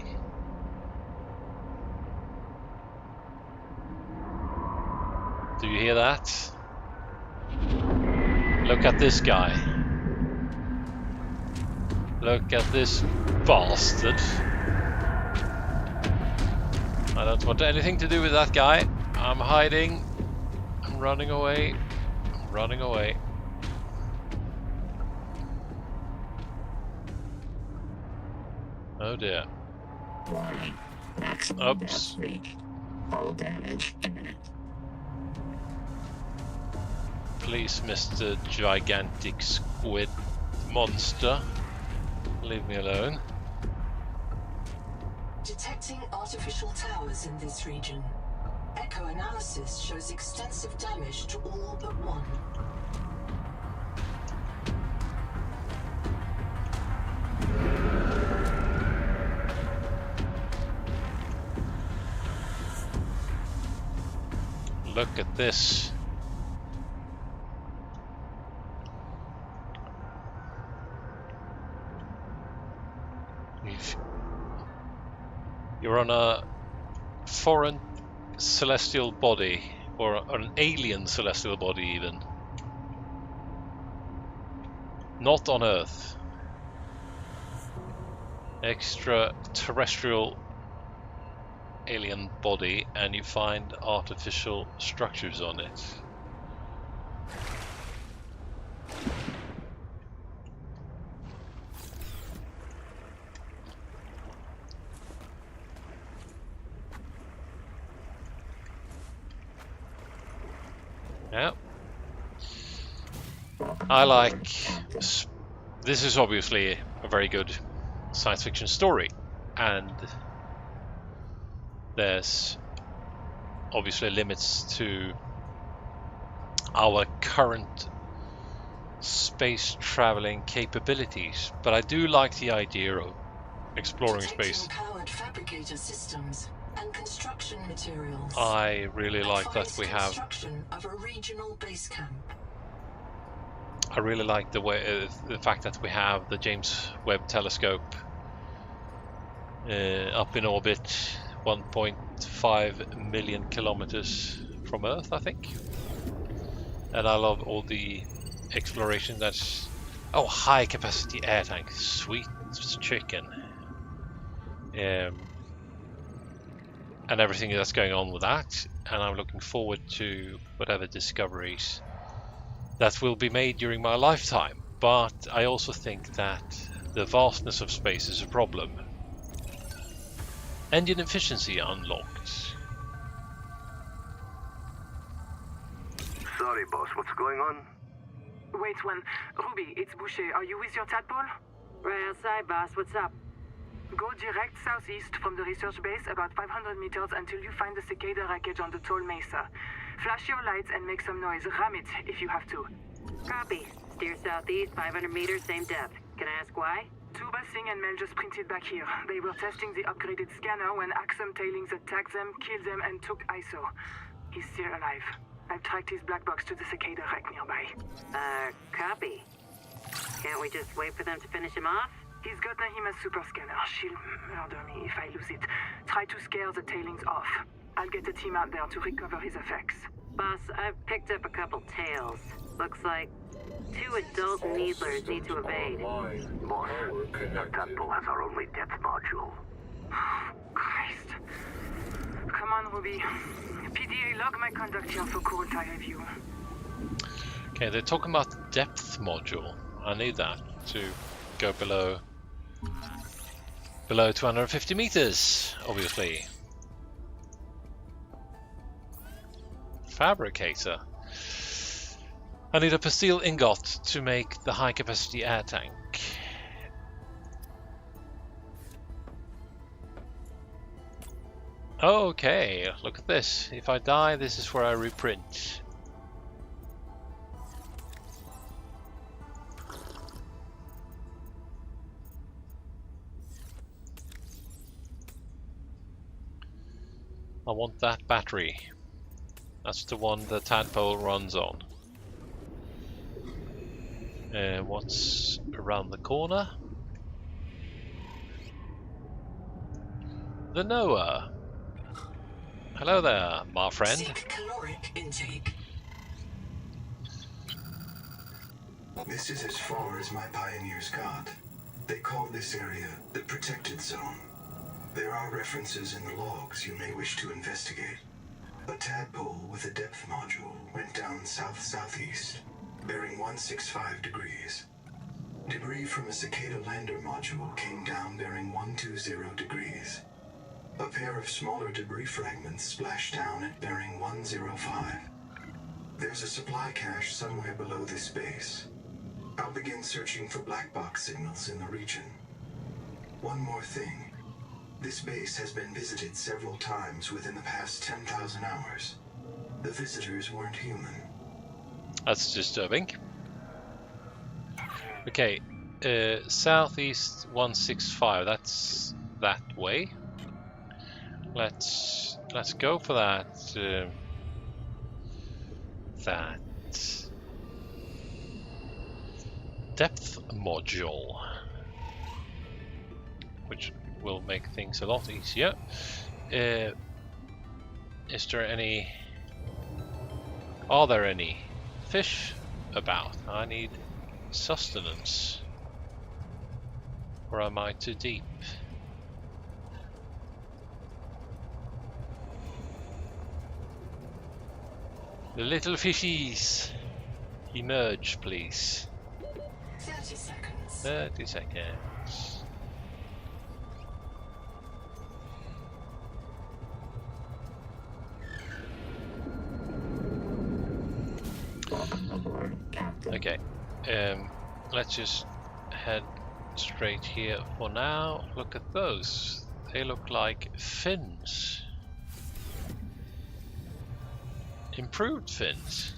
Do you hear that? Look at this guy. Look at this bastard. I don't want anything to do with that guy. I'm hiding. I'm running away. I'm running away. Oh dear. Warning. Maximum Oops. depth reached. Hull damage imminent. Please, Mr. Gigantic Squid Monster, leave me alone. Detecting artificial towers in this region. Echo analysis shows extensive damage to all but one. Look at this. You're on a foreign celestial body, or an alien celestial body even. Not on Earth. extraterrestrial alien body, and you find artificial structures on it. Yeah. I like... This is obviously a very good science fiction story, and there's obviously limits to our current space traveling capabilities, but I do like the idea of exploring space. Powered fabricator systems and construction materials. I really like that we have. Construction of a regional base camp. I really like the fact that we have the James Webb Telescope up in orbit, 1.5 million kilometers from Earth, I think. And I love all the exploration that's... Oh, high capacity air tank, sweet chicken. And everything that's going on with that, and I'm looking forward to whatever discoveries that will be made during my lifetime. But I also think that the vastness of space is a problem. Engine efficiency unlocked. Sorry, boss, what's going on? Wait one. Ruby, it's Boucher. Are you with your tadpole? Right outside, boss. What's up? Go direct southeast from the research base about 500 meters until you find the cicada wreckage on the tall mesa. Flash your lights and make some noise. Ram it if you have to. Copy. Steer southeast, 500 meters, same depth. Can I ask why? Tuba, Singh, and Mel just printed back here. They were testing the upgraded scanner when Axum tailings attacked them, killed them, and took ISO. He's still alive. I've tracked his black box to the cicada wreck nearby. Copy. Can't we just wait for them to finish him off? He's got Nahima's super scanner. She'll murder me if I lose it. Try to scare the tailings off. I'll get a team out there to recover his effects. Boss, I've picked up a couple tails. Looks like 2 adult needlers need to evade. Boss, the tadpole has our only depth module. Christ. Come on, Ruby. PDA, log my conduct here for cold eye review. Okay, they're talking about depth module. I need that to go below 250 meters, obviously. Fabricator. I need a pastille ingot to make the high capacity air tank. Okay, look at this. If I die, this is where I reprint. I want that battery. That's the one the tadpole runs on. What's around the corner? The Noah. Hello there, my friend. Seek caloric intake. This is as far as my pioneers got. They called this area the Protected Zone. There are references in the logs you may wish to investigate. A tadpole with a depth module went down south-southeast, bearing 165 degrees. Debris from a cicada lander module came down bearing 120 degrees. A pair of smaller debris fragments splashed down at bearing 105. There's a supply cache somewhere below this base. I'll begin searching for black box signals in the region. One more thing. This base has been visited several times within the past 10,000 hours. The visitors weren't human. That's disturbing. Okay, southeast 165. That's that way. Let's go for that. That depth module, which will make things a lot easier. Is there any? Are there any fish about? I need sustenance. Or am I too deep? The little fishies, emerge, please. 30 seconds. 30 seconds. Welcome aboard, Captain. Okay, let's just head straight here for now. Look at those. They look like fins. Improved fins.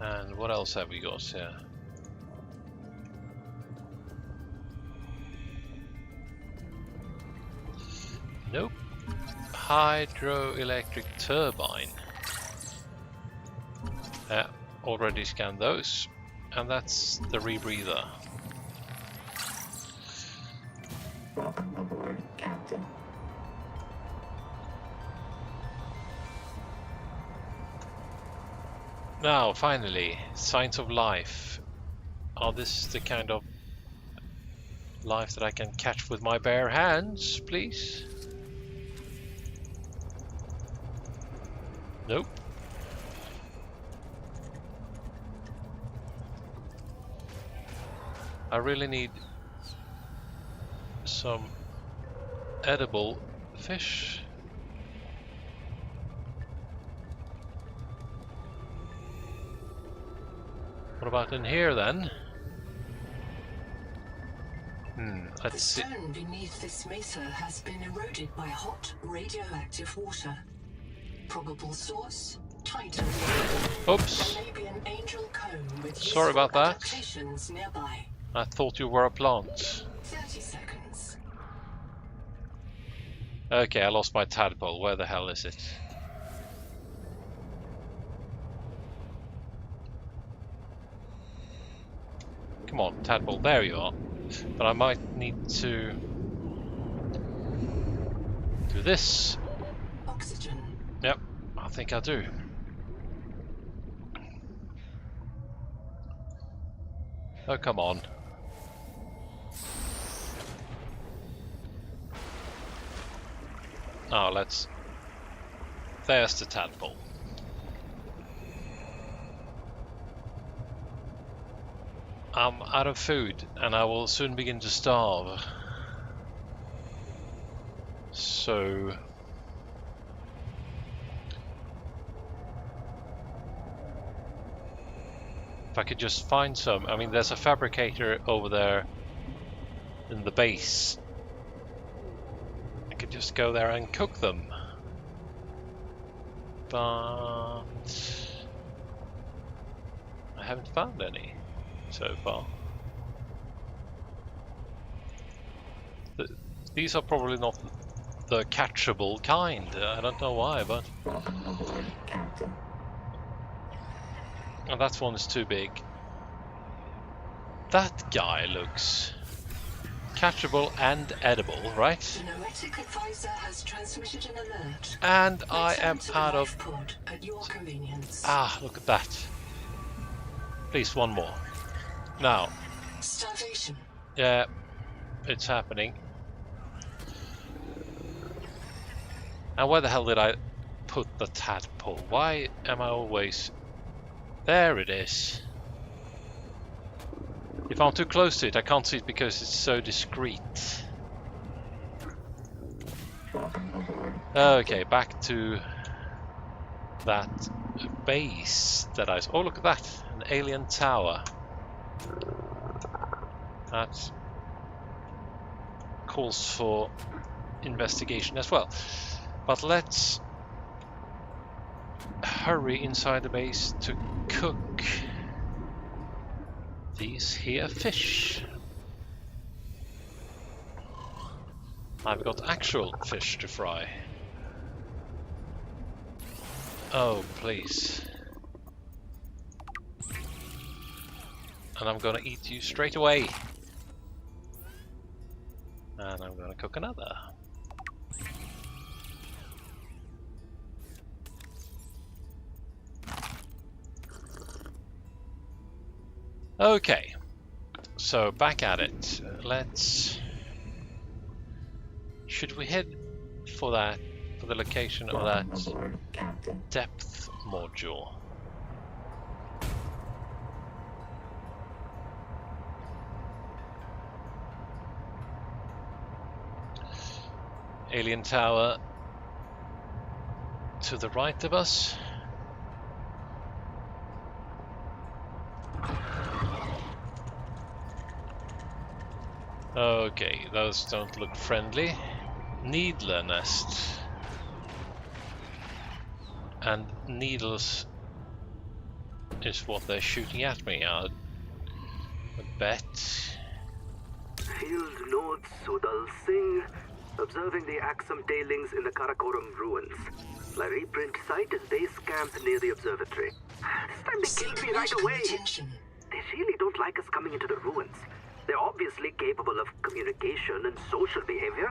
And what else have we got here? Nope. Hydroelectric turbine. Already scanned those. And that's the rebreather. Welcome aboard, Captain. Now, finally, signs of life. Are this the kind of life that I can catch with my bare hands, please? Nope. I really need some edible fish. What about in here then? Let's The see. stone beneath this mesa has been eroded by hot, radioactive water. Probable source, Titan. Oops. There may be an angel cone with Sorry about that. adaptations nearby. I thought you were a plant. 30 seconds. Okay, I lost my tadpole. Where the hell is it? Come on, tadpole. There you are. But I might need to do this. Oxygen. Yep, I think I do. Oh, come on. Oh, let's... There's the tadpole. I'm out of food, and I will soon begin to starve. So... if I could just find some... I mean, there's a fabricator over there in the base. I could just go there and cook them. But... I haven't found any so far. These are probably not the catchable kind. I don't know why, but... Welcome aboard, Captain. oh, that one is too big. That guy looks catchable and edible, right? The noetic advisor has transmitted an alert. And I Return am to the out life of... pod at your convenience. ah, look at that. Please, one more. Now, Starvation. yeah, it's happening. And where the hell did I put the tadpole? Why am I always... there it is. If I'm too close to it, I can't see it because it's so discreet. Welcome aboard. Okay, back to that base that I... oh, look at that! An alien tower. That calls for investigation as well. But let's hurry inside the base to cook these here fish. I've got actual fish to fry. Oh, please. And I'm gonna eat you straight away. And I'm gonna cook another. Okay, so back at it. Should we head for the location of that Welcome aboard, Captain. depth module? Alien tower to the right of us. Okay, those don't look friendly. Needler nest. And needles is what they're shooting at me. I bet. Field Notes Sudal Singh, observing the Axum tailings in the Karakoram ruins. My reprint site is base camp near the observatory. This time they killed me right away. Attention. They really don't like us coming into the ruins. They're obviously capable of communication and social behavior.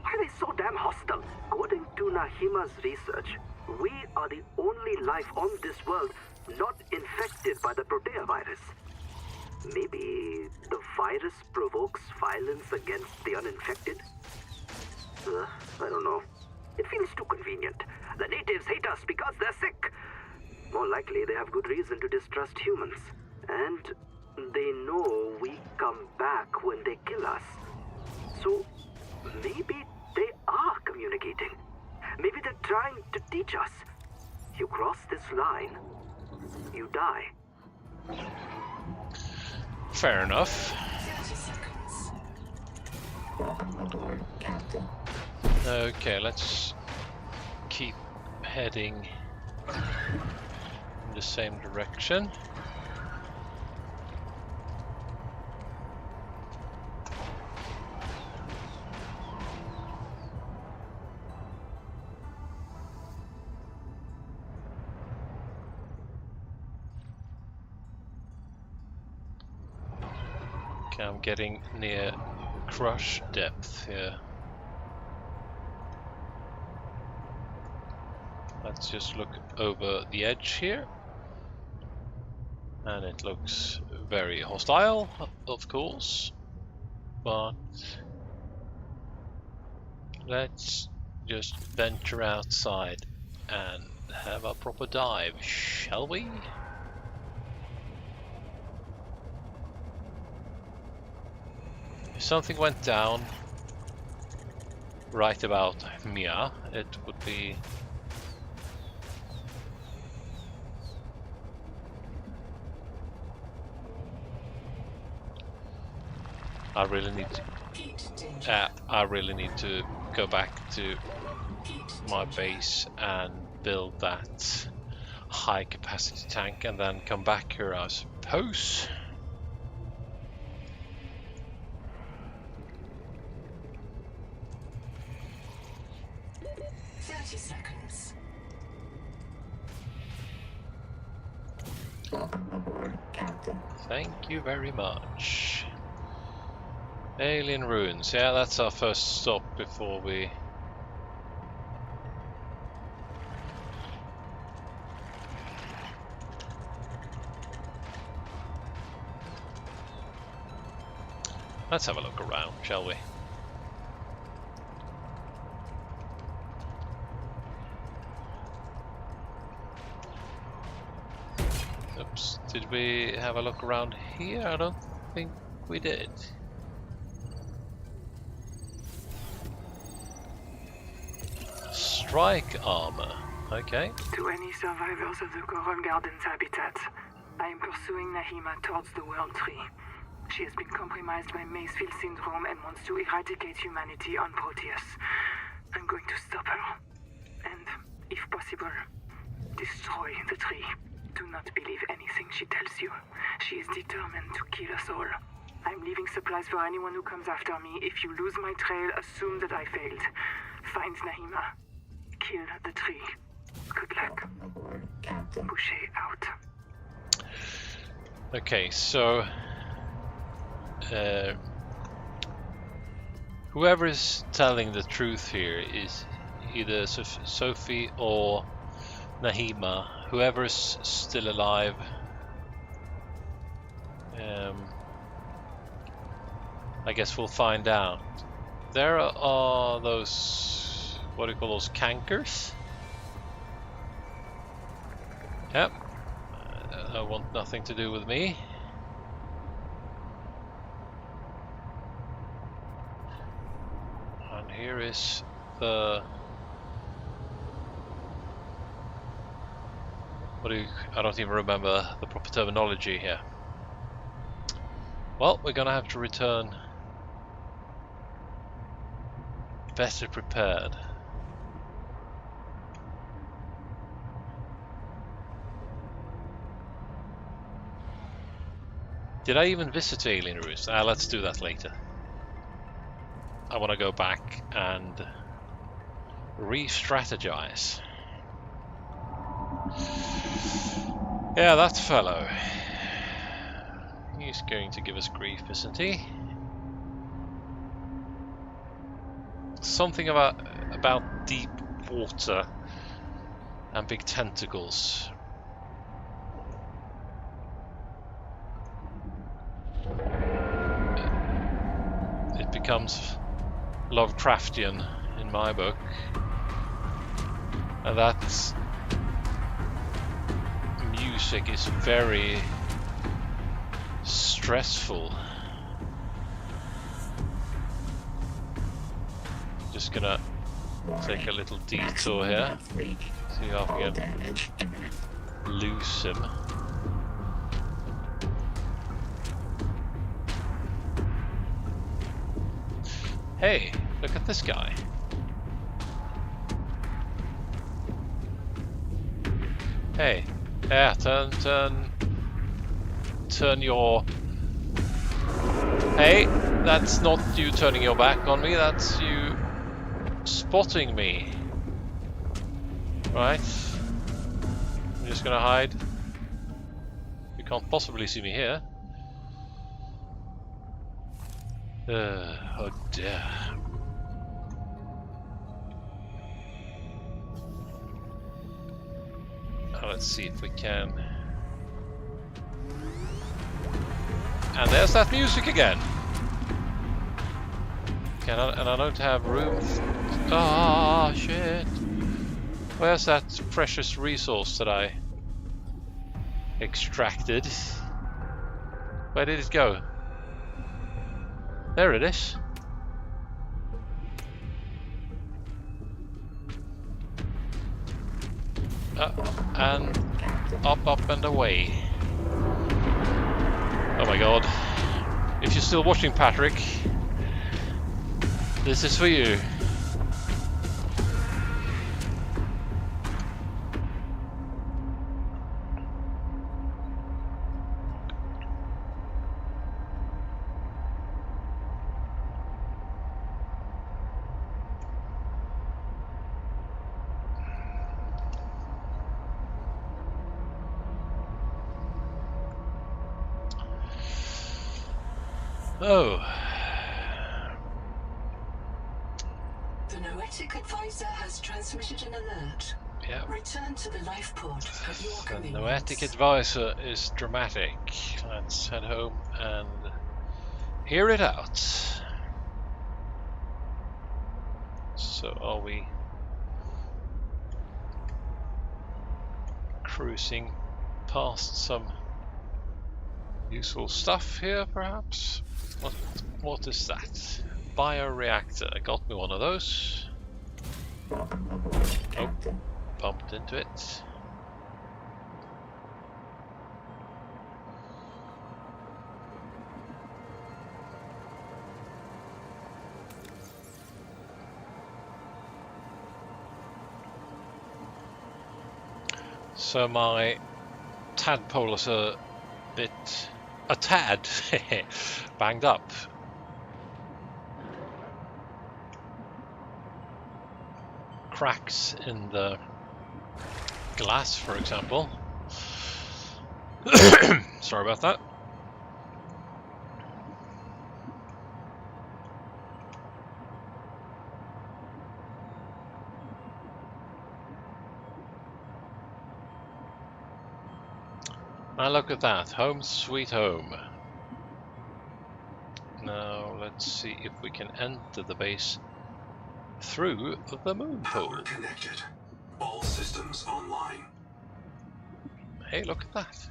Why are they so damn hostile? According to Nahima's research, we are the only life on this world not infected by the Protea virus. Maybe the virus provokes violence against the uninfected? I don't know. It feels too convenient. The natives hate us because they're sick. More likely they have good reason to distrust humans. And they know we come back when they kill us. So maybe they are communicating. Maybe they're trying to teach us. You cross this line, you die. Fair enough. 30 seconds. Welcome aboard, Captain. Okay, let's keep heading in the same direction. Okay, I'm getting near crush depth here. Let's just look over the edge here. And it looks very hostile, of course. But let's just venture outside and have a proper dive, shall we? If something went down right about Mia, it would be I really need to go back to my base and build that high capacity tank and then come back here, I suppose. Seconds. Welcome aboard, Captain. Thank you very much. Alien ruins. Yeah, that's our first stop before we... Let's have a look around, shall we? Oops, did we have a look around here? I don't think we did. Strike armor, okay. To any survivors of the Coral Gardens habitat, I am pursuing Nahima towards the World Tree. She has been compromised by Macefield syndrome and wants to eradicate humanity on Proteus. I'm going to stop her. And, if possible, destroy the tree. Do not believe anything she tells you. She is determined to kill us all. I'm leaving supplies for anyone who comes after me. If you lose my trail, assume that I failed. Find Nahima. Kill the tree. Good luck. Welcome aboard, Captain. Boucher out. Okay, so... whoever is telling the truth here is either Sophie or Nahima. Whoever is still alive I guess we'll find out. There are those, what do you call those, cankers? Yep. I want nothing to do with me. And here is the... I don't even remember the proper terminology here. Well, we're gonna have to return better prepared. Did I even visit Alien Ruins? Let's do that later. I want to go back and re-strategize. Yeah, that fellow. He's going to give us grief, isn't he? Something about deep water and big tentacles. It becomes Lovecraftian in my book, and that music is very stressful. Just gonna take a little detour here, see if I can lose him. Hey, look at this guy. Hey, yeah, turn your... Hey, that's not you turning your back on me, that's you spotting me. Right? I'm just gonna hide. You can't possibly see me here. Oh dear. Let's see if we can. And there's that music again. And I don't have room. Ah, shit. Where's that precious resource that I extracted? Where did it go? There it is. And up and away. Oh my god. If you're still watching, Patrick, this is for you. Oh. The Noetic advisor has transmitted an alert. Yeah. Return to the life pod at your The convenience. Noetic advisor is dramatic. Let's head home and hear it out. So are we cruising past some useful stuff here, perhaps? What is that? Bioreactor. I got me one of those. Oh, bumped into it. So my tadpole is a tad banged up. Cracks in the glass, for example. Sorry about that. And look at that, home sweet home. Now let's see if we can enter the base through the moon pool. Power connected. All systems online. Hey, look at that.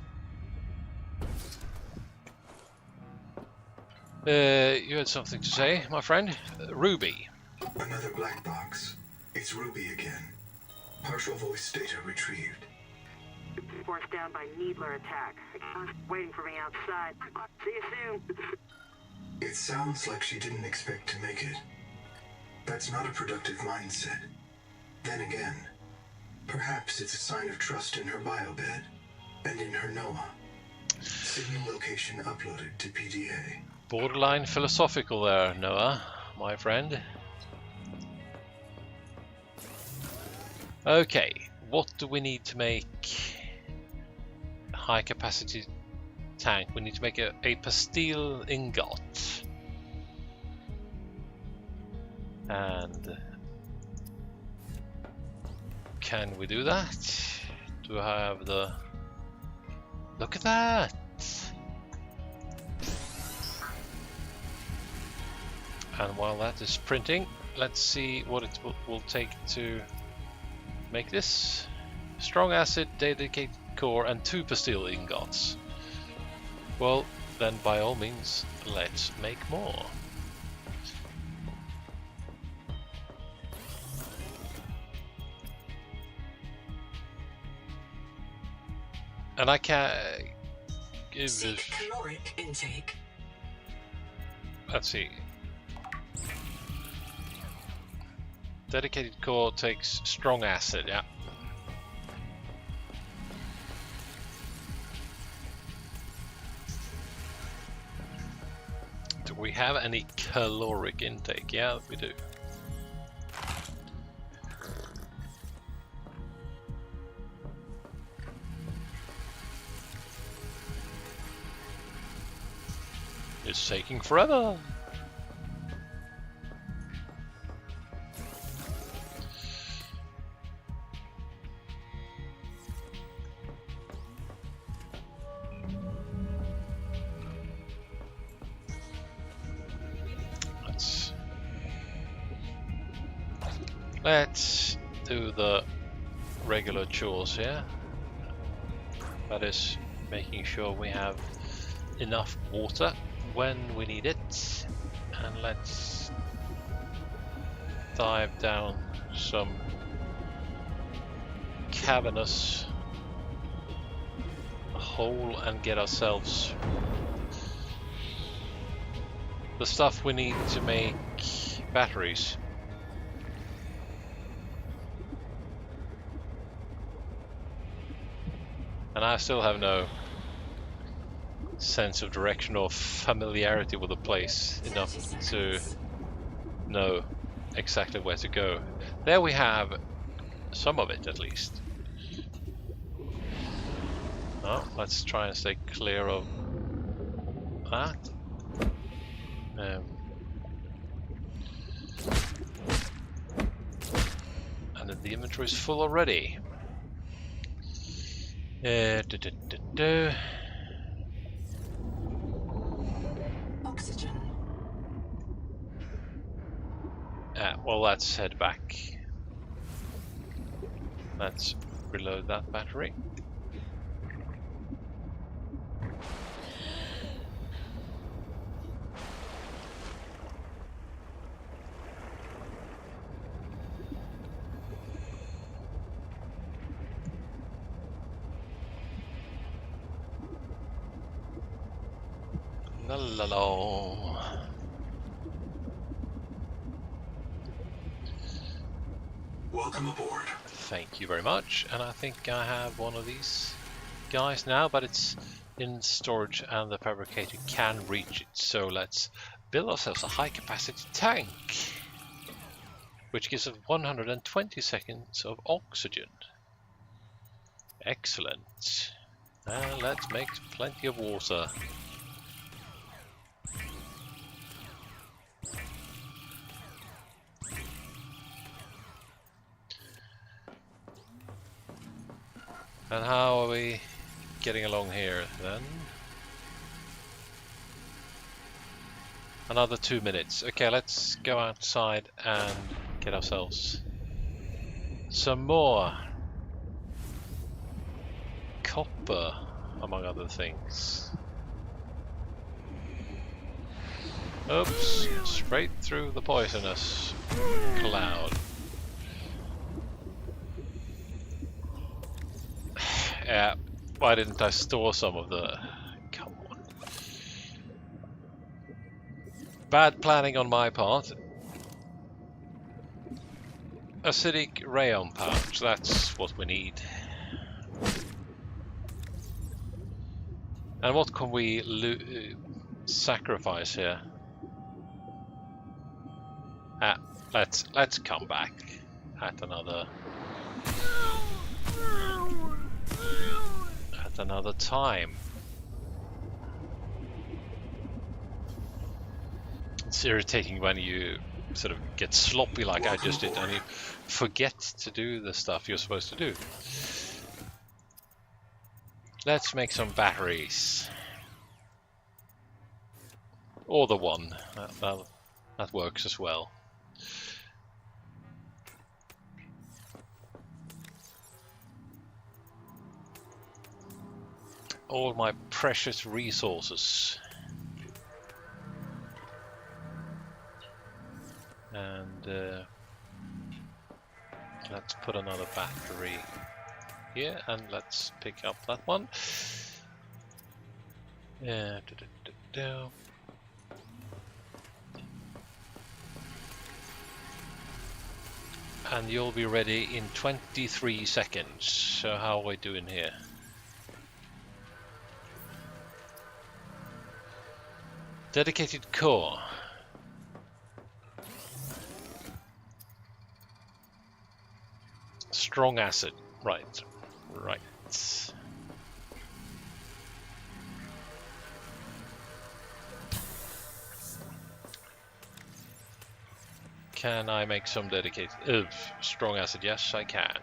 You had something to say, my friend? Ruby. Another black box. It's Ruby again. Partial voice data retrieved. Forced down by needler attack. Waiting for me outside. See you soon. It sounds like she didn't expect to make it. That's not a productive mindset. Then again, perhaps it's a sign of trust in her biobed and in her Noah. Signal location uploaded to PDA. Borderline philosophical there, Noah, my friend. Okay, what do we need to make high capacity tank? We need to make a pastille ingot. And can we do that? Do I have the... Look at that! And while that is printing, let's see what it will take to make this. Strong acid, dedicated core, and 2 pastille ingots. Well, then by all means, let's make more. And I can give Seek caloric intake. Let's see. Dedicated core takes strong acid, yeah. Do we have any caloric intake? Yeah, we do. It's taking forever. Let's do the regular chores here. That is making sure we have enough water when we need it. And let's dive down some cavernous hole and get ourselves the stuff we need to make batteries. And I still have no sense of direction or familiarity with the place enough to know exactly where to go. There we have some of it at least. Oh, let's try and stay clear of that. And then the inventory is full already. Oxygen. Well, let's head back. Let's reload that battery. La la la. Welcome aboard. Thank you very much. And I think I have one of these guys now, but it's in storage and the fabricator can reach it. So let's build ourselves a high capacity tank, which gives us 120 seconds of oxygen. Excellent. And let's make plenty of water. And how are we getting along here then? Another 2 minutes. Okay, let's go outside and get ourselves some more copper, among other things. Oops, straight through the poisonous cloud. Yeah, why didn't I store some of the... Come on. Bad planning on my part. Acidic rayon pouch, that's what we need. And what can we sacrifice here? Let's come back at another time. It's irritating when you sort of get sloppy like I just did and you forget to do the stuff you're supposed to do. Let's make some batteries. Or the one. That works as well. All my precious resources. And let's put another battery here, and let's pick up that one. And you'll be ready in 23 seconds. So how are we doing here? Dedicated core. Strong acid. Right. Right. Can I make some dedicated strong acid? Yes, I can.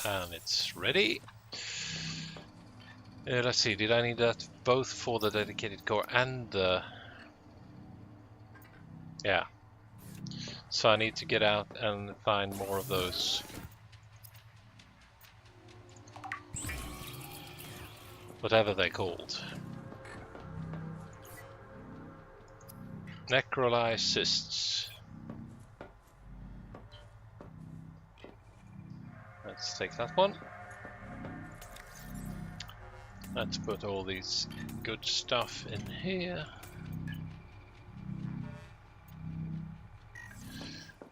And it's ready. Let's see, did I need that both for the dedicated core and the... Yeah. So I need to get out and find more of those. Whatever they're called. Necrolyzed cysts. Let's take that one. Let's put all these good stuff in here.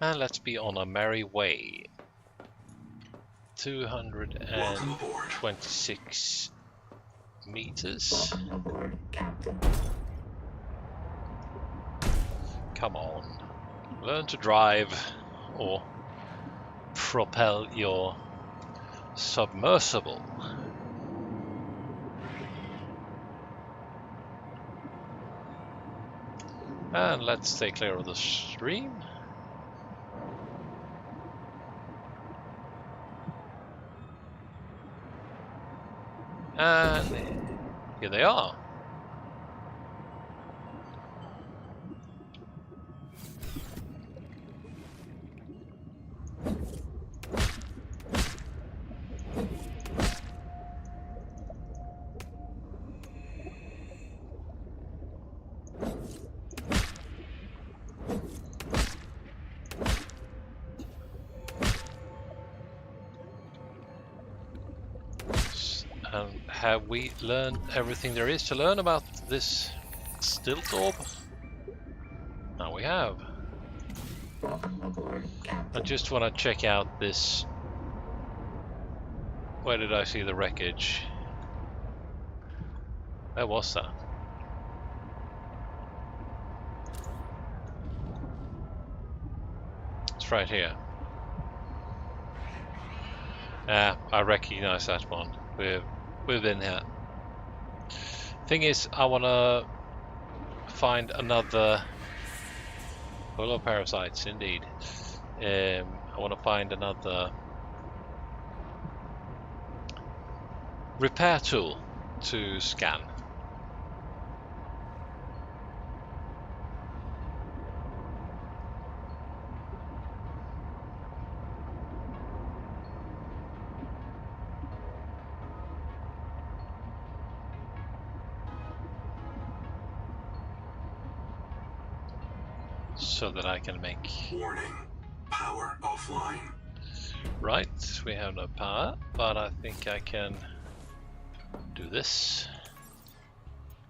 And let's be on a merry way. 226 meters. Welcome aboard, Captain. Come on. Learn to drive or propel your submersible. And let's stay clear of the stream. And here they are. Have we learned everything there is to learn about this stilt orb? Now we have. Welcome aboard, Captain. I just want to check out this. Where did I see the wreckage? Where was that? It's right here. I recognize that one. We've been here. Thing is, I wanna find another full of parasites, indeed. I wanna find another repair tool to scan. So that I can make... Warning. Power offline. Right, we have no power, but I think I can do this.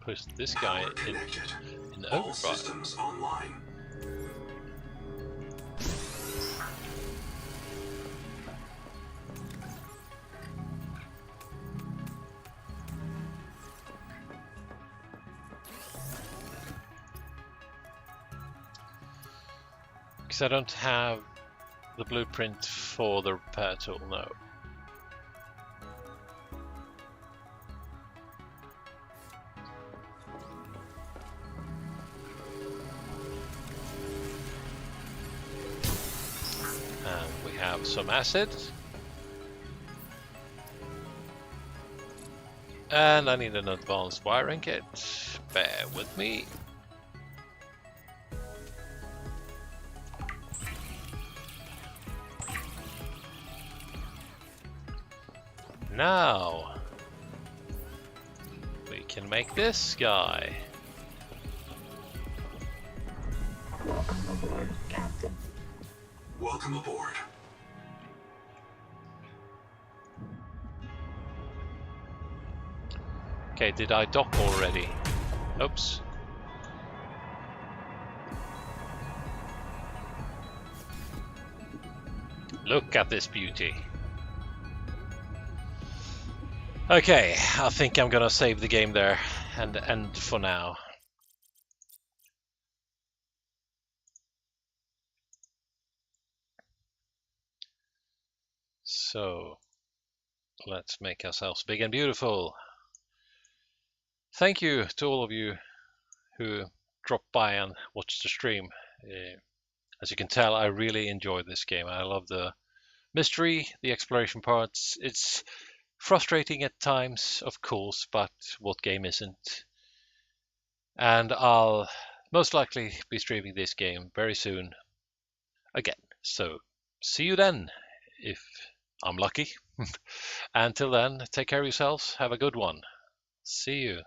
Push this guy Power in All overdrive. systems online. Because I don't have the blueprint for the repair tool, no. And we have some acid. And I need an advanced wiring kit. Bear with me. Now we can make this guy. Welcome aboard, Captain. Welcome aboard. Okay, did I dock already? Oops. Look at this beauty. Okay, I think I'm gonna save the game there and end for now. So, let's make ourselves big and beautiful. Thank you to all of you who dropped by and watched the stream. As you can tell, I really enjoyed this game. I love the mystery, the exploration parts. It's frustrating at times, of course, but what game isn't? And I'll most likely be streaming this game very soon again. So, see you then, if I'm lucky. Until then, take care of yourselves. Have a good one. See you.